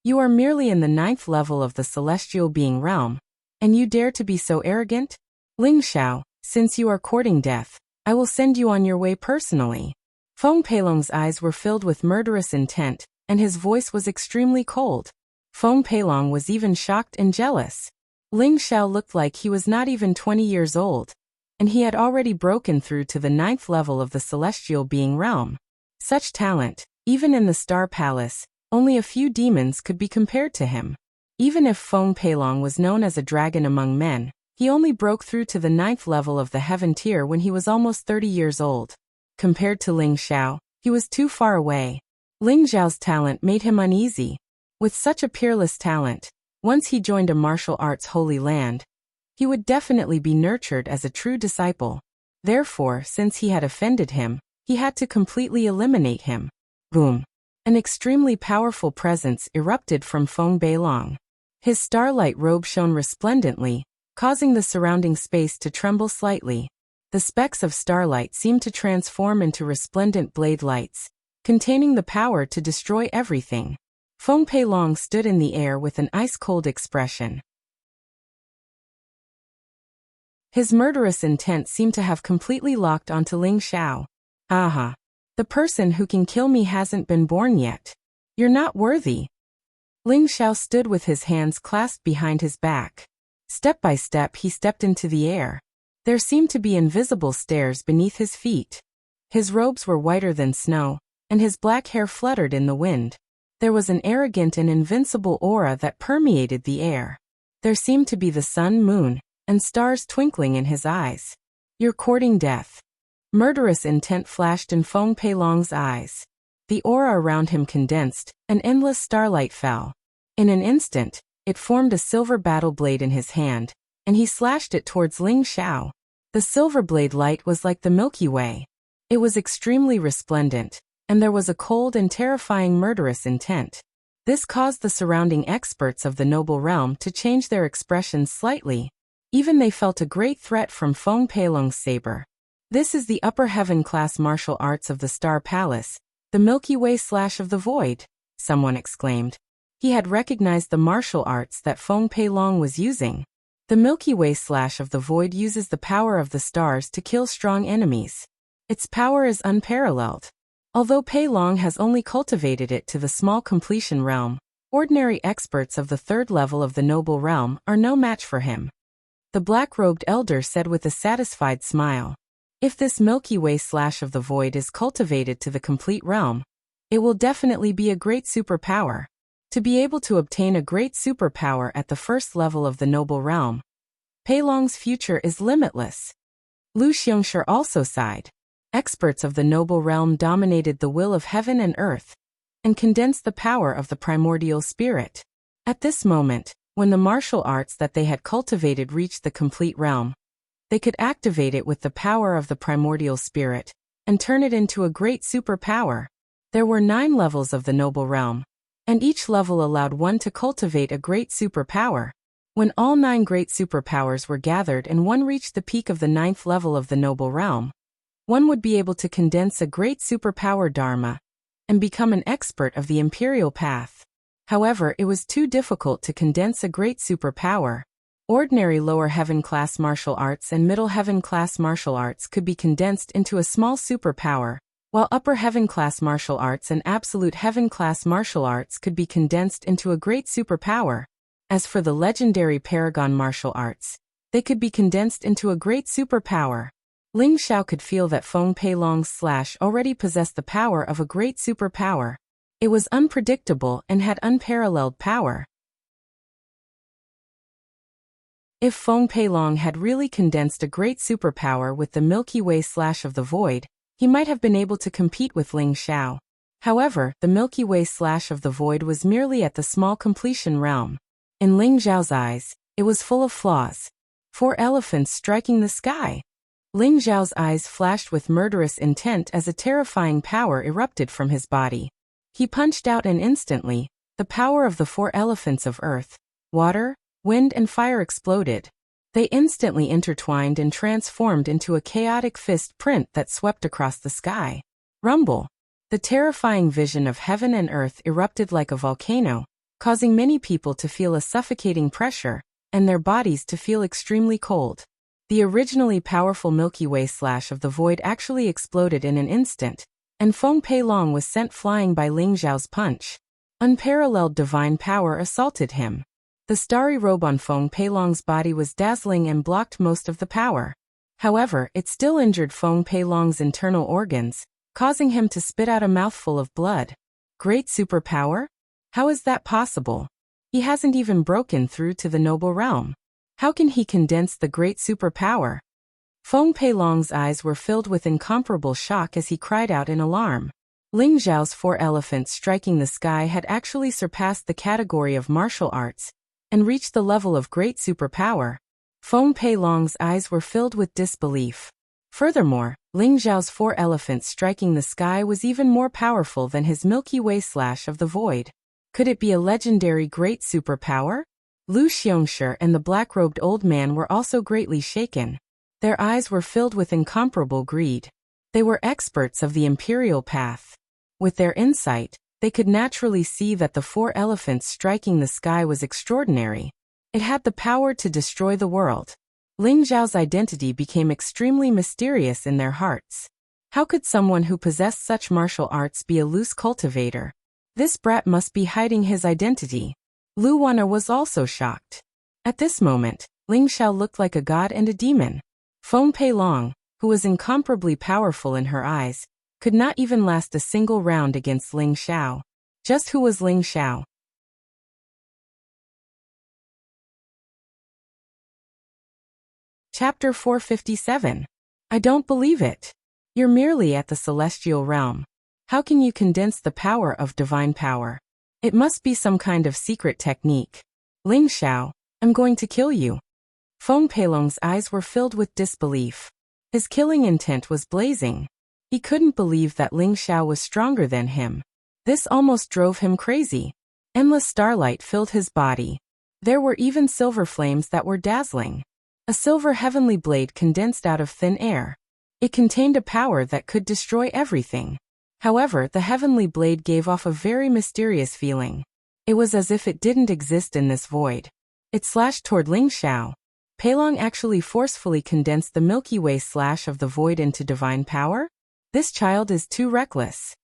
You are merely in the 9th level of the celestial being realm, and you dare to be so arrogant? Ling Xiao, since you are courting death, I will send you on your way personally. Feng Peilong's eyes were filled with murderous intent, and his voice was extremely cold. Feng Peilong was even shocked and jealous. Ling Xiao looked like he was not even 20 years old, and he had already broken through to the 9th level of the celestial being realm. Such talent, even in the Star Palace, only a few demons could be compared to him. Even if Feng Peilong was known as a dragon among men, he only broke through to the 9th level of the heaven tier when he was almost 30 years old. Compared to Ling Xiao, he was too far away. Ling Xiao's talent made him uneasy. With such a peerless talent, once he joined a martial arts holy land, he would definitely be nurtured as a true disciple. Therefore, since he had offended him, he had to completely eliminate him. Boom! An extremely powerful presence erupted from Feng Peilong. His starlight robe shone resplendently, causing the surrounding space to tremble slightly. The specks of starlight seemed to transform into resplendent blade lights, containing the power to destroy everything. Feng Peilong stood in the air with an ice-cold expression. His murderous intent seemed to have completely locked onto Ling Xiao. Aha! The person who can kill me hasn't been born yet. You're not worthy. Ling Xiao stood with his hands clasped behind his back. Step by step he stepped into the air. There seemed to be invisible stairs beneath his feet. His robes were whiter than snow, and his black hair fluttered in the wind. There was an arrogant and invincible aura that permeated the air. There seemed to be the sun, moon, and stars twinkling in his eyes. You're courting death. Murderous intent flashed in Feng Peilong's eyes. The aura around him condensed, and endless starlight fell. In an instant, it formed a silver battle blade in his hand, and he slashed it towards Ling Xiao. The silver blade light was like the Milky Way. It was extremely resplendent, and there was a cold and terrifying murderous intent. This caused the surrounding experts of the noble realm to change their expressions slightly. Even they felt a great threat from Feng Peilong's saber. This is the upper heaven class martial arts of the Star Palace, the Milky Way slash of the void, someone exclaimed. He had recognized the martial arts that Feng Peilong was using. The Milky Way slash of the void uses the power of the stars to kill strong enemies. Its power is unparalleled. Although Peilong has only cultivated it to the small completion realm, ordinary experts of the 3rd level of the noble realm are no match for him. The black-robed elder said with a satisfied smile. If this Milky Way slash of the void is cultivated to the complete realm, it will definitely be a great superpower. To be able to obtain a great superpower at the 1st level of the noble realm, Peilong's future is limitless. Lu Xiongshi also sighed. Experts of the noble realm dominated the will of heaven and earth, and condensed the power of the primordial spirit. At this moment, when the martial arts that they had cultivated reached the complete realm, they could activate it with the power of the primordial spirit, and turn it into a great superpower. There were 9 levels of the noble realm, and each level allowed one to cultivate a great superpower. When all 9 great superpowers were gathered and one reached the peak of the 9th level of the noble realm, one would be able to condense a great superpower dharma and become an expert of the imperial path. However, it was too difficult to condense a great superpower. Ordinary lower heaven class martial arts and middle heaven class martial arts could be condensed into a small superpower, while upper heaven class martial arts and absolute heaven class martial arts could be condensed into a great superpower. As for the legendary paragon martial arts, they could be condensed into a great superpower. Ling Xiao could feel that Feng Peilong's slash already possessed the power of a great superpower. It was unpredictable and had unparalleled power. If Feng Peilong had really condensed a great superpower with the Milky Way slash of the void, he might have been able to compete with Ling Xiao. However, the Milky Way slash of the void was merely at the small completion realm. In Ling Xiao's eyes, it was full of flaws. 4 elephants striking the sky. Ling Xiao's eyes flashed with murderous intent as a terrifying power erupted from his body. He punched out and instantly, the power of the 4 elephants of earth, water, wind and fire exploded. They instantly intertwined and transformed into a chaotic fist print that swept across the sky. Rumble. The terrifying vision of heaven and earth erupted like a volcano, causing many people to feel a suffocating pressure, and their bodies to feel extremely cold. The originally powerful Milky Way slash of the void actually exploded in an instant, and Feng Peilong was sent flying by Ling Xiao's punch. Unparalleled divine power assaulted him. The starry robe on Feng Peilong's body was dazzling and blocked most of the power. However, it still injured Feng Peilong's internal organs, causing him to spit out a mouthful of blood. Great superpower? How is that possible? He hasn't even broken through to the noble realm. How can he condense the great superpower? Feng Peilong's eyes were filled with incomparable shock as he cried out in alarm. Ling Xiao's 4 elephants striking the sky had actually surpassed the category of martial arts and reached the level of great superpower. Feng Peilong's eyes were filled with disbelief. Furthermore, Ling Xiao's 4 elephants striking the sky was even more powerful than his Milky Way slash of the void. Could it be a legendary great superpower? Lu Xiongshi and the black-robed old man were also greatly shaken. Their eyes were filled with incomparable greed. They were experts of the imperial path. With their insight, they could naturally see that the 4 elephants striking the sky was extraordinary. It had the power to destroy the world. Ling Xiao's identity became extremely mysterious in their hearts. How could someone who possessed such martial arts be a loose cultivator? This brat must be hiding his identity. Lu Wanna was also shocked. At this moment, Ling Xiao looked like a god and a demon. Feng Peilong, who was incomparably powerful in her eyes, could not even last a single round against Ling Xiao. Just who was Ling Xiao? Chapter 457. I don't believe it. You're merely at the celestial realm. How can you condense the power of divine power? It must be some kind of secret technique. Ling Xiao, I'm going to kill you. Feng Peilong's eyes were filled with disbelief. His killing intent was blazing. He couldn't believe that Ling Xiao was stronger than him. This almost drove him crazy. Endless starlight filled his body. There were even silver flames that were dazzling. A silver heavenly blade condensed out of thin air. It contained a power that could destroy everything. However, the heavenly blade gave off a very mysterious feeling. It was as if it didn't exist in this void. It slashed toward Ling Xiao. Peilong actually forcefully condensed the Milky Way slash of the void into divine power? This child is too reckless.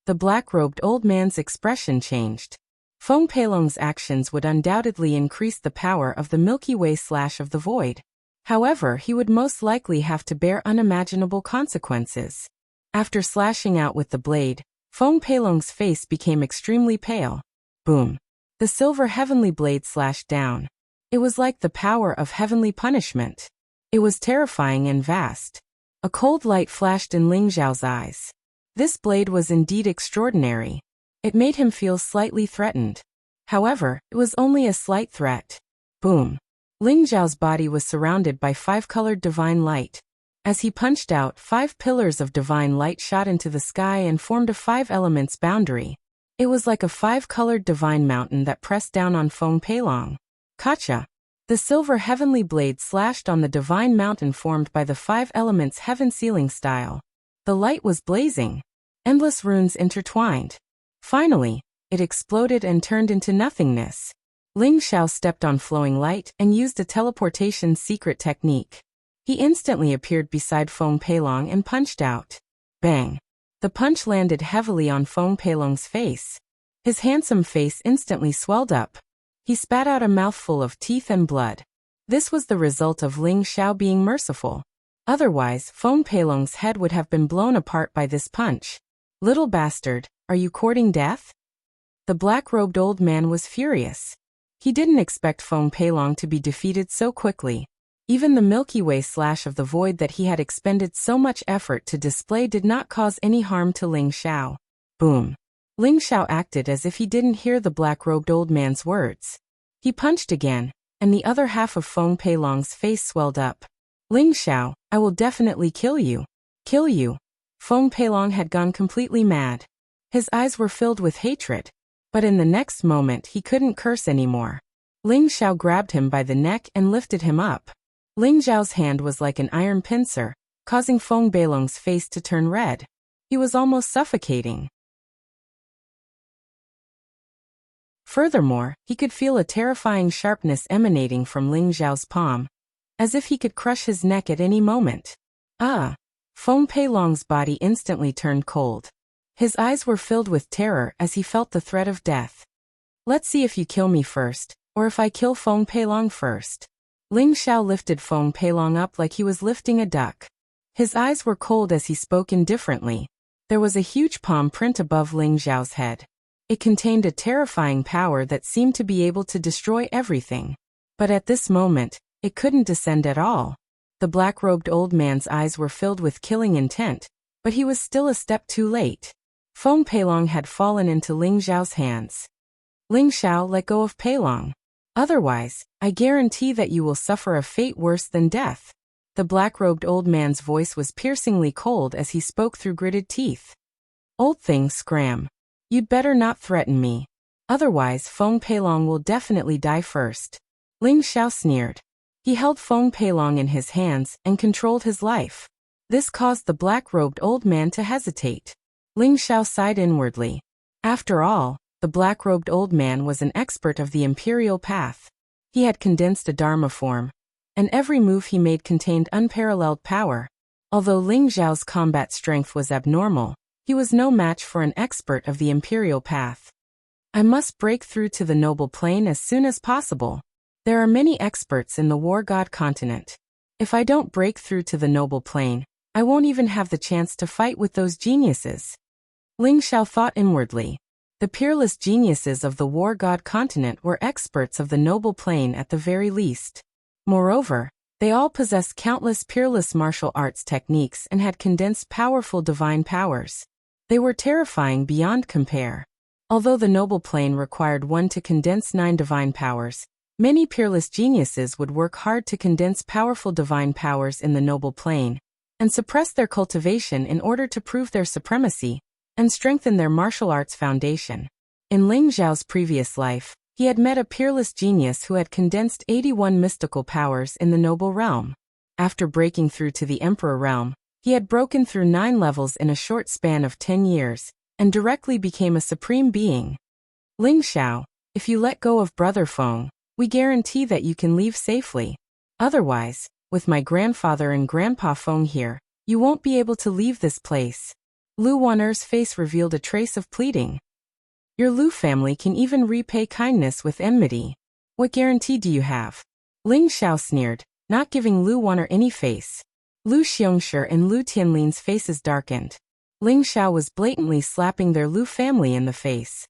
The black-robed old man's expression changed. Feng Peilong's actions would undoubtedly increase the power of the Milky Way slash of the void. However, he would most likely have to bear unimaginable consequences. After slashing out with the blade, Feng Peilong's face became extremely pale. Boom. The silver heavenly blade slashed down. It was like the power of heavenly punishment. It was terrifying and vast. A cold light flashed in Ling Xiao's eyes. This blade was indeed extraordinary. It made him feel slightly threatened. However, it was only a slight threat. Boom. Ling Xiao's body was surrounded by 5-colored divine light. As he punched out, 5 pillars of divine light shot into the sky and formed a 5 elements boundary. It was like a 5-colored divine mountain that pressed down on Feng Peilong. Kacha. The silver heavenly blade slashed on the divine mountain formed by the 5 elements heaven ceiling style. The light was blazing. Endless runes intertwined. Finally, it exploded and turned into nothingness. Ling Xiao stepped on flowing light and used a teleportation secret technique. He instantly appeared beside Feng Peilong and punched out. Bang! The punch landed heavily on Feng Peilong's face. His handsome face instantly swelled up. He spat out a mouthful of teeth and blood. This was the result of Ling Xiao being merciful. Otherwise, Feng Peilong's head would have been blown apart by this punch. Little bastard, are you courting death? The black-robed old man was furious. He didn't expect Feng Peilong to be defeated so quickly. Even the Milky Way slash of the void that he had expended so much effort to display did not cause any harm to Ling Xiao. Boom. Ling Xiao acted as if he didn't hear the black-robed old man's words. He punched again, and the other half of Feng Peilong's face swelled up. Ling Xiao, I will definitely kill you. Kill you. Feng Peilong had gone completely mad. His eyes were filled with hatred. But in the next moment he couldn't curse anymore. Ling Xiao grabbed him by the neck and lifted him up. Ling Xiao's hand was like an iron pincer, causing Feng Peilong's face to turn red. He was almost suffocating. Furthermore, he could feel a terrifying sharpness emanating from Ling Xiao's palm, as if he could crush his neck at any moment. Ah! Feng Peilong's body instantly turned cold. His eyes were filled with terror as he felt the threat of death. Let's see if you kill me first, or if I kill Feng Peilong first. Ling Xiao lifted Feng Peilong up like he was lifting a duck. His eyes were cold as he spoke indifferently. There was a huge palm print above Ling Xiao's head. It contained a terrifying power that seemed to be able to destroy everything. But at this moment, it couldn't descend at all. The black-robed old man's eyes were filled with killing intent, but he was still a step too late. Feng Peilong had fallen into Ling Xiao's hands. Ling Xiao, let go of Peilong. Otherwise, I guarantee that you will suffer a fate worse than death. The black-robed old man's voice was piercingly cold as he spoke through gritted teeth. Old thing, scram. You'd better not threaten me. Otherwise, Feng Peilong will definitely die first. Ling Xiao sneered. He held Feng Peilong in his hands and controlled his life. This caused the black-robed old man to hesitate. Ling Xiao sighed inwardly. After all, the black-robed old man was an expert of the imperial path. He had condensed a dharma form, and every move he made contained unparalleled power. Although Ling Xiao's combat strength was abnormal, he was no match for an expert of the imperial path. I must break through to the noble plane as soon as possible. There are many experts in the war god continent. If I don't break through to the noble plane, I won't even have the chance to fight with those geniuses. Ling Xiao thought inwardly. The peerless geniuses of the war god continent were experts of the noble plane at the very least. Moreover, they all possessed countless peerless martial arts techniques and had condensed powerful divine powers. They were terrifying beyond compare. Although the noble plane required one to condense 9 divine powers, many peerless geniuses would work hard to condense powerful divine powers in the noble plane, and suppress their cultivation in order to prove their supremacy, and strengthen their martial arts foundation. In Ling Xiao's previous life, he had met a peerless genius who had condensed 81 mystical powers in the noble realm. After breaking through to the emperor realm, he had broken through 9 levels in a short span of 10 years, and directly became a supreme being. Ling Xiao, if you let go of Brother Feng, we guarantee that you can leave safely. Otherwise, with my grandfather and Grandpa Feng here, you won't be able to leave this place. Lu Waner's face revealed a trace of pleading. Your Lu family can even repay kindness with enmity. What guarantee do you have? Ling Xiao sneered, not giving Lu Waner any face. Lu Xiongshi and Lu Tianlin's faces darkened. Ling Xiao was blatantly slapping their Lu family in the face.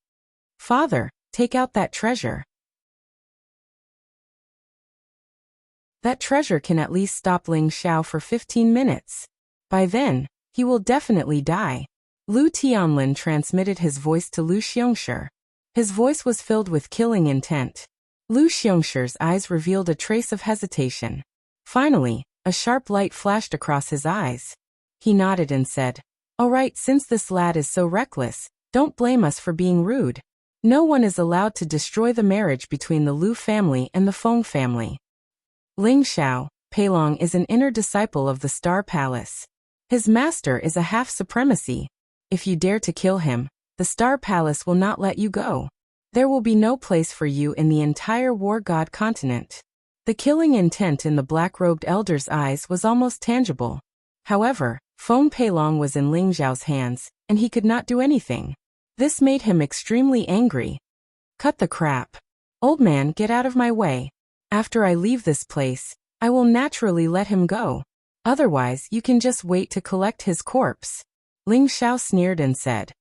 Father, take out that treasure. That treasure can at least stop Ling Xiao for 15 minutes. By then, he will definitely die. Lu Tianlin transmitted his voice to Lu Xiongshi. His voice was filled with killing intent. Lu Xiongxi's eyes revealed a trace of hesitation. Finally, a sharp light flashed across his eyes. He nodded and said, "All right, since this lad is so reckless, don't blame us for being rude. No one is allowed to destroy the marriage between the Lu family and the Feng family." Ling Xiao, Peilong is an inner disciple of the Star Palace. His master is a half-supremacy. If you dare to kill him, the Star Palace will not let you go. There will be no place for you in the entire War God continent. The killing intent in the black-robed elder's eyes was almost tangible. However, Feng Peilong was in Ling Xiao's hands, and he could not do anything. This made him extremely angry. Cut the crap. Old man, get out of my way. After I leave this place, I will naturally let him go. Otherwise, you can just wait to collect his corpse. Ling Xiao sneered and said.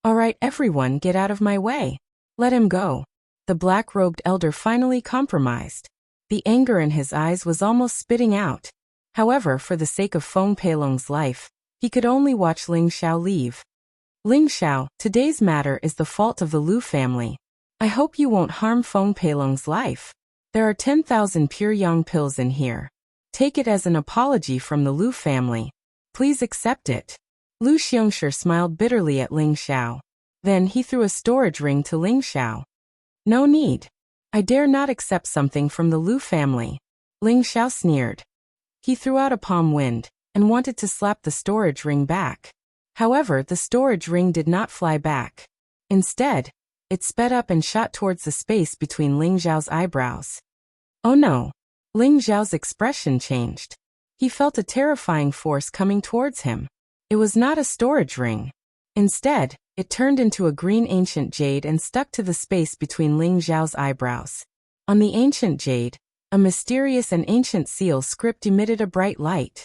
All right, everyone, get out of my way. Let him go. The black-robed elder finally compromised. The anger in his eyes was almost spitting out. However, for the sake of Feng Peilong's life, he could only watch Ling Xiao leave. Ling Xiao, today's matter is the fault of the Lu family. I hope you won't harm Feng Peilong's life. There are 10,000 pure yang pills in here. Take it as an apology from the Lu family. Please accept it. Lu Xiongshi smiled bitterly at Ling Xiao. Then he threw a storage ring to Ling Xiao. No need. I dare not accept something from the Lu family. Ling Xiao sneered. He threw out a palm wind and wanted to slap the storage ring back. However, the storage ring did not fly back. Instead, it sped up and shot towards the space between Ling Xiao's eyebrows. Oh no! Ling Xiao's expression changed. He felt a terrifying force coming towards him. It was not a storage ring. Instead, it turned into a green ancient jade and stuck to the space between Ling Xiao's eyebrows. On the ancient jade, a mysterious and ancient seal script emitted a bright light.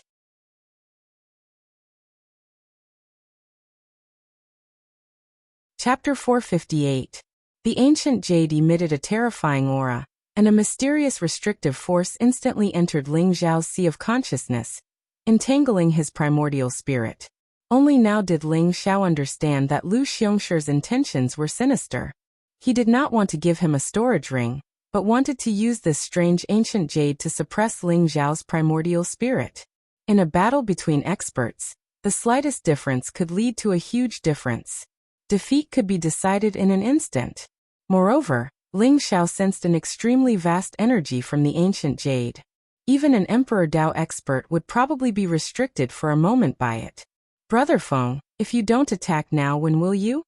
Chapter 458. The ancient jade emitted a terrifying aura, and a mysterious restrictive force instantly entered Ling Xiao's sea of consciousness, entangling his primordial spirit. Only now did Ling Xiao understand that Lu Xiongshi's intentions were sinister. He did not want to give him a storage ring, but wanted to use this strange ancient jade to suppress Ling Xiao's primordial spirit. In a battle between experts, the slightest difference could lead to a huge difference. Defeat could be decided in an instant. Moreover, Ling Xiao sensed an extremely vast energy from the ancient jade. Even an Emperor Dao expert would probably be restricted for a moment by it. Brother Feng, if you don't attack now, when will you?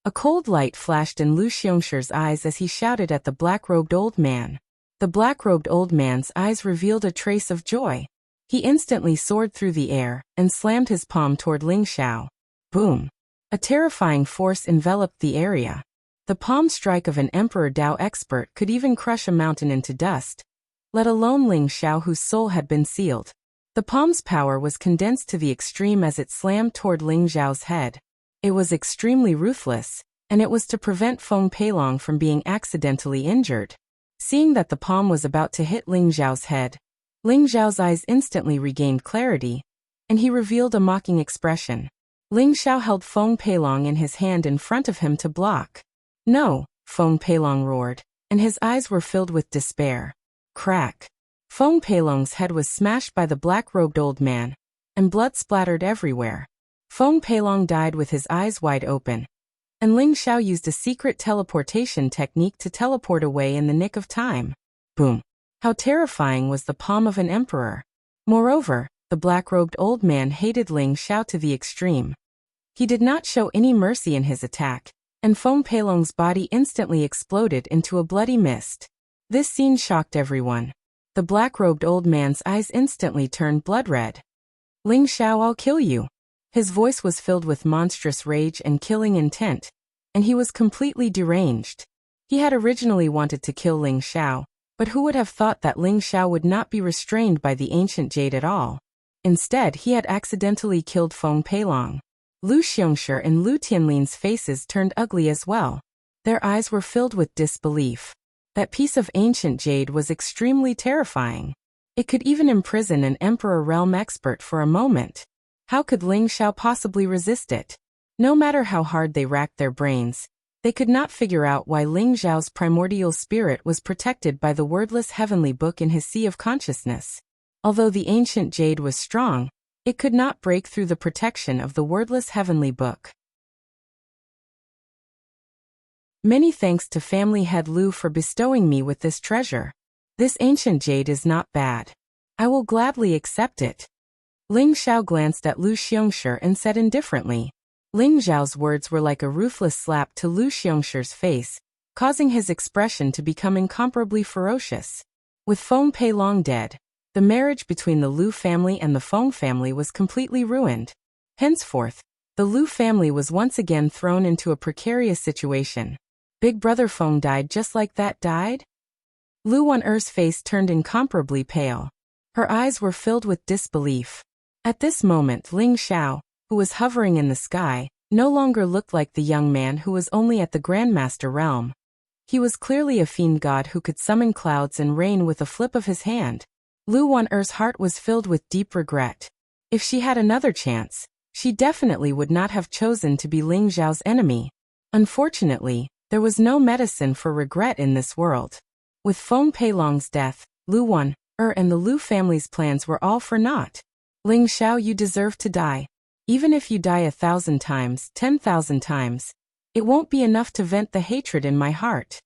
A cold light flashed in Lu Xiongshi's eyes as he shouted at the black-robed old man. The black-robed old man's eyes revealed a trace of joy. He instantly soared through the air and slammed his palm toward Ling Xiao. Boom! A terrifying force enveloped the area. The palm strike of an Emperor Dao expert could even crush a mountain into dust, let alone Ling Xiao whose soul had been sealed. The palm's power was condensed to the extreme as it slammed toward Ling Xiao's head. It was extremely ruthless, and it was to prevent Feng Peilong from being accidentally injured. Seeing that the palm was about to hit Ling Xiao's head, Ling Xiao's eyes instantly regained clarity, and he revealed a mocking expression. Ling Xiao held Feng Peilong in his hand in front of him to block. No, Feng Peilong roared, and his eyes were filled with despair. Crack! Feng Peilong's head was smashed by the black-robed old man, and blood splattered everywhere. Feng Peilong died with his eyes wide open, and Ling Xiao used a secret teleportation technique to teleport away in the nick of time. Boom! How terrifying was the palm of an emperor! Moreover, the black-robed old man hated Ling Xiao to the extreme. He did not show any mercy in his attack, and Feng Peilong's body instantly exploded into a bloody mist. This scene shocked everyone. The black-robed old man's eyes instantly turned blood red. Ling Xiao, I'll kill you. His voice was filled with monstrous rage and killing intent, and he was completely deranged. He had originally wanted to kill Ling Xiao, but who would have thought that Ling Xiao would not be restrained by the ancient jade at all? Instead, he had accidentally killed Feng Peilong. Lu Xiongshi and Lu Tianlin's faces turned ugly as well. Their eyes were filled with disbelief. That piece of ancient jade was extremely terrifying. It could even imprison an Emperor realm expert for a moment. How could Ling Xiao possibly resist it? No matter how hard they racked their brains, they could not figure out why Ling Xiao's primordial spirit was protected by the wordless heavenly book in his sea of consciousness. Although the ancient jade was strong, it could not break through the protection of the wordless heavenly book. Many thanks to family head Lu for bestowing me with this treasure. This ancient jade is not bad. I will gladly accept it. Ling Xiao glanced at Lu Xiongshi and said indifferently. Ling Zhao's words were like a ruthless slap to Lu Xiangshi's face, causing his expression to become incomparably ferocious. With Feng Peilong dead, the marriage between the Lu family and the Feng family was completely ruined. Henceforth, the Lu family was once again thrown into a precarious situation. Big brother Feng died just like that died? Lu Wan'er's face turned incomparably pale. Her eyes were filled with disbelief. At this moment Ling Xiao, who was hovering in the sky, no longer looked like the young man who was only at the Grandmaster realm. He was clearly a fiend god who could summon clouds and rain with a flip of his hand. Lu Wan'er's heart was filled with deep regret. If she had another chance, she definitely would not have chosen to be Ling Zhao's enemy. Unfortunately, there was no medicine for regret in this world. With Feng Peilong's death, Lu Wan'er and the Lu family's plans were all for naught. Ling Xiao, you deserve to die. Even if you die 1,000 times, 10,000 times, it won't be enough to vent the hatred in my heart.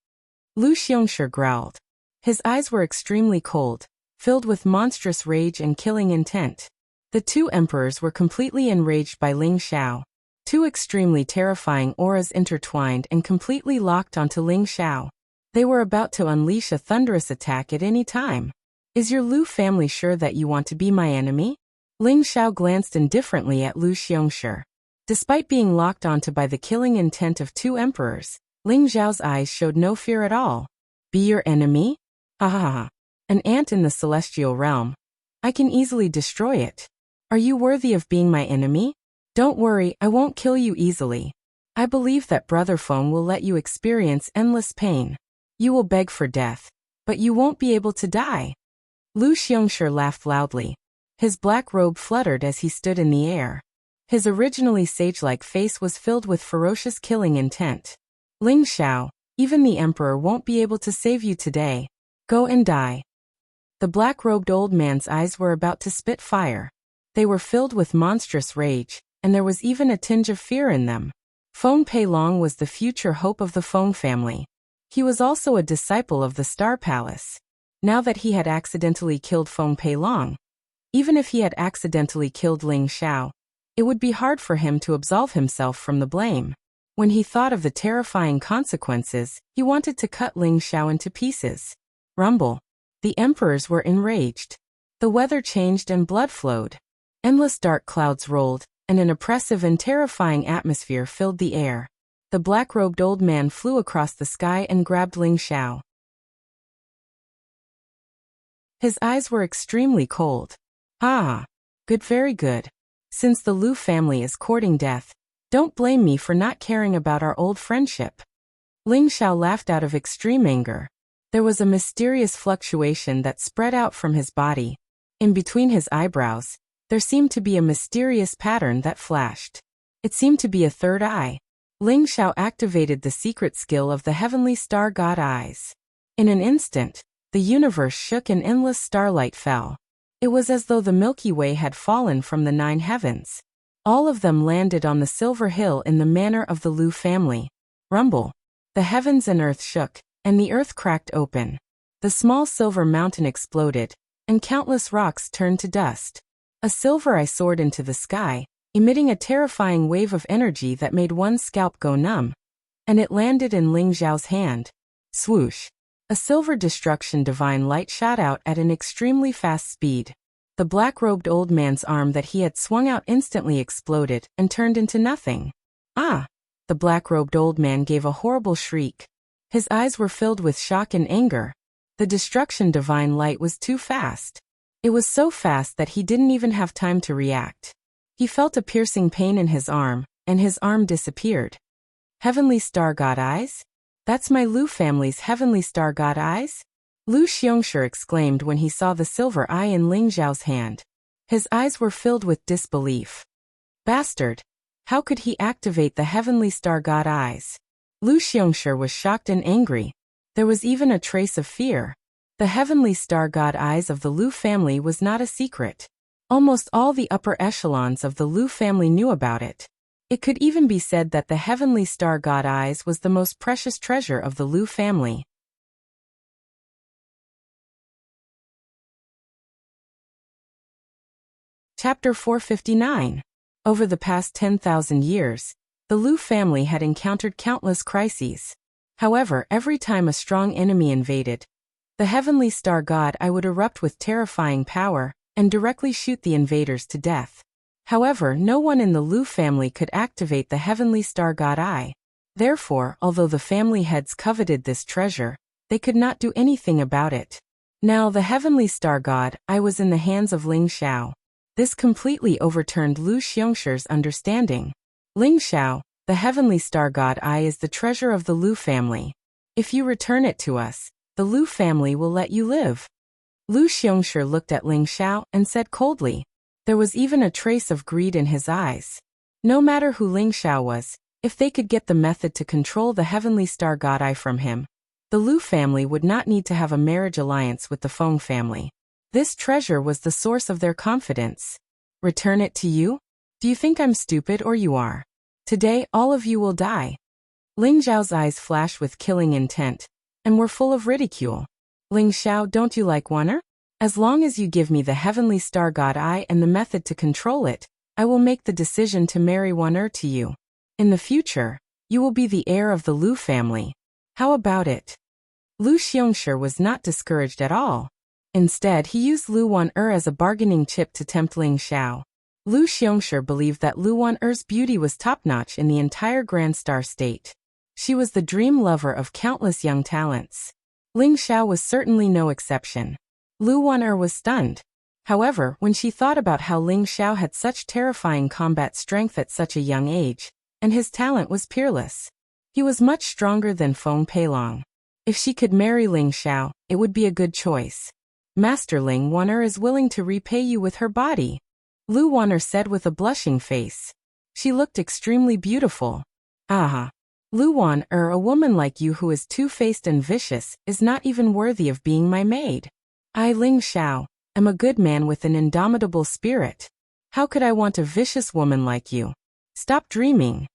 Lu Xiongshi growled. His eyes were extremely cold, filled with monstrous rage and killing intent. The two emperors were completely enraged by Ling Xiao. Two extremely terrifying auras intertwined and completely locked onto Ling Xiao. They were about to unleash a thunderous attack at any time. Is your Lu family sure that you want to be my enemy? Ling Xiao glanced indifferently at Lu Xiongshi. Despite being locked onto by the killing intent of two emperors, Ling Zhao's eyes showed no fear at all. Be your enemy? Ha ha ha. An ant in the celestial realm. I can easily destroy it. Are you worthy of being my enemy? Don't worry, I won't kill you easily. I believe that Brother Feng will let you experience endless pain. You will beg for death, but you won't be able to die. Lu Xiongshi laughed loudly. His black robe fluttered as he stood in the air. His originally sage-like face was filled with ferocious killing intent. Ling Xiao, even the emperor won't be able to save you today. Go and die. The black-robed old man's eyes were about to spit fire. They were filled with monstrous rage, and there was even a tinge of fear in them. Feng Peilong was the future hope of the Feng family. He was also a disciple of the Star Palace. Now that he had accidentally killed Feng Peilong, even if he had accidentally killed Ling Xiao, it would be hard for him to absolve himself from the blame. When he thought of the terrifying consequences, he wanted to cut Ling Xiao into pieces. Rumble. The emperors were enraged. The weather changed and blood flowed. Endless dark clouds rolled, and an oppressive and terrifying atmosphere filled the air. The black-robed old man flew across the sky and grabbed Ling Xiao. His eyes were extremely cold. Ah, good, very good. Since the Lu family is courting death, don't blame me for not caring about our old friendship. Ling Xiao laughed out of extreme anger. There was a mysterious fluctuation that spread out from his body. In between his eyebrows, there seemed to be a mysterious pattern that flashed. It seemed to be a third eye. Ling Xiao activated the secret skill of the heavenly star god eyes. In an instant, the universe shook and endless starlight fell. It was as though the Milky Way had fallen from the 9 heavens. All of them landed on the silver hill in the manner of the Lu family. Rumble. The heavens and earth shook, and the earth cracked open. The small silver mountain exploded, and countless rocks turned to dust. A silver eye soared into the sky, emitting a terrifying wave of energy that made one's scalp go numb. And it landed in Ling Zhao's hand. Swoosh. A silver destruction divine light shot out at an extremely fast speed. The black-robed old man's arm that he had swung out instantly exploded and turned into nothing. Ah! The black-robed old man gave a horrible shriek. His eyes were filled with shock and anger. The destruction divine light was too fast. It was so fast that he didn't even have time to react. He felt a piercing pain in his arm, and his arm disappeared. Heavenly Star God Eyes? That's my Lu family's Heavenly Star God Eyes? Lu Xiongshi exclaimed when he saw the silver eye in Ling Zhao's hand. His eyes were filled with disbelief. Bastard! How could he activate the Heavenly Star God Eyes? Lu Xiongshi was shocked and angry. There was even a trace of fear. The Heavenly Star God Eyes of the Lu family was not a secret. Almost all the upper echelons of the Lu family knew about it. It could even be said that the Heavenly Star God Eyes was the most precious treasure of the Lu family. Chapter 459. Over the past 10,000 years, the Lu family had encountered countless crises. However, every time a strong enemy invaded, the heavenly star god I would erupt with terrifying power and directly shoot the invaders to death. However, no one in the Lu family could activate the heavenly star god I. Therefore, although the family heads coveted this treasure, they could not do anything about it. Now the heavenly star god I was in the hands of Ling Xiao. This completely overturned Lu Xiongshir's understanding. Ling Xiao, the heavenly star god I is the treasure of the Lu family. If you return it to us, the Lu family will let you live. Lu Xiongshir looked at Ling Xiao and said coldly. There was even a trace of greed in his eyes. No matter who Ling Xiao was, if they could get the method to control the heavenly star god I from him, the Lu family would not need to have a marriage alliance with the Feng family. This treasure was the source of their confidence. Return it to you? Do you think I'm stupid or you are? Today, all of you will die. Ling Xiao's eyes flashed with killing intent, and were full of ridicule. Ling Xiao, don't you like Wonder? As long as you give me the heavenly star god I and the method to control it, I will make the decision to marry Wonder to you. In the future, you will be the heir of the Lu family. How about it? Lu Xiongshir was not discouraged at all. Instead, he used Lu Wan-er as a bargaining chip to tempt Ling Xiao. Lu Xiongshir believed that Lu Wan-er's beauty was top-notch in the entire Grand Star State. She was the dream lover of countless young talents. Ling Xiao was certainly no exception. Lu Wan-er was stunned. However, when she thought about how Ling Xiao had such terrifying combat strength at such a young age, and his talent was peerless, he was much stronger than Feng Peilong. If she could marry Ling Xiao, it would be a good choice. Master Ling Wan-er is willing to repay you with her body, Lu Wan-er said with a blushing face. She looked extremely beautiful. Aha. Lu Wan-er, a woman like you who is two-faced and vicious, is not even worthy of being my maid. I, Ling Xiao, am a good man with an indomitable spirit. How could I want a vicious woman like you? Stop dreaming.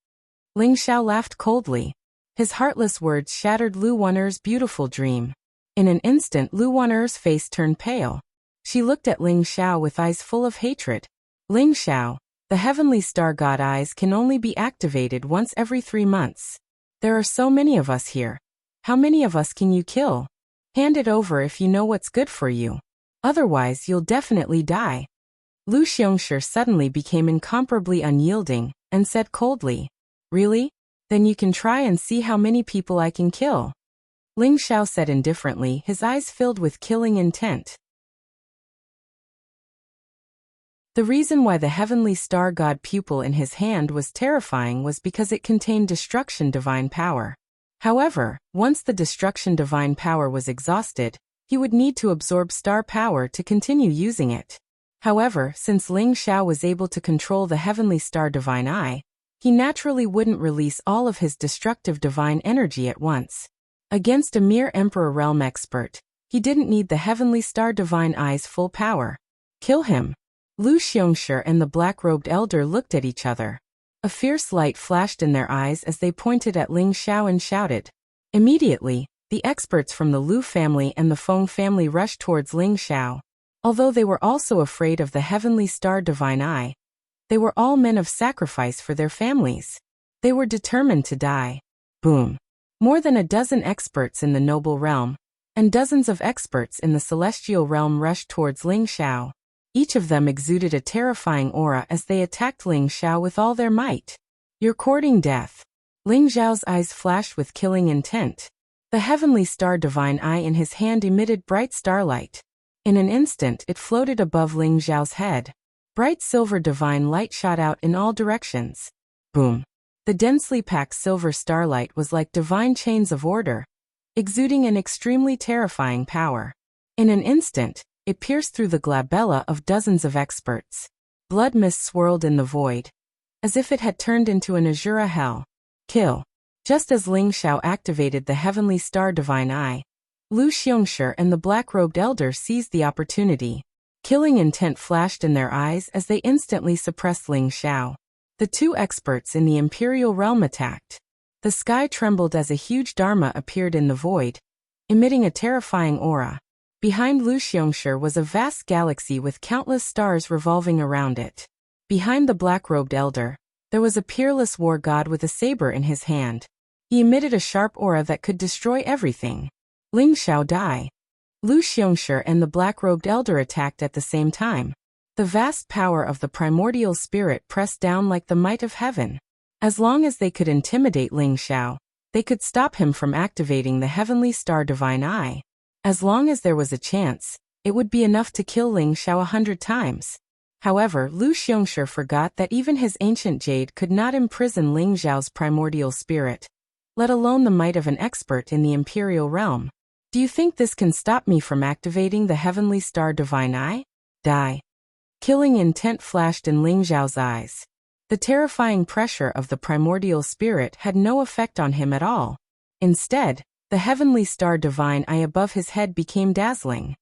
Ling Xiao laughed coldly. His heartless words shattered Lu Wan-er's beautiful dream. In an instant, Lu Wan-er's face turned pale. She looked at Ling Xiao with eyes full of hatred. Ling Xiao, the heavenly star god eyes can only be activated once every 3 months. There are so many of us here. How many of us can you kill? Hand it over if you know what's good for you. Otherwise, you'll definitely die. Lu Xiongshir suddenly became incomparably unyielding, and said coldly, Really? Then you can try and see how many people I can kill. Ling Xiao said indifferently, his eyes filled with killing intent. The reason why the heavenly star god pupil in his hand was terrifying was because it contained destruction divine power. However, once the destruction divine power was exhausted, he would need to absorb star power to continue using it. However, since Ling Xiao was able to control the heavenly star divine eye, he naturally wouldn't release all of his destructive divine energy at once. Against a mere Emperor Realm expert, he didn't need the heavenly star divine eye's full power. Kill him. Lu Xiongshir and the black-robed elder looked at each other. A fierce light flashed in their eyes as they pointed at Ling Xiao and shouted. Immediately, the experts from the Lu family and the Feng family rushed towards Ling Xiao. Although they were also afraid of the heavenly star divine eye, they were all men of sacrifice for their families. They were determined to die. Boom. More than a dozen experts in the noble realm, and dozens of experts in the celestial realm rushed towards Ling Xiao. Each of them exuded a terrifying aura as they attacked Ling Xiao with all their might. You're courting death. Ling Xiao's eyes flashed with killing intent. The heavenly star divine eye in his hand emitted bright starlight. In an instant, it floated above Ling Xiao's head. Bright silver divine light shot out in all directions. Boom. The densely packed silver starlight was like divine chains of order, exuding an extremely terrifying power. In an instant, it pierced through the glabella of dozens of experts. Blood mist swirled in the void, as if it had turned into an azura hell. Kill. Just as Ling Xiao activated the heavenly star divine eye, Lu Xiongshir and the black-robed elder seized the opportunity. Killing intent flashed in their eyes as they instantly suppressed Ling Xiao. The two experts in the imperial realm attacked. The sky trembled as a huge dharma appeared in the void, emitting a terrifying aura. Behind Lu Xiongshir was a vast galaxy with countless stars revolving around it. Behind the black-robed elder, there was a peerless war god with a saber in his hand. He emitted a sharp aura that could destroy everything. Ling Xiao died. Lu Xiongshi and the black-robed elder attacked at the same time. The vast power of the primordial spirit pressed down like the might of heaven. As long as they could intimidate Ling Xiao, they could stop him from activating the heavenly star divine eye. As long as there was a chance, it would be enough to kill Ling Xiao 100 times. However, Lu Xiongshi forgot that even his ancient jade could not imprison Ling Xiao's primordial spirit, let alone the might of an expert in the imperial realm. Do you think this can stop me from activating the heavenly star divine eye? Die. Killing intent flashed in Ling Xiao's eyes. The terrifying pressure of the primordial spirit had no effect on him at all. Instead, the heavenly star divine eye above his head became dazzling.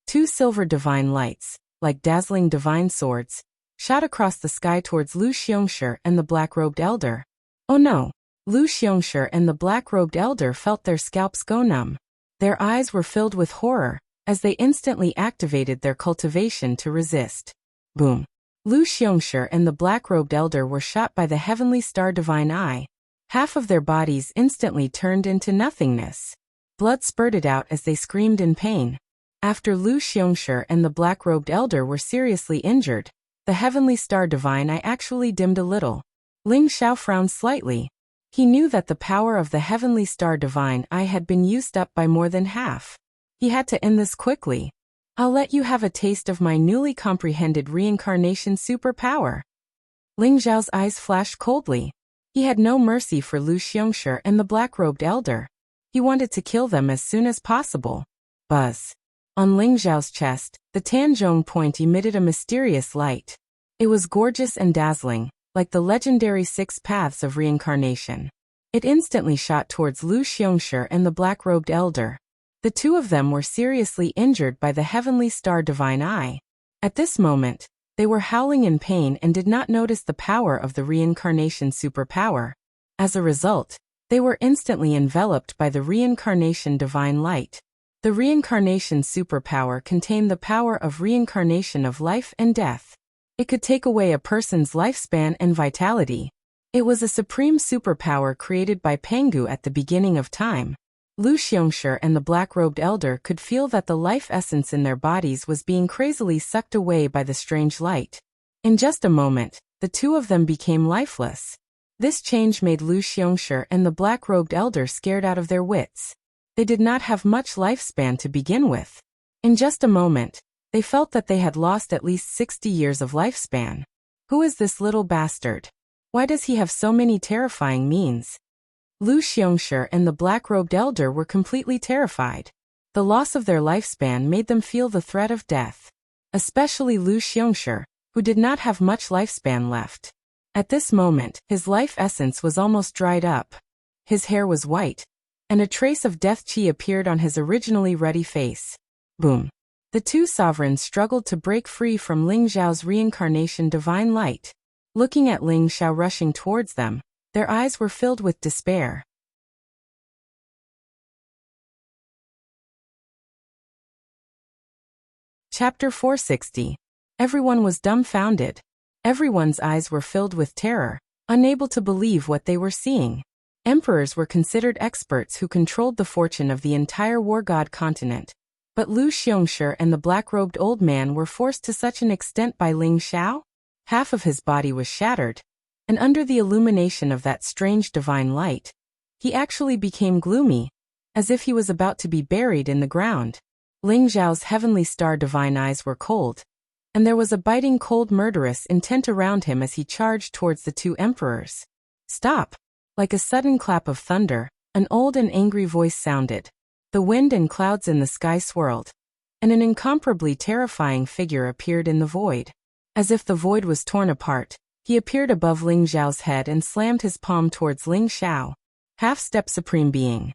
Two silver divine lights, like dazzling divine swords, shot across the sky towards Lu Xiongshi and the black-robed elder. Oh no! Lu Xiongshi and the black-robed elder felt their scalps go numb. Their eyes were filled with horror, as they instantly activated their cultivation to resist. Boom! Lu Xiongshi and the black-robed elder were shot by the heavenly star divine eye. Half of their bodies instantly turned into nothingness. Blood spurted out as they screamed in pain. After Lu Xiongshi and the black-robed elder were seriously injured, the heavenly star divine eye actually dimmed a little. Ling Xiao frowned slightly. He knew that the power of the heavenly star divine eye had been used up by more than half. He had to end this quickly. I'll let you have a taste of my newly comprehended reincarnation superpower. Ling Xiao's eyes flashed coldly. He had no mercy for Lu Xiongshi and the black-robed elder. He wanted to kill them as soon as possible. Buzz. On Ling Xiao's chest, the Tanzhong point emitted a mysterious light. It was gorgeous and dazzling, like the legendary 6 paths of reincarnation. It instantly shot towards Lu Xiongshi and the black-robed elder. The two of them were seriously injured by the heavenly star divine eye. At this moment, they were howling in pain and did not notice the power of the reincarnation superpower. As a result, they were instantly enveloped by the reincarnation divine light. The reincarnation superpower contained the power of reincarnation of life and death. It could take away a person's lifespan and vitality. It was a supreme superpower created by Pangu at the beginning of time. Lu Xiongshi and the black-robed elder could feel that the life essence in their bodies was being crazily sucked away by the strange light. In just a moment, the two of them became lifeless. This change made Lu Xiongshi and the black-robed elder scared out of their wits. They did not have much lifespan to begin with. In just a moment, they felt that they had lost at least 60 years of lifespan. Who is this little bastard? Why does he have so many terrifying means? Lu Xiongshi and the black-robed elder were completely terrified. The loss of their lifespan made them feel the threat of death. Especially Lu Xiongshi, who did not have much lifespan left. At this moment, his life essence was almost dried up. His hair was white, and a trace of death chi appeared on his originally ruddy face. Boom. The two sovereigns struggled to break free from Ling Xiao's reincarnation divine light. Looking at Ling Xiao rushing towards them, their eyes were filled with despair. Chapter 460. Everyone was dumbfounded. Everyone's eyes were filled with terror, unable to believe what they were seeing. Emperors were considered experts who controlled the fortune of the entire war god continent. But Lu Xiongshi and the black-robed old man were forced to such an extent by Ling Xiao? Half of his body was shattered, and under the illumination of that strange divine light, he actually became gloomy, as if he was about to be buried in the ground. Ling Xiao's heavenly star divine eyes were cold, and there was a biting cold murderous intent around him as he charged towards the two emperors. Stop! Like a sudden clap of thunder, an old and angry voice sounded. The wind and clouds in the sky swirled, and an incomparably terrifying figure appeared in the void. As if the void was torn apart, he appeared above Ling Xiao's head and slammed his palm towards Ling Xiao. Half-step supreme being.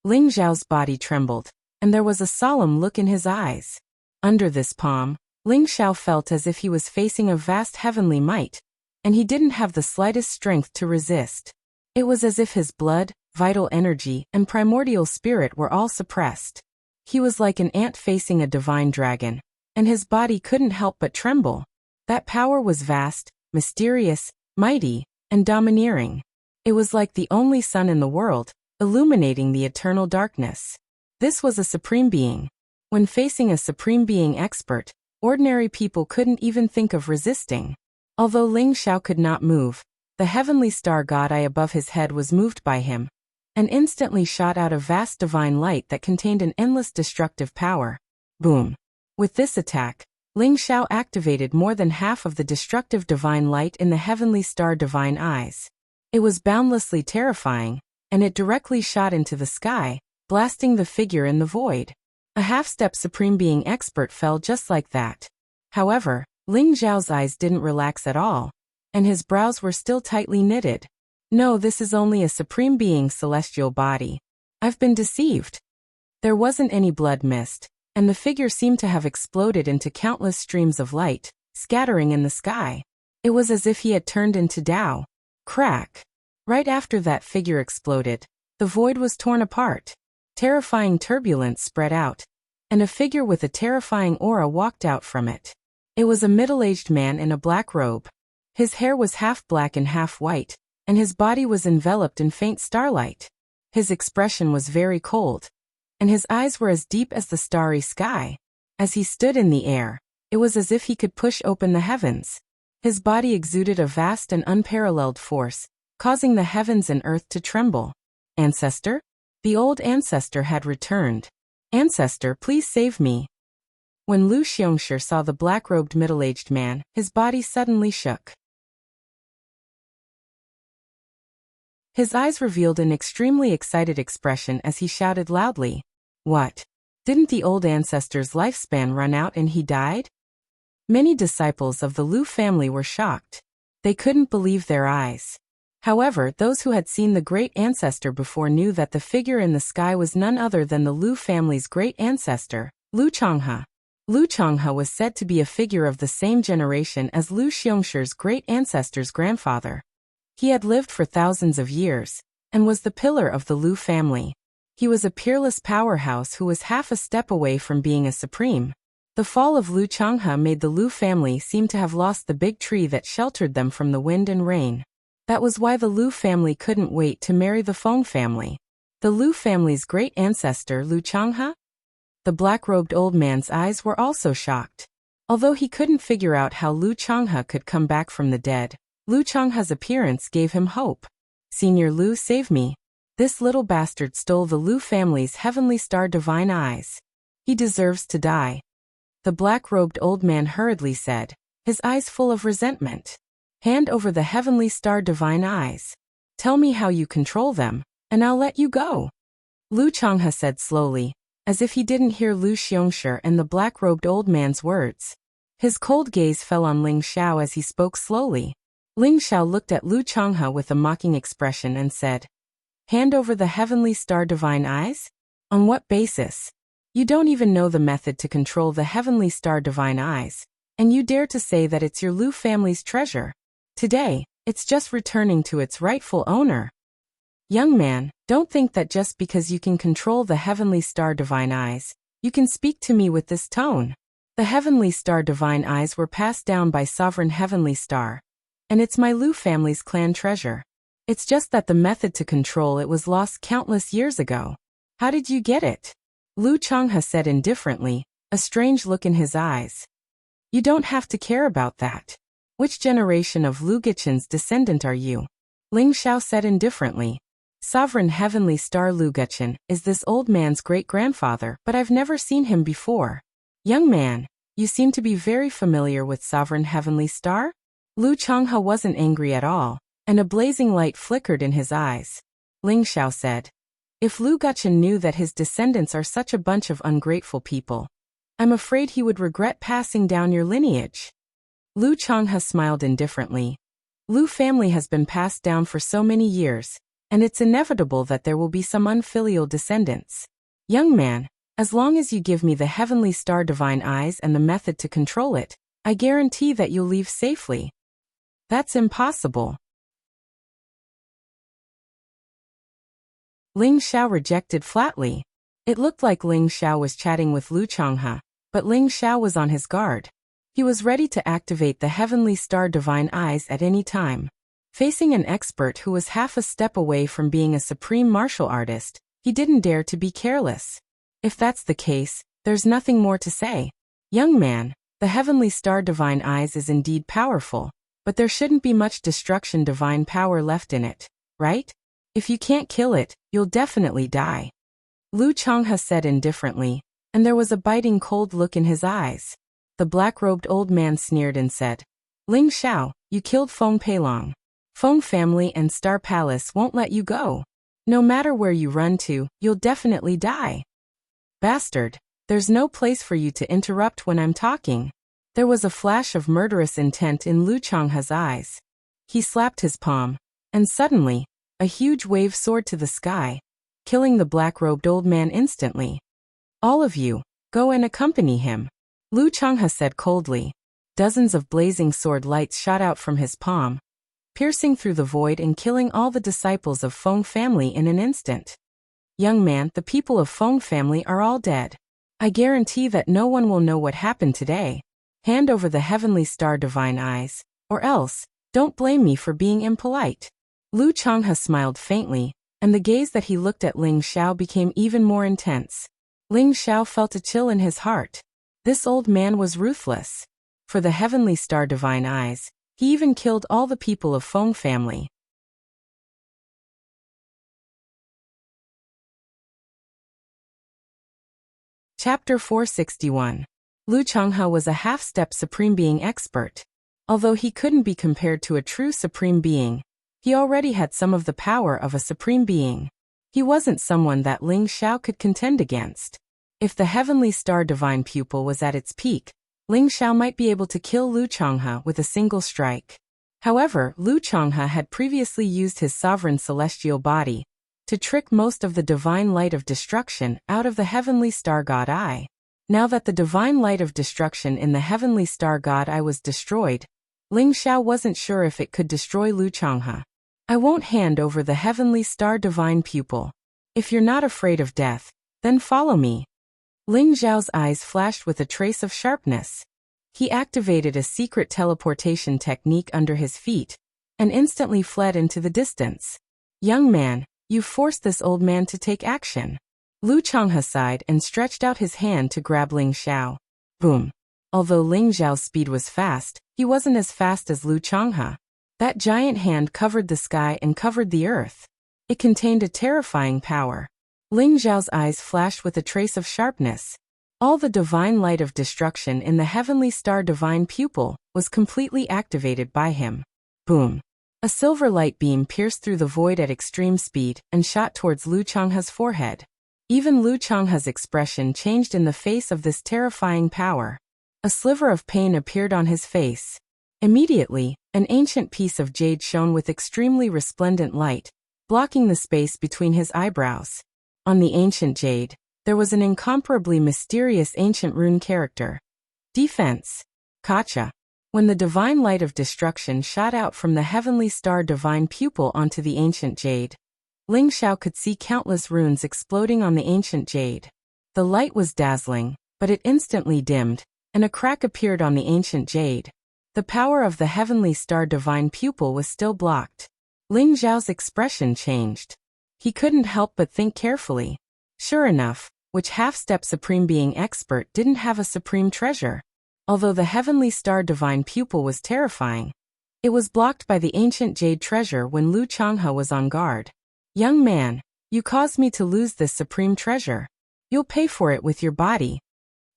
Ling Xiao's body trembled, and there was a solemn look in his eyes. Under this palm, Ling Xiao felt as if he was facing a vast heavenly might, and he didn't have the slightest strength to resist. It was as if his blood, vital energy, and primordial spirit were all suppressed. He was like an ant facing a divine dragon, and his body couldn't help but tremble. That power was vast, mysterious, mighty, and domineering. It was like the only sun in the world, illuminating the eternal darkness. This was a supreme being. When facing a supreme being expert, ordinary people couldn't even think of resisting. Although Ling Xiao could not move, the heavenly star god eye above his head was moved by him, and instantly shot out a vast divine light that contained an endless destructive power. Boom! With this attack, Ling Xiao activated more than half of the destructive divine light in the heavenly star divine eyes. It was boundlessly terrifying, and it directly shot into the sky, blasting the figure in the void. A half-step supreme being expert fell just like that. However, Ling Xiao's eyes didn't relax at all, and his brows were still tightly knitted. No, this is only a supreme being's celestial body. I've been deceived. There wasn't any blood mist, and the figure seemed to have exploded into countless streams of light, scattering in the sky. It was as if he had turned into Tao. Crack! Right after that figure exploded, the void was torn apart. Terrifying turbulence spread out, and a figure with a terrifying aura walked out from it. It was a middle-aged man in a black robe. His hair was half black and half white, and his body was enveloped in faint starlight. His expression was very cold, and his eyes were as deep as the starry sky. As he stood in the air, it was as if he could push open the heavens. His body exuded a vast and unparalleled force, causing the heavens and earth to tremble. Ancestor? The old ancestor had returned. Ancestor, please save me. When Lu Xiongshi saw the black-robed middle-aged man, his body suddenly shook. His eyes revealed an extremely excited expression as he shouted loudly, "What? Didn't the old ancestor's lifespan run out and he died?" Many disciples of the Lu family were shocked. They couldn't believe their eyes. However, those who had seen the great ancestor before knew that the figure in the sky was none other than the Lu family's great ancestor, Lu Changhe. Lu Changhe was said to be a figure of the same generation as Lu Xiongshir's great ancestor's grandfather. He had lived for thousands of years, and was the pillar of the Lu family. He was a peerless powerhouse who was half a step away from being a supreme. The fall of Lu Changhe made the Lu family seem to have lost the big tree that sheltered them from the wind and rain. That was why the Lu family couldn't wait to marry the Feng family. The Lu family's great ancestor Lu Changhe? The black-robed old man's eyes were also shocked. Although he couldn't figure out how Lu Changhe could come back from the dead, Lu Changhe's appearance gave him hope. "Senior Lu, save me. This little bastard stole the Lu family's heavenly star divine eyes. He deserves to die," the black-robed old man hurriedly said, his eyes full of resentment. "Hand over the heavenly star divine eyes. Tell me how you control them, and I'll let you go," Lu Changhe said slowly, as if he didn't hear Lu Xiongshi and the black-robed old man's words. His cold gaze fell on Ling Xiao as he spoke slowly. Ling Xiao looked at Lu Changhe with a mocking expression and said, "Hand over the heavenly star divine eyes? On what basis? You don't even know the method to control the heavenly star divine eyes, and you dare to say that it's your Lu family's treasure. Today, it's just returning to its rightful owner. Young man, don't think that just because you can control the heavenly star divine eyes, you can speak to me with this tone. The heavenly star divine eyes were passed down by sovereign heavenly star, and it's my Lu family's clan treasure. It's just that the method to control it was lost countless years ago. How did you get it?" Lu Changhe said indifferently, a strange look in his eyes. "You don't have to care about that. Which generation of Lu Gichen's descendant are you?" Ling Xiao said indifferently. "Sovereign heavenly star Lu Guchen is this old man's great-grandfather, but I've never seen him before." "Young man, you seem to be very familiar with sovereign heavenly star?" Lu Changhe wasn't angry at all, and a blazing light flickered in his eyes. Ling Xiao said, "If Lu Guchen knew that his descendants are such a bunch of ungrateful people, I'm afraid he would regret passing down your lineage." Lu Changhe smiled indifferently. "Lu family has been passed down for so many years, and it's inevitable that there will be some unfilial descendants. Young man, as long as you give me the heavenly star divine eyes and the method to control it, I guarantee that you'll leave safely." "That's impossible." Ling Xiao rejected flatly. It looked like Ling Xiao was chatting with Lu Changhe, but Ling Xiao was on his guard. He was ready to activate the Heavenly Star Divine Eyes at any time. Facing an expert who was half a step away from being a supreme martial artist, he didn't dare to be careless. If that's the case, there's nothing more to say. Young man, the Heavenly Star Divine Eyes is indeed powerful, but there shouldn't be much destruction divine power left in it, right? If you can't kill it, you'll definitely die. Lu Changhe said indifferently, and there was a biting cold look in his eyes. The black-robed old man sneered and said, Ling Xiao, you killed Feng Peilong. Feng family and Star Palace won't let you go. No matter where you run to, you'll definitely die. Bastard, there's no place for you to interrupt when I'm talking. There was a flash of murderous intent in Lu Changhe's eyes. He slapped his palm, and suddenly, a huge wave soared to the sky, killing the black-robed old man instantly. All of you, go and accompany him. Lu Changhe said coldly. Dozens of blazing sword lights shot out from his palm, piercing through the void and killing all the disciples of Feng family in an instant. Young man, the people of Feng family are all dead. I guarantee that no one will know what happened today. Hand over the Heavenly Star Divine Eyes, or else, don't blame me for being impolite. Lu Changhe smiled faintly, and the gaze that he looked at Ling Xiao became even more intense. Ling Xiao felt a chill in his heart. This old man was ruthless. For the Heavenly Star Divine Eyes, he even killed all the people of Feng family. Chapter 461. Lu Changhe was a half-step Supreme Being expert. Although he couldn't be compared to a true Supreme Being, he already had some of the power of a Supreme Being. He wasn't someone that Ling Xiao could contend against. If the Heavenly Star Divine Pupil was at its peak, Ling Xiao might be able to kill Lu Changhe with a single strike. However, Lu Changhe had previously used his sovereign celestial body to trick most of the divine light of destruction out of the Heavenly Star God Eye. Now that the divine light of destruction in the Heavenly Star God Eye was destroyed, Ling Xiao wasn't sure if it could destroy Lu Changhe. I won't hand over the Heavenly Star Divine Pupil. If you're not afraid of death, then follow me. Ling Xiao's eyes flashed with a trace of sharpness. He activated a secret teleportation technique under his feet, and instantly fled into the distance. Young man, you forced this old man to take action. Lu Changhe sighed and stretched out his hand to grab Ling Xiao. Boom. Although Ling Xiao's speed was fast, he wasn't as fast as Lu Changhe. That giant hand covered the sky and covered the earth. It contained a terrifying power. Ling Xiao's eyes flashed with a trace of sharpness. All the divine light of destruction in the Heavenly Star Divine Pupil was completely activated by him. Boom. A silver light beam pierced through the void at extreme speed and shot towards Lu Changhe's forehead. Even Lu Changhe's expression changed in the face of this terrifying power. A sliver of pain appeared on his face. Immediately, an ancient piece of jade shone with extremely resplendent light, blocking the space between his eyebrows. On the ancient jade, there was an incomparably mysterious ancient rune character. Defense. Kacha. When the divine light of destruction shot out from the Heavenly Star Divine Pupil onto the ancient jade, Ling Xiao could see countless runes exploding on the ancient jade. The light was dazzling, but it instantly dimmed, and a crack appeared on the ancient jade. The power of the Heavenly Star Divine Pupil was still blocked. Ling Xiao's expression changed. He couldn't help but think carefully. Sure enough, which half-step Supreme Being expert didn't have a supreme treasure? Although the Heavenly Star Divine Pupil was terrifying, it was blocked by the ancient jade treasure when Lu Changhe was on guard. Young man, you caused me to lose this supreme treasure. You'll pay for it with your body.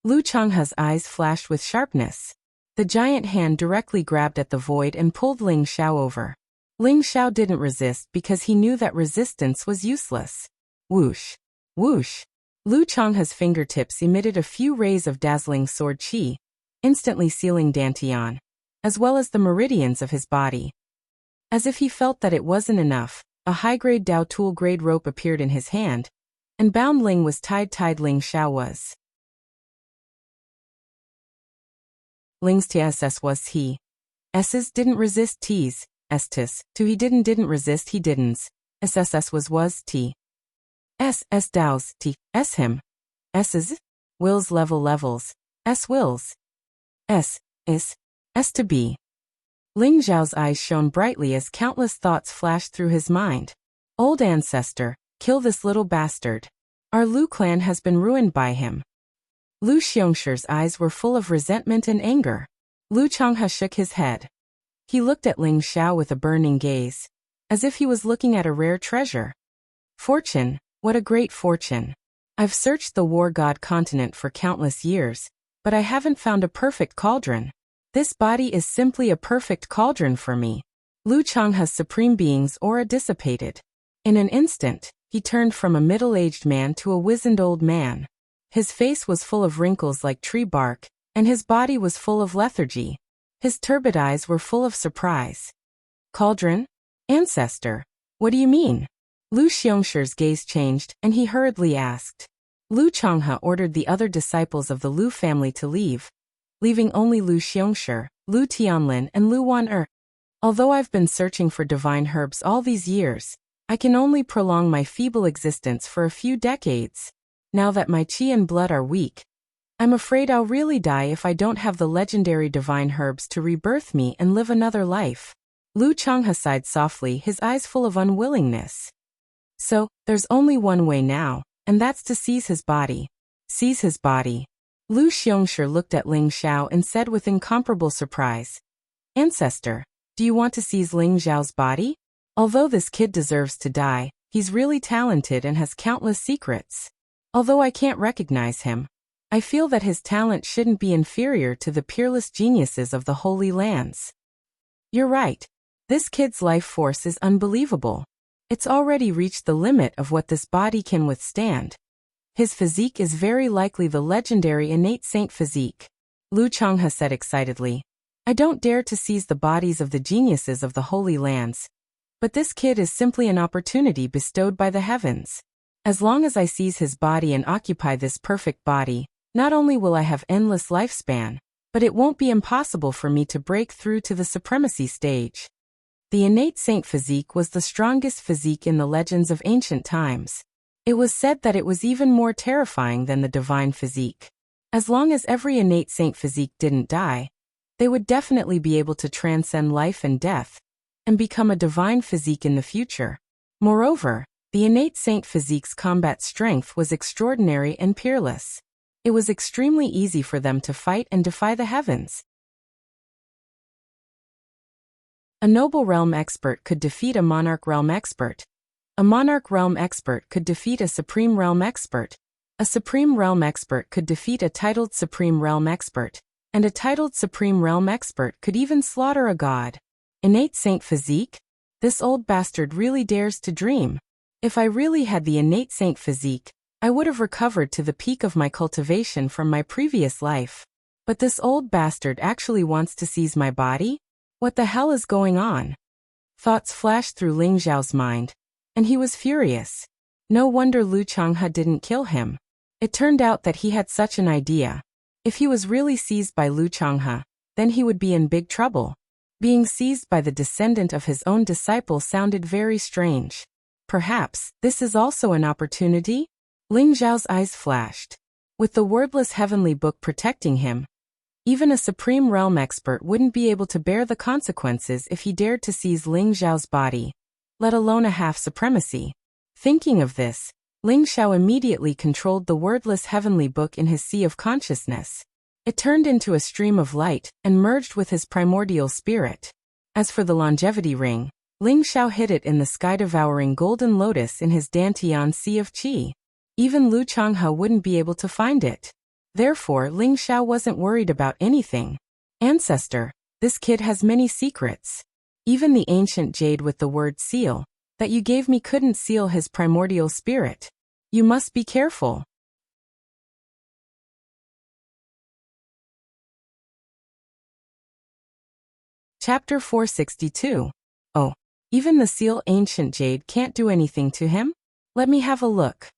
Lu Changhe's eyes flashed with sharpness. The giant hand directly grabbed at the void and pulled Ling Xiao over. Ling Xiao didn't resist because he knew that resistance was useless. Whoosh. Whoosh. Lu Changhe's fingertips emitted a few rays of dazzling sword qi, instantly sealing Dantian, as well as the meridians of his body. As if he felt that it wasn't enough, a high-grade Dao tool-grade rope appeared in his hand, and bound Ling was tied Ling Xiao was. Ling's TSS was he. S's didn't resist T's, S's, to he didn't resist he didn't, SSS was T. S Dao's T, S him. S's, Will's levels, S wills. S is S to be. Ling Xiao's eyes shone brightly as countless thoughts flashed through his mind. Old ancestor, kill this little bastard. Our Lu clan has been ruined by him. Lu Xiongshir's eyes were full of resentment and anger. Lu Changhe shook his head. He looked at Ling Xiao with a burning gaze, as if he was looking at a rare treasure. Fortune, what a great fortune. I've searched the war god continent for countless years, but I haven't found a perfect cauldron. This body is simply a perfect cauldron for me. Lu Changhe's supreme being's aura dissipated. In an instant, he turned from a middle-aged man to a wizened old man. His face was full of wrinkles like tree bark, and his body was full of lethargy. His turbid eyes were full of surprise. Cauldron? Ancestor, what do you mean? Lu Xiongshir's gaze changed, and he hurriedly asked. Lu Changhe ordered the other disciples of the Lu family to leave, leaving only Lu Xiongshir, Lu Tianlin and Lu Wan'er. Although I've been searching for divine herbs all these years, I can only prolong my feeble existence for a few decades. Now that my qi and blood are weak, I'm afraid I'll really die if I don't have the legendary divine herbs to rebirth me and live another life. Lu Changhe sighed softly, his eyes full of unwillingness. So, there's only one way now, and that's to seize his body. Seize his body. Lu Xiongshir looked at Ling Xiao and said with incomparable surprise. Ancestor, do you want to seize Ling Xiao's body? Although this kid deserves to die, he's really talented and has countless secrets. Although I can't recognize him, I feel that his talent shouldn't be inferior to the peerless geniuses of the Holy Lands. You're right. This kid's life force is unbelievable. It's already reached the limit of what this body can withstand. His physique is very likely the legendary innate saint physique. Lu Changhe said excitedly. I don't dare to seize the bodies of the geniuses of the Holy Lands. But this kid is simply an opportunity bestowed by the heavens. As long as I seize his body and occupy this perfect body, not only will I have endless lifespan, but it won't be impossible for me to break through to the supremacy stage. The innate saint physique was the strongest physique in the legends of ancient times. It was said that it was even more terrifying than the divine physique. As long as every innate saint physique didn't die, they would definitely be able to transcend life and death, and become a divine physique in the future. Moreover, the innate saint physique's combat strength was extraordinary and peerless. It was extremely easy for them to fight and defy the heavens. A noble realm expert could defeat a monarch realm expert. A monarch realm expert could defeat a supreme realm expert. A supreme realm expert could defeat a titled supreme realm expert. And a titled supreme realm expert could even slaughter a god. Innate saint physique? This old bastard really dares to dream. If I really had the innate saint physique, I would have recovered to the peak of my cultivation from my previous life. But this old bastard actually wants to seize my body? What the hell is going on? Thoughts flashed through Ling Xiao's mind, and he was furious. No wonder Lu Changhe didn't kill him. It turned out that he had such an idea. If he was really seized by Lu Changhe, then he would be in big trouble. Being seized by the descendant of his own disciple sounded very strange. Perhaps this is also an opportunity? Ling Xiao's eyes flashed. With the wordless heavenly book protecting him, even a supreme realm expert wouldn't be able to bear the consequences if he dared to seize Ling Xiao's body, let alone a half supremacy. Thinking of this, Ling Xiao immediately controlled the wordless heavenly book in his sea of consciousness. It turned into a stream of light and merged with his primordial spirit. As for the longevity ring, Ling Xiao hid it in the sky-devouring golden lotus in his Dantian sea of qi. Even Lu Changhe wouldn't be able to find it. Therefore, Ling Xiao wasn't worried about anything. Ancestor, this kid has many secrets. Even the ancient jade with the word seal that you gave me couldn't seal his primordial spirit. You must be careful. Chapter 462. Oh, even the seal ancient jade can't do anything to him? Let me have a look.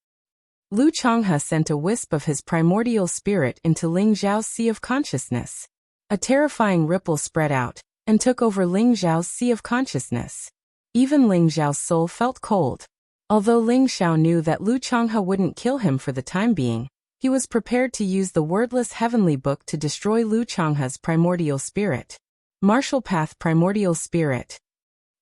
Lu Changhe sent a wisp of his primordial spirit into Ling Xiao's sea of consciousness. A terrifying ripple spread out and took over Ling Xiao's sea of consciousness. Even Ling Xiao's soul felt cold. Although Ling Xiao knew that Lu Changhe wouldn't kill him for the time being, He was prepared to use the wordless heavenly book to destroy Lu Changhe's primordial spirit. Martial Path Primordial Spirit.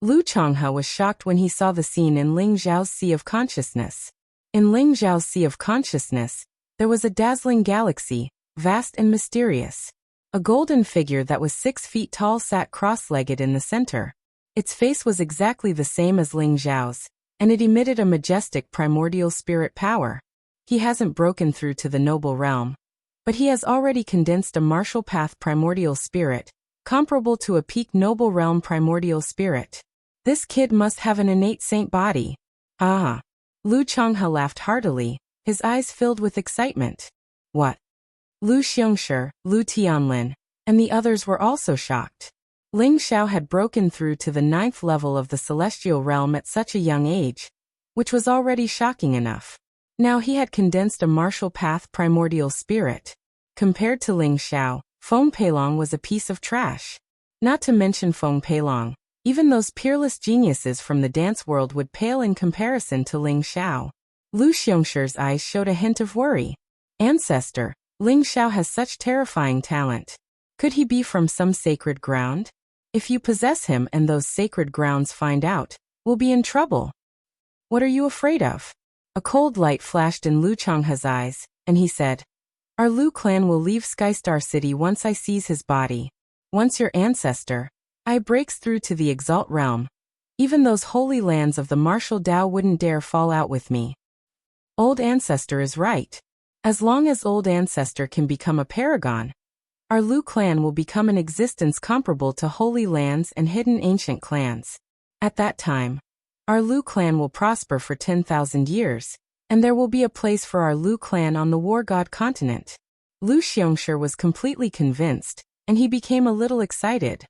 Lu Changhe was shocked when he saw the scene in Ling Zhao's Sea of Consciousness. In Ling Zhao's Sea of Consciousness, there was a dazzling galaxy, vast and mysterious. A golden figure that was 6 feet tall sat cross-legged in the center. Its face was exactly the same as Ling Zhao's, and it emitted a majestic primordial spirit power. He hasn't broken through to the noble realm, but he has already condensed a martial path primordial spirit, comparable to a peak noble realm primordial spirit. This kid must have an innate saint body. Ah! Lu Changhe laughed heartily, his eyes filled with excitement. What? Lu Xiongshi, Lu Tianlin, and the others were also shocked. Ling Xiao had broken through to the 9th level of the celestial realm at such a young age, which was already shocking enough. Now he had condensed a martial path primordial spirit. Compared to Ling Xiao, Feng Peilong was a piece of trash. Not to mention Feng Peilong, even those peerless geniuses from the dance world would pale in comparison to Ling Xiao. Lu Xiongxi's eyes showed a hint of worry. Ancestor, Ling Xiao has such terrifying talent. Could he be from some sacred ground? If you possess him and those sacred grounds find out, we'll be in trouble. What are you afraid of? A cold light flashed in Lu Changhe's eyes, and he said, Our Lu clan will leave Skystar City once I seize his body. Once your ancestor, I breaks through to the Exalt realm. Even those holy lands of the martial Tao wouldn't dare fall out with me. Old ancestor is right. As long as old ancestor can become a paragon, our Lu clan will become an existence comparable to holy lands and hidden ancient clans. At that time, our Lu clan will prosper for 10,000 years, and there will be a place for our Lu clan on the War God continent. Lu Xiongshi was completely convinced, and he became a little excited.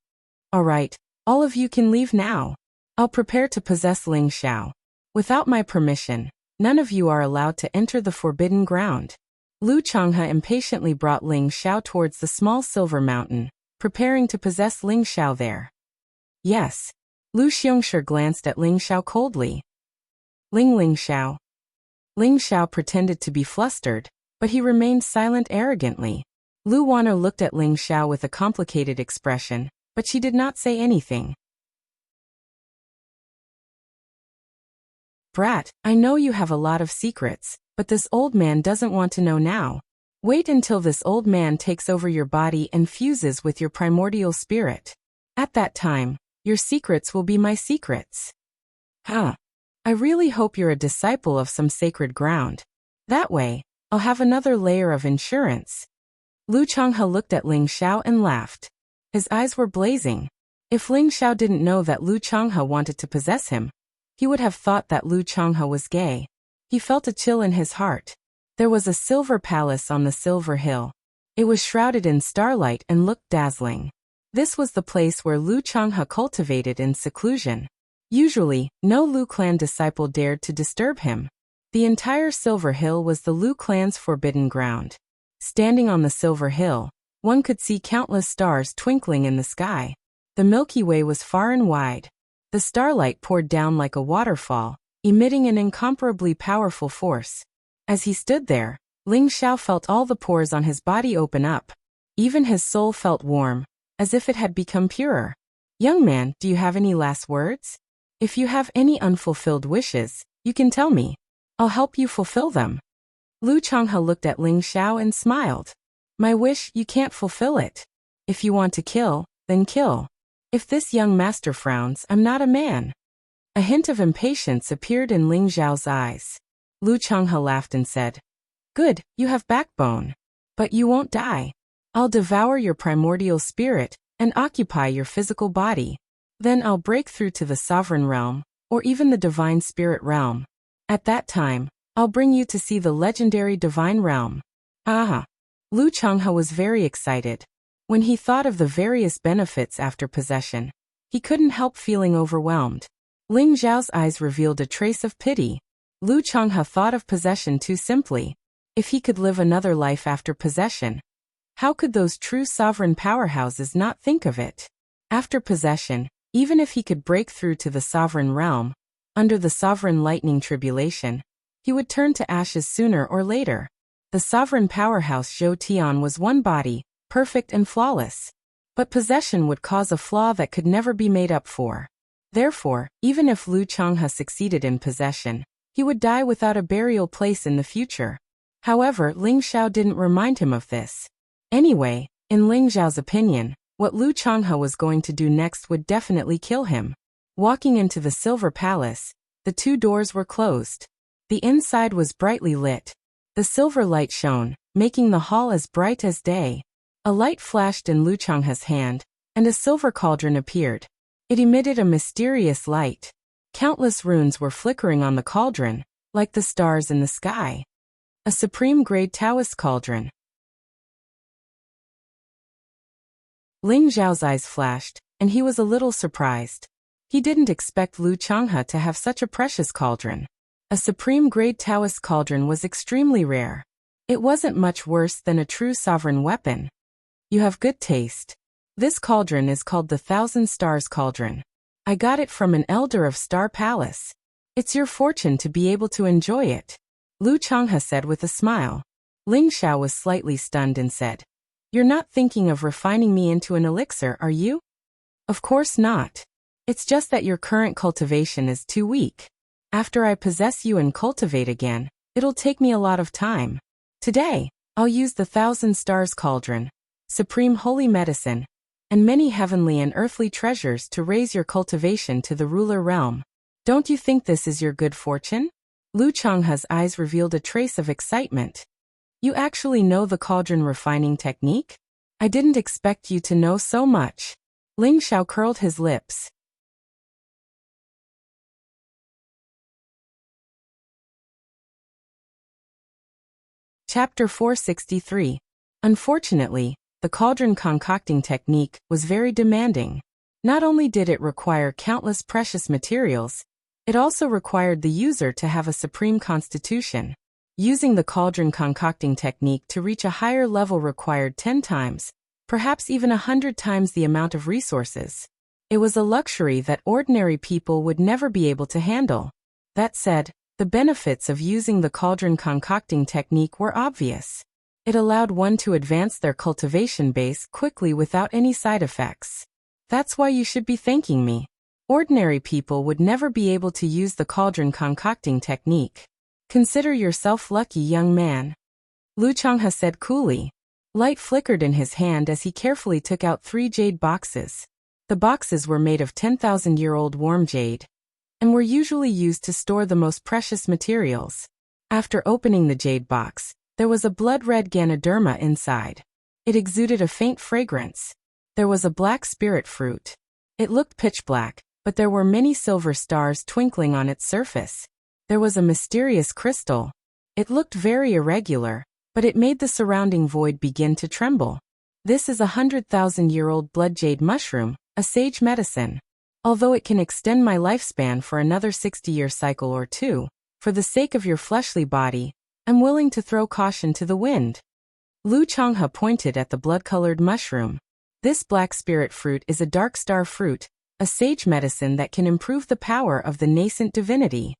All right, all of you can leave now. I'll prepare to possess Ling Xiao. Without my permission, none of you are allowed to enter the forbidden ground. Lu Changhe impatiently brought Ling Xiao towards the small silver mountain, preparing to possess Ling Xiao there. Yes. Lu Xiongshi glanced at Ling Xiao coldly. Ling Xiao. Ling Xiao pretended to be flustered, but he remained silent arrogantly. Lu Wanner looked at Ling Xiao with a complicated expression, but she did not say anything. Brat, I know you have a lot of secrets, but this old man doesn't want to know now. Wait until this old man takes over your body and fuses with your primordial spirit. At that time, your secrets will be my secrets. Huh. I really hope you're a disciple of some sacred ground. That way, I'll have another layer of insurance. Lu Changhe looked at Ling Xiao and laughed. His eyes were blazing. If Ling Xiao didn't know that Lu Changhe wanted to possess him, he would have thought that Lu Changhe was gay. He felt a chill in his heart. There was a silver palace on the silver hill. It was shrouded in starlight and looked dazzling. This was the place where Lu Changhe cultivated in seclusion. Usually, no Lu clan disciple dared to disturb him. The entire Silver Hill was the Lu clan's forbidden ground. Standing on the Silver Hill, one could see countless stars twinkling in the sky. The Milky Way was far and wide. The starlight poured down like a waterfall, emitting an incomparably powerful force. As he stood there, Ling Xiao felt all the pores on his body open up. Even his soul felt warm, as if it had become purer. Young man, do you have any last words? If you have any unfulfilled wishes, you can tell me. I'll help you fulfill them. Lu Changhe looked at Ling Xiao and smiled. My wish, you can't fulfill it. If you want to kill, then kill. If this young master frowns, I'm not a man. A hint of impatience appeared in Ling Xiao's eyes. Lu Changhe laughed and said, Good, you have backbone. But you won't die. I'll devour your primordial spirit and occupy your physical body. Then I'll break through to the sovereign realm, or even the divine spirit realm. At that time, I'll bring you to see the legendary divine realm. Ah! Lu Changhe was very excited. When he thought of the various benefits after possession, he couldn't help feeling overwhelmed. Ling Zhao's eyes revealed a trace of pity. Lu Changhe thought of possession too simply. If he could live another life after possession, how could those true sovereign powerhouses not think of it? After possession, even if he could break through to the sovereign realm, under the sovereign lightning tribulation, he would turn to ashes sooner or later. The sovereign powerhouse Zhou Tian was one body, perfect and flawless. But possession would cause a flaw that could never be made up for. Therefore, even if Lu Changhe succeeded in possession, he would die without a burial place in the future. However, Ling Xiao didn't remind him of this. Anyway, in Ling Xiao's opinion, what Lu Changhe was going to do next would definitely kill him. Walking into the Silver Palace, the two doors were closed. The inside was brightly lit. The silver light shone, making the hall as bright as day. A light flashed in Lu Changhe's hand, and a silver cauldron appeared. It emitted a mysterious light. Countless runes were flickering on the cauldron, like the stars in the sky. A supreme-grade Taoist cauldron. Ling Xiao's eyes flashed, and he was a little surprised. He didn't expect Lu Changhe to have such a precious cauldron. A supreme-grade Taoist cauldron was extremely rare. It wasn't much worse than a true sovereign weapon. You have good taste. This cauldron is called the Thousand Stars Cauldron. I got it from an elder of Star Palace. It's your fortune to be able to enjoy it, Lu Changhe said with a smile. Ling Xiao was slightly stunned and said, "You're not thinking of refining me into an elixir, are you?" "Of course not. It's just that your current cultivation is too weak. After I possess you and cultivate again, it'll take me a lot of time. Today, I'll use the Thousand Stars Cauldron, supreme holy medicine, and many heavenly and earthly treasures to raise your cultivation to the ruler realm. Don't you think this is your good fortune?" Lu Changhe's eyes revealed a trace of excitement. "You actually know the cauldron refining technique? I didn't expect you to know so much." Ling Xiao curled his lips. Chapter 463. Unfortunately, the cauldron concocting technique was very demanding. Not only did it require countless precious materials, it also required the user to have a supreme constitution. Using the cauldron concocting technique to reach a higher level required 10 times, perhaps even 100 times the amount of resources. It was a luxury that ordinary people would never be able to handle. That said, the benefits of using the cauldron concocting technique were obvious. It allowed one to advance their cultivation base quickly without any side effects. That's why you should be thanking me. Ordinary people would never be able to use the cauldron concocting technique. Consider yourself lucky, young man, Lu Changhe said coolly. Light flickered in his hand as he carefully took out 3 jade boxes. The boxes were made of 10,000-year-old warm jade, and were usually used to store the most precious materials. After opening the jade box, there was a blood-red Ganoderma inside. It exuded a faint fragrance. There was a black spirit fruit. It looked pitch black, but there were many silver stars twinkling on its surface. There was a mysterious crystal. It looked very irregular, but it made the surrounding void begin to tremble. This is a 100,000-year-old blood jade mushroom, a sage medicine. Although it can extend my lifespan for another 60-year cycle or two, for the sake of your fleshly body, I'm willing to throw caution to the wind. Lu Changhe pointed at the blood-colored mushroom. This black spirit fruit is a dark star fruit, a sage medicine that can improve the power of the nascent divinity.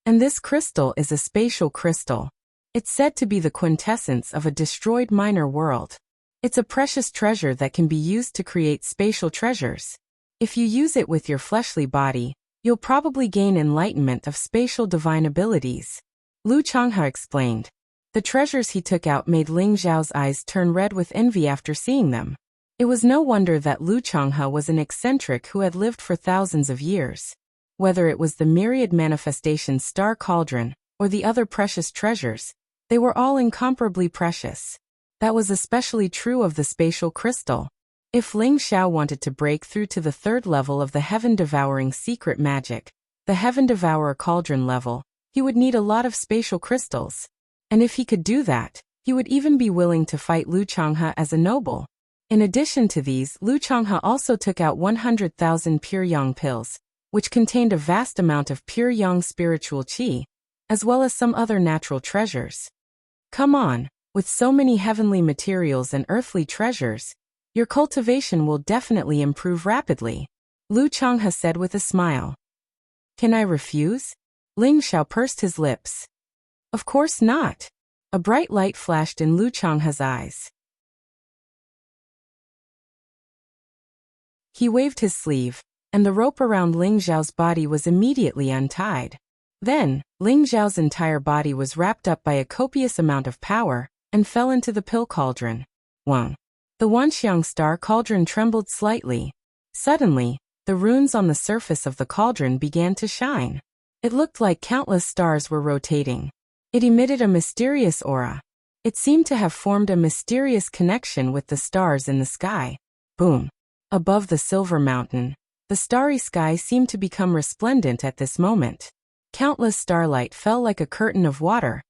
And this crystal is a spatial crystal. It's said to be the quintessence of a destroyed minor world. It's a precious treasure that can be used to create spatial treasures. If you use it with your fleshly body, you'll probably gain enlightenment of spatial divine abilities. Lu Changhe explained. The treasures he took out made Ling Xiao's eyes turn red with envy after seeing them. It was no wonder that Lu Changhe was an eccentric who had lived for thousands of years. Whether it was the myriad manifestations star cauldron, or the other precious treasures, they were all incomparably precious. That was especially true of the spatial crystal. If Ling Xiao wanted to break through to the 3rd level of the heaven-devouring secret magic, the heaven-devourer cauldron level, he would need a lot of spatial crystals. And if he could do that, he would even be willing to fight Lu Changhe as a noble. In addition to these, Lu Changhe also took out 100,000 pure yang pills, which contained a vast amount of pure yang spiritual qi, as well as some other natural treasures. Come on, with so many heavenly materials and earthly treasures, your cultivation will definitely improve rapidly, Lu Changhe said with a smile. Can I refuse? Ling Xiao pursed his lips. Of course not. A bright light flashed in Lu Changhe's eyes. He waved his sleeve, and the rope around Ling Xiao's body was immediately untied. Then, Ling Xiao's entire body was wrapped up by a copious amount of power, and fell into the pill cauldron. Wang. The Wanxiang star cauldron trembled slightly. Suddenly, the runes on the surface of the cauldron began to shine. It looked like countless stars were rotating. It emitted a mysterious aura. It seemed to have formed a mysterious connection with the stars in the sky. Boom. Above the silver mountain, the starry sky seemed to become resplendent at this moment. Countless starlight fell like a curtain of water,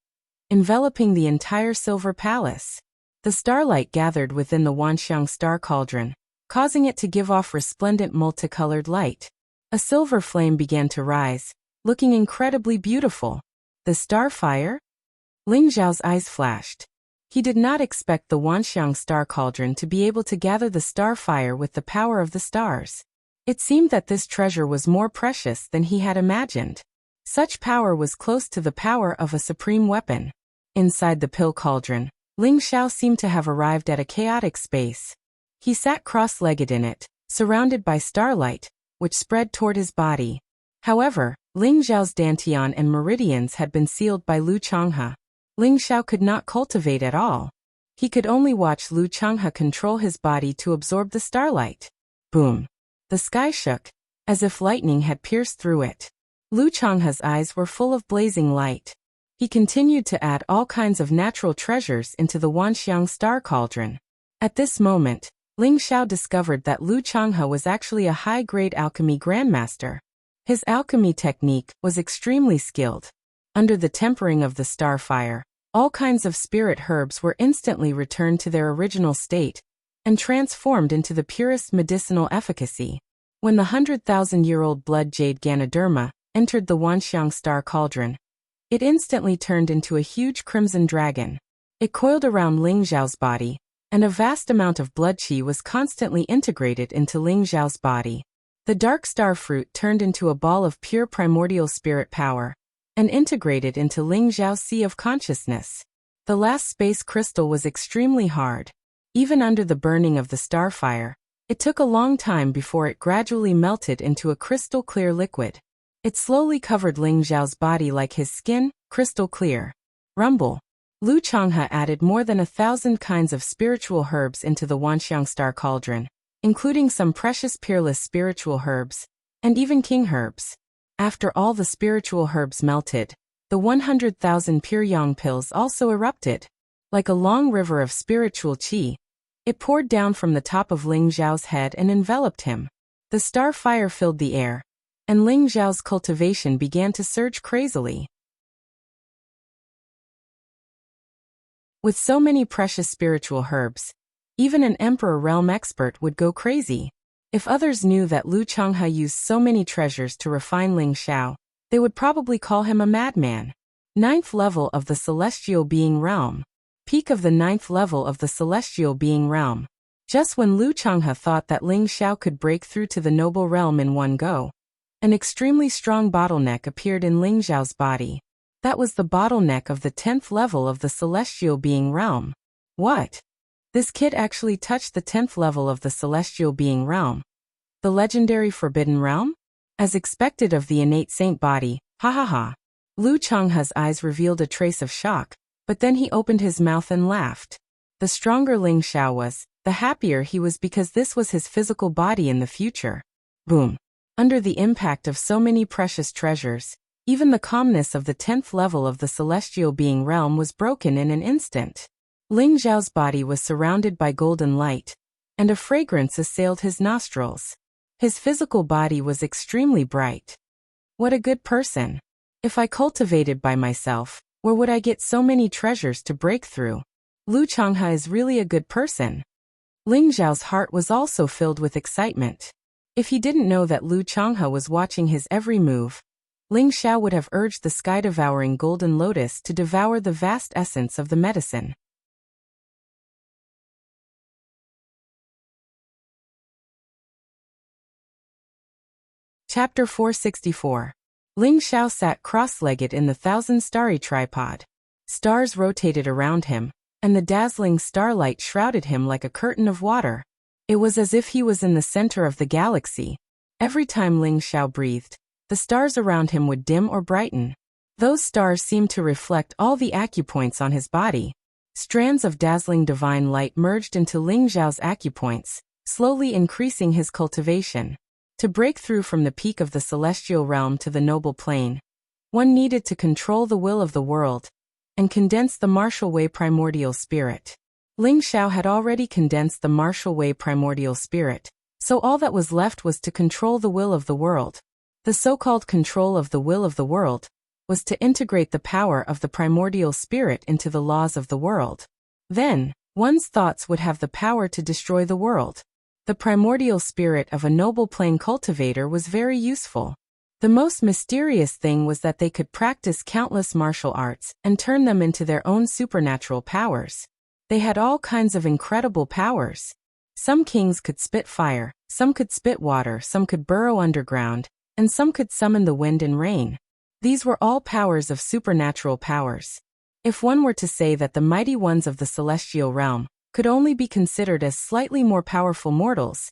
enveloping the entire silver palace. The starlight gathered within the Wanxiang star cauldron, causing it to give off resplendent multicolored light. A silver flame began to rise, looking incredibly beautiful. The star fire? Ling Xiao's eyes flashed. He did not expect the Wanxiang star cauldron to be able to gather the star fire with the power of the stars. It seemed that this treasure was more precious than he had imagined. Such power was close to the power of a supreme weapon. Inside the pill cauldron, Ling Xiao seemed to have arrived at a chaotic space. He sat cross-legged in it, surrounded by starlight, which spread toward his body. However, Ling Xiao's dantian and meridians had been sealed by Lu Changhe. Ling Xiao could not cultivate at all. He could only watch Lu Changhe control his body to absorb the starlight. Boom. The sky shook, as if lightning had pierced through it. Lu Changhe's eyes were full of blazing light. He continued to add all kinds of natural treasures into the Wanxiang star cauldron. At this moment, Ling Xiao discovered that Lu Changhe was actually a high-grade alchemy grandmaster. His alchemy technique was extremely skilled. Under the tempering of the star fire, all kinds of spirit herbs were instantly returned to their original state and transformed into the purest medicinal efficacy. When the 100,000-year-old blood jade Ganoderma entered the Wanxiang star cauldron, it instantly turned into a huge crimson dragon. It coiled around Ling Xiao's body, and a vast amount of blood qi was constantly integrated into Ling Xiao's body. The dark star fruit turned into a ball of pure primordial spirit power, and integrated into Ling Xiao's sea of consciousness. The last space crystal was extremely hard. Even under the burning of the star fire, it took a long time before it gradually melted into a crystal clear liquid. It slowly covered Ling Xiao's body like his skin, crystal clear. Rumble. Lu Changhe added more than 1,000 kinds of spiritual herbs into the Wanxiang star cauldron, including some precious peerless spiritual herbs, and even king herbs. After all the spiritual herbs melted, the 100,000 pure yang pills also erupted. Like a long river of spiritual qi, it poured down from the top of Ling Xiao's head and enveloped him. The star fire filled the air, and Ling Xiao's cultivation began to surge crazily. With so many precious spiritual herbs, even an Emperor realm expert would go crazy. If others knew that Lu Changhe used so many treasures to refine Ling Xiao, they would probably call him a madman. 9th level of the Celestial Being Realm. Peak of the 9th level of the Celestial Being Realm. Just when Lu Changhe thought that Ling Xiao could break through to the noble realm in one go, an extremely strong bottleneck appeared in Ling Xiao's body. That was the bottleneck of the 10th level of the Celestial Being Realm. What? This kid actually touched the 10th level of the Celestial Being Realm. The legendary Forbidden Realm? As expected of the innate saint body, ha ha ha. Lu Changhe's eyes revealed a trace of shock, but then he opened his mouth and laughed. The stronger Ling Xiao was, the happier he was because this was his physical body in the future. Boom. Under the impact of so many precious treasures, even the calmness of the 10th level of the Celestial Being Realm was broken in an instant. Ling Xiao's body was surrounded by golden light, and a fragrance assailed his nostrils. His physical body was extremely bright. What a good person. If I cultivated by myself, where would I get so many treasures to break through? Lu Changhe is really a good person. Ling Xiao's heart was also filled with excitement. If he didn't know that Lu Changhe was watching his every move, Ling Xiao would have urged the sky-devouring golden lotus to devour the vast essence of the medicine. Chapter 464. Ling Xiao sat cross-legged in the thousand-starry tripod. Stars rotated around him, and the dazzling starlight shrouded him like a curtain of water. It was as if he was in the center of the galaxy. Every time Ling Xiao breathed, the stars around him would dim or brighten. Those stars seemed to reflect all the acupoints on his body. Strands of dazzling divine light merged into Ling Xiao's acupoints, slowly increasing his cultivation. To break through from the peak of the celestial realm to the noble plane, one needed to control the will of the world and condense the martial way primordial spirit. Ling Xiao had already condensed the martial way primordial spirit, so all that was left was to control the will of the world. The so-called control of the will of the world was to integrate the power of the primordial spirit into the laws of the world. Then, one's thoughts would have the power to destroy the world. The primordial spirit of a noble plane cultivator was very useful. The most mysterious thing was that they could practice countless martial arts and turn them into their own supernatural powers. They had all kinds of incredible powers. Some kings could spit fire, some could spit water, some could burrow underground, and some could summon the wind and rain. These were all powers of supernatural powers. If one were to say that the mighty ones of the celestial realm could only be considered as slightly more powerful mortals,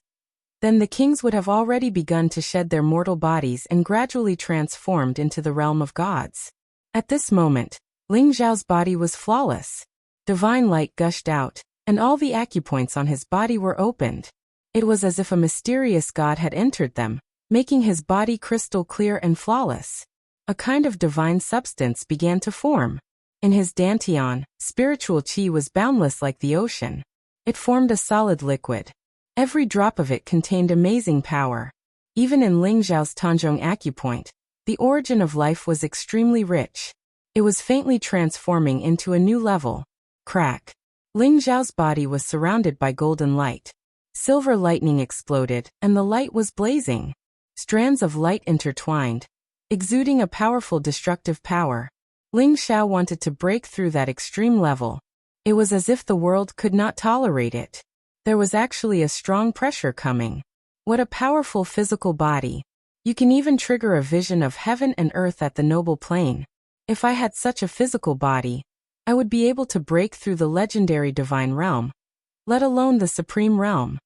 then the kings would have already begun to shed their mortal bodies and gradually transformed into the realm of gods. At this moment, Ling Xiao's body was flawless. Divine light gushed out, and all the acupoints on his body were opened. It was as if a mysterious god had entered them, making his body crystal clear and flawless. A kind of divine substance began to form. In his dantian, spiritual qi was boundless like the ocean. It formed a solid liquid. Every drop of it contained amazing power. Even in Ling Xiao's Tanzhong acupoint, the origin of life was extremely rich. It was faintly transforming into a new level. Crack. Ling Xiao's body was surrounded by golden light. Silver lightning exploded, and the light was blazing. Strands of light intertwined, exuding a powerful destructive power. Ling Xiao wanted to break through that extreme level. It was as if the world could not tolerate it. There was actually a strong pressure coming. What a powerful physical body. You can even trigger a vision of heaven and earth at the noble plane. If I had such a physical body, I would be able to break through the legendary divine realm, let alone the supreme realm.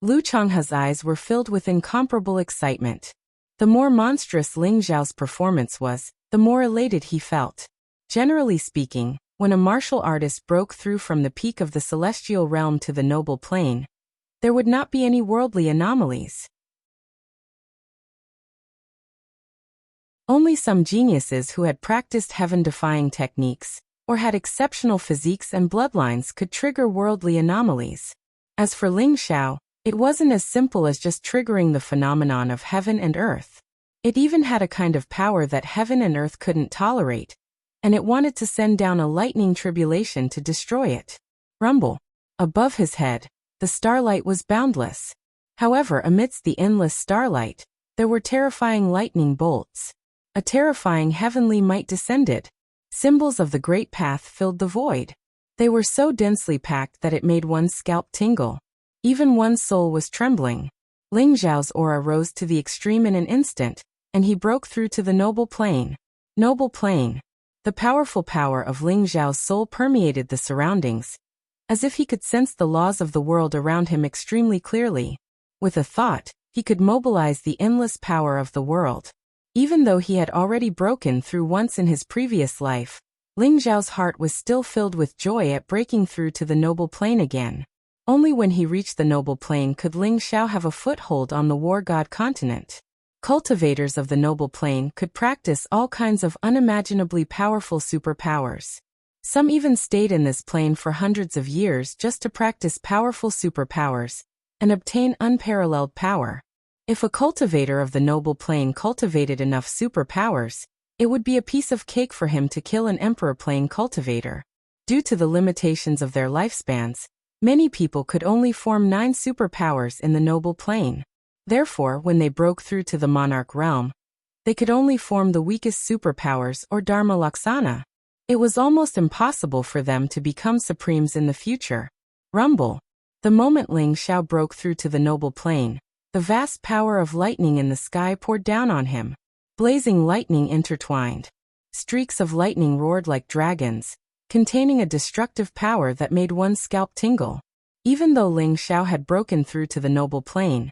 Lu Changhe's eyes were filled with incomparable excitement. The more monstrous Ling Xiao's performance was, the more elated he felt. Generally speaking, when a martial artist broke through from the peak of the celestial realm to the noble plane, there would not be any worldly anomalies. Only some geniuses who had practiced heaven-defying techniques, or had exceptional physiques and bloodlines could trigger worldly anomalies. As for Ling Xiao, it wasn't as simple as just triggering the phenomenon of heaven and earth. It even had a kind of power that heaven and earth couldn't tolerate, and it wanted to send down a lightning tribulation to destroy it. Rumble. Above his head, the starlight was boundless. However, amidst the endless starlight, there were terrifying lightning bolts. A terrifying heavenly might descended. Symbols of the great path filled the void. They were so densely packed that it made one's scalp tingle. Even one's soul was trembling. Ling Xiao's aura rose to the extreme in an instant, and he broke through to the noble plane. Noble plane. The powerful power of Ling Xiao's soul permeated the surroundings, as if he could sense the laws of the world around him extremely clearly. With a thought, he could mobilize the endless power of the world. Even though he had already broken through once in his previous life, Ling Xiao's heart was still filled with joy at breaking through to the noble plane again. Only when he reached the noble plane could Ling Xiao have a foothold on the war god continent. Cultivators of the noble plane could practice all kinds of unimaginably powerful superpowers. Some even stayed in this plane for hundreds of years just to practice powerful superpowers and obtain unparalleled power. If a cultivator of the noble plane cultivated enough superpowers, it would be a piece of cake for him to kill an emperor plane cultivator. Due to the limitations of their lifespans, many people could only form 9 superpowers in the noble plane. Therefore, when they broke through to the monarch realm, they could only form the weakest superpowers or Dharma Laksana. It was almost impossible for them to become supremes in the future. Rumble. The moment Ling Xiao broke through to the noble plane, the vast power of lightning in the sky poured down on him. Blazing lightning intertwined. Streaks of lightning roared like dragons, containing a destructive power that made one's scalp tingle. Even though Ling Xiao had broken through to the noble plane,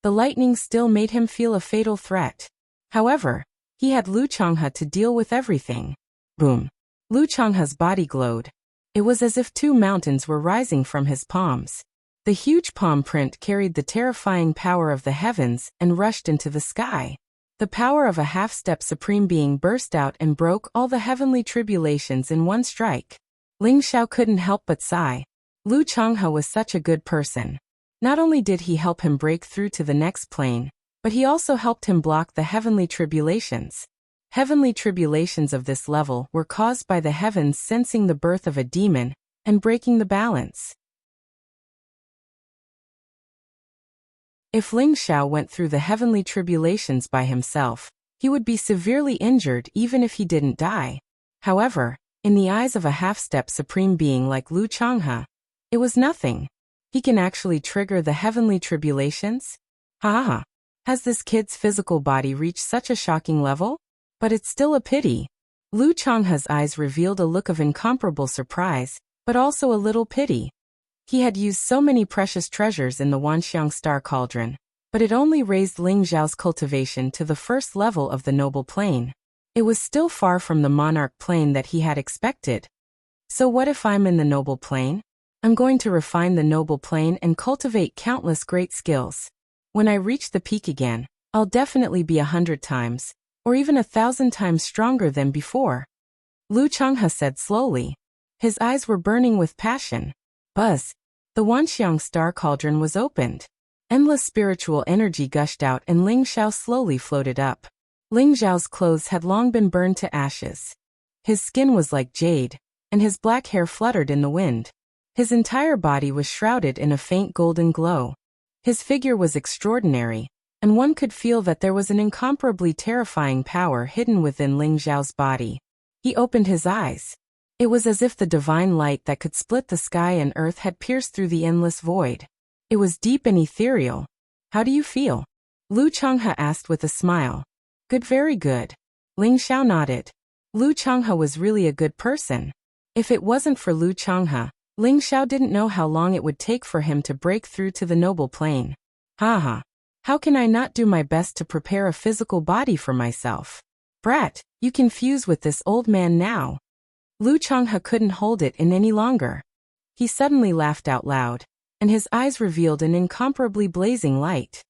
the lightning still made him feel a fatal threat. However, he had Lu Changhe to deal with everything. Boom. Lu Changhe's body glowed. It was as if two mountains were rising from his palms. The huge palm print carried the terrifying power of the heavens and rushed into the sky. The power of a half-step supreme being burst out and broke all the heavenly tribulations in one strike. Ling Xiao couldn't help but sigh. Lu Changhe was such a good person. Not only did he help him break through to the next plane, but he also helped him block the heavenly tribulations. Heavenly tribulations of this level were caused by the heavens sensing the birth of a demon and breaking the balance. If Ling Xiao went through the heavenly tribulations by himself, he would be severely injured even if he didn't die. However, in the eyes of a half-step supreme being like Lu Changhe, it was nothing. He can actually trigger the heavenly tribulations? Ha ha. Has this kid's physical body reached such a shocking level? But it's still a pity. Lu Changhe's eyes revealed a look of incomparable surprise, but also a little pity. He had used so many precious treasures in the Wanxiang Star Cauldron, but it only raised Ling Xiao's cultivation to the first level of the noble plane. It was still far from the monarch plane that he had expected. So what if I'm in the noble plane? I'm going to refine the noble plane and cultivate countless great skills. When I reach the peak again, I'll definitely be 100 times, or even 1,000 times stronger than before. Lu Changhe said slowly. His eyes were burning with passion. Buzz. The Wanxiang Star Cauldron was opened. Endless spiritual energy gushed out and Ling Xiao slowly floated up. Ling Xiao's clothes had long been burned to ashes. His skin was like jade, and his black hair fluttered in the wind. His entire body was shrouded in a faint golden glow. His figure was extraordinary, and one could feel that there was an incomparably terrifying power hidden within Ling Xiao's body. He opened his eyes. It was as if the divine light that could split the sky and earth had pierced through the endless void. It was deep and ethereal. How do you feel? Lu Changhe asked with a smile. Good, very good. Ling Xiao nodded. Lu Changhe was really a good person. If it wasn't for Lu Changhe, Ling Xiao didn't know how long it would take for him to break through to the noble plane. Haha. How can I not do my best to prepare a physical body for myself? Brat, you confuse with this old man now. Lu Changhe couldn't hold it in any longer. He suddenly laughed out loud, and his eyes revealed an incomparably blazing light.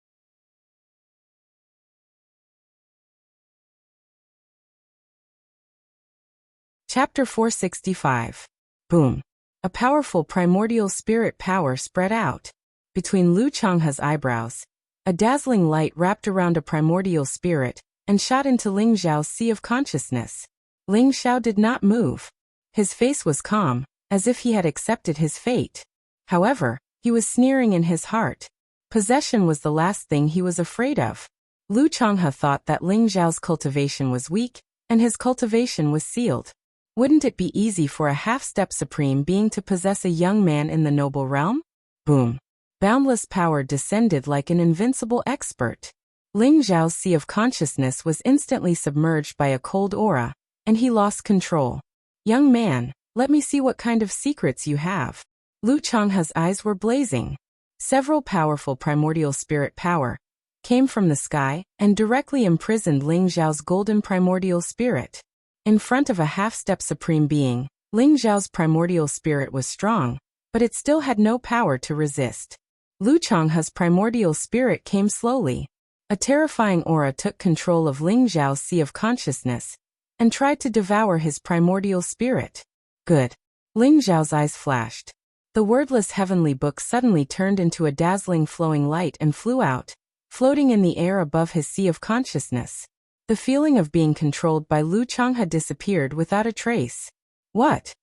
Chapter 465. Boom. A powerful primordial spirit power spread out. Between Lu Changhe's eyebrows, a dazzling light wrapped around a primordial spirit and shot into Ling Xiao's sea of consciousness. Ling Xiao did not move. His face was calm, as if he had accepted his fate. However, he was sneering in his heart. Possession was the last thing he was afraid of. Lu Changhe thought that Ling Xiao's cultivation was weak, and his cultivation was sealed. Wouldn't it be easy for a half-step supreme being to possess a young man in the noble realm? Boom. Boundless power descended like an invincible expert. Ling Xiao's sea of consciousness was instantly submerged by a cold aura, and he lost control. Young man, let me see what kind of secrets you have. Lu Changhe's eyes were blazing. Several powerful primordial spirit power came from the sky and directly imprisoned Ling Xiao's golden primordial spirit. In front of a half-step supreme being, Ling Xiao's primordial spirit was strong, but it still had no power to resist. Lu Changhe's primordial spirit came slowly. A terrifying aura took control of Ling Xiao's sea of consciousness and tried to devour his primordial spirit. Good. Ling Xiao's eyes flashed. The wordless heavenly book suddenly turned into a dazzling flowing light and flew out, floating in the air above his sea of consciousness. The feeling of being controlled by Lu Changhe disappeared without a trace. What?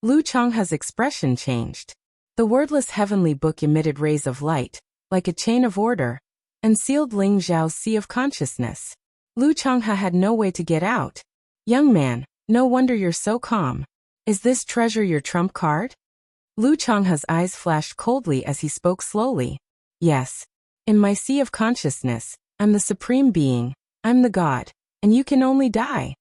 Lu Changhe's expression changed. The wordless heavenly book emitted rays of light, like a chain of order, and sealed Ling Xiao's sea of consciousness. Lu Changhe had no way to get out. Young man, no wonder you're so calm. Is this treasure your trump card? Lu Changhe's eyes flashed coldly as he spoke slowly. Yes. In my sea of consciousness, I'm the supreme being, I'm the god, and you can only die.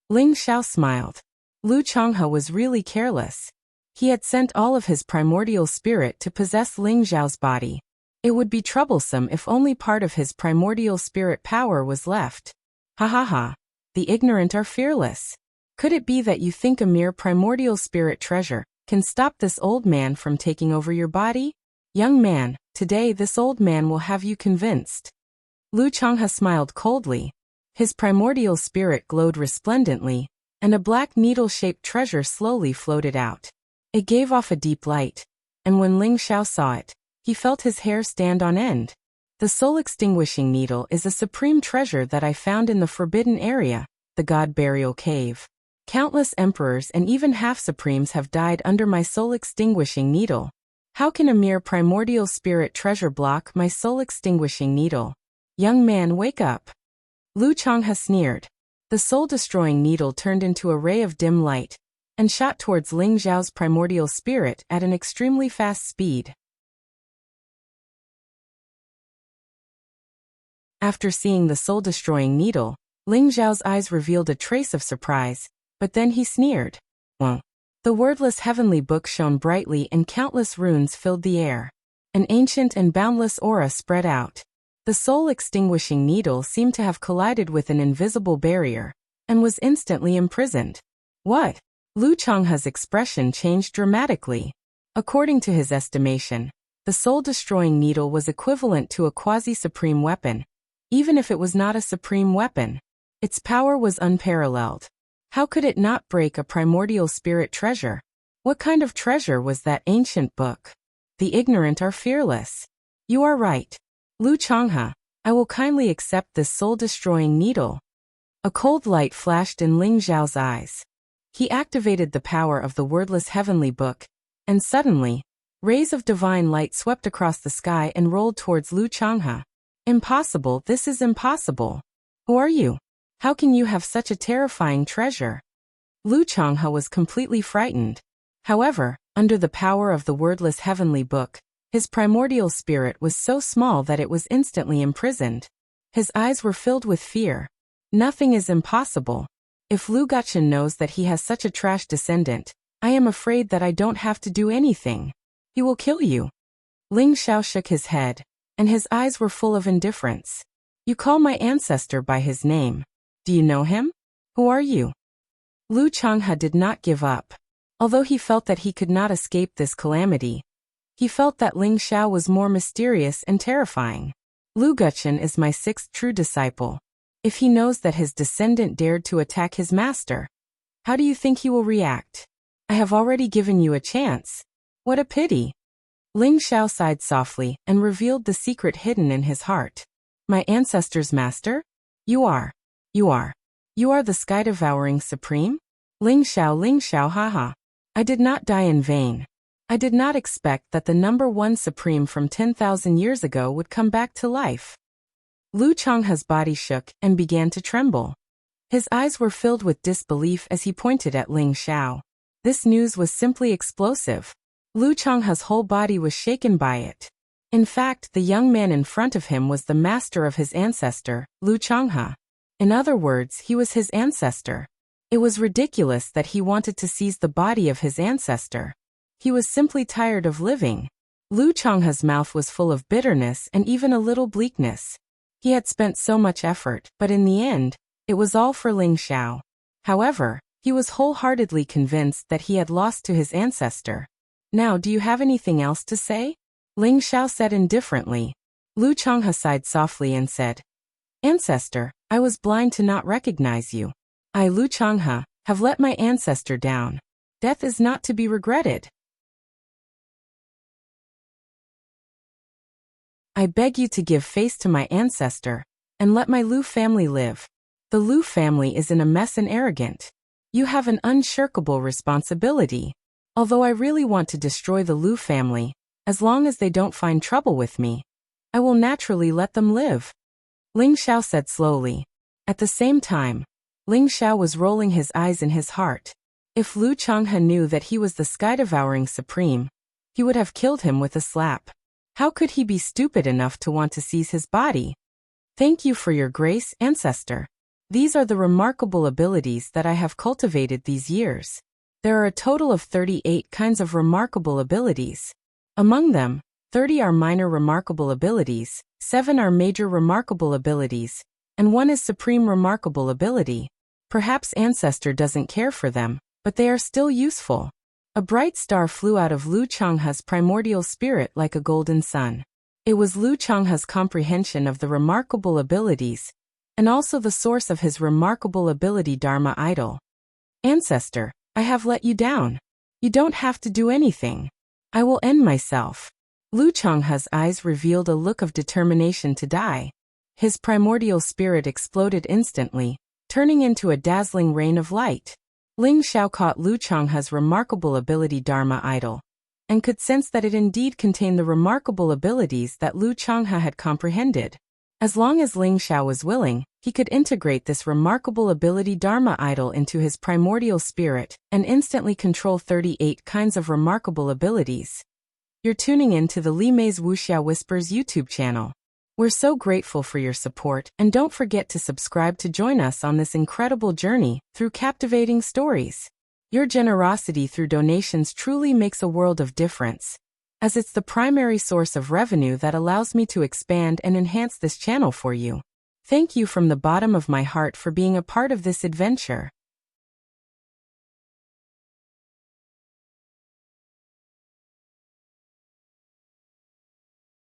Ling Xiao smiled. Lu Changhe was really careless. He had sent all of his primordial spirit to possess Ling Xiao's body. It would be troublesome if only part of his primordial spirit power was left. Ha ha ha. The ignorant are fearless. Could it be that you think a mere primordial spirit treasure can stop this old man from taking over your body? Young man, today this old man will have you convinced. Lu Changhe smiled coldly. His primordial spirit glowed resplendently, and a black needle-shaped treasure slowly floated out. It gave off a deep light, and when Ling Xiao saw it, he felt his hair stand on end. The soul-extinguishing needle is a supreme treasure that I found in the forbidden area, the God Burial Cave. Countless emperors and even half-supremes have died under my soul-extinguishing needle. How can a mere primordial spirit treasure block my soul-extinguishing needle? Young man, wake up. Lu Changhe sneered. The soul-destroying needle turned into a ray of dim light and shot towards Ling Xiao's primordial spirit at an extremely fast speed. After seeing the soul-destroying needle, Ling Xiao's eyes revealed a trace of surprise, but then he sneered. Well, the wordless heavenly book shone brightly and countless runes filled the air. An ancient and boundless aura spread out. The soul-extinguishing needle seemed to have collided with an invisible barrier and was instantly imprisoned. What? Lu Changhe's expression changed dramatically. According to his estimation, the soul-destroying needle was equivalent to a quasi-supreme weapon. Even if it was not a supreme weapon, its power was unparalleled. How could it not break a primordial spirit treasure? What kind of treasure was that ancient book? The ignorant are fearless. You are right. Lu Changhe, I will kindly accept this soul-destroying needle. A cold light flashed in Ling Xiao's eyes. He activated the power of the wordless heavenly book, and suddenly, rays of divine light swept across the sky and rolled towards Lu Changhe. Impossible, this is impossible. Who are you? How can you have such a terrifying treasure? Lu Changhe was completely frightened. However, under the power of the wordless heavenly book, his primordial spirit was so small that it was instantly imprisoned. His eyes were filled with fear. Nothing is impossible. If Lu Guqian knows that he has such a trash descendant, I am afraid that I don't have to do anything. He will kill you. Ling Xiao shook his head, and his eyes were full of indifference. You call my ancestor by his name. Do you know him? Who are you? Lu Changhe did not give up. Although he felt that he could not escape this calamity, he felt that Ling Xiao was more mysterious and terrifying. Lu Guqian is my sixth true disciple. If he knows that his descendant dared to attack his master, how do you think he will react? I have already given you a chance. What a pity. Ling Xiao sighed softly and revealed the secret hidden in his heart. My ancestor's master? You are the sky-devouring supreme? Ling Xiao, haha. I did not die in vain. I did not expect that the number one supreme from 10,000 years ago would come back to life. Lu Changhe's body shook and began to tremble. His eyes were filled with disbelief as he pointed at Ling Xiao. This news was simply explosive. Lu Changhe's whole body was shaken by it. In fact, the young man in front of him was the master of his ancestor, Lu Changhe. In other words, he was his ancestor. It was ridiculous that he wanted to seize the body of his ancestor. He was simply tired of living. Lu Changhe's mouth was full of bitterness and even a little bleakness. He had spent so much effort, but in the end, it was all for Ling Xiao. However, he was wholeheartedly convinced that he had lost to his ancestor. Now, do you have anything else to say? Ling Xiao said indifferently. Lu Changhe sighed softly and said, Ancestor, I was blind to not recognize you. I, Lu Changhe, have let my ancestor down. Death is not to be regretted. I beg you to give face to my ancestor, and let my Lu family live. The Lu family is in a mess and arrogant. You have an unshirkable responsibility. Although I really want to destroy the Lu family, as long as they don't find trouble with me, I will naturally let them live. Ling Xiao said slowly. At the same time, Ling Xiao was rolling his eyes in his heart. If Lu Changhe knew that he was the sky-devouring supreme, he would have killed him with a slap. How could he be stupid enough to want to seize his body? Thank you for your grace, ancestor. These are the remarkable abilities that I have cultivated these years. There are a total of 38 kinds of remarkable abilities. Among them, 30 are minor remarkable abilities, 7 are major remarkable abilities, and 1 is supreme remarkable ability. Perhaps Ancestor doesn't care for them, but they are still useful. A bright star flew out of Lu Changhe's primordial spirit like a golden sun. It was Lu Changhe's comprehension of the remarkable abilities, and also the source of his remarkable ability Dharma idol. Ancestor, I have let you down. You don't have to do anything. I will end myself. Lu Changhe's eyes revealed a look of determination to die. His primordial spirit exploded instantly, turning into a dazzling rain of light. Ling Xiao caught Lu Changhe's remarkable ability Dharma idol, and could sense that it indeed contained the remarkable abilities that Lu Changhe had comprehended. As long as Ling Xiao was willing, he could integrate this remarkable ability Dharma idol into his primordial spirit and instantly control 38 kinds of remarkable abilities. You're tuning in to the Li Mei's Wuxia Whispers YouTube channel. We're so grateful for your support, and don't forget to subscribe to join us on this incredible journey through captivating stories. Your generosity through donations truly makes a world of difference, as it's the primary source of revenue that allows me to expand and enhance this channel for you. Thank you from the bottom of my heart for being a part of this adventure.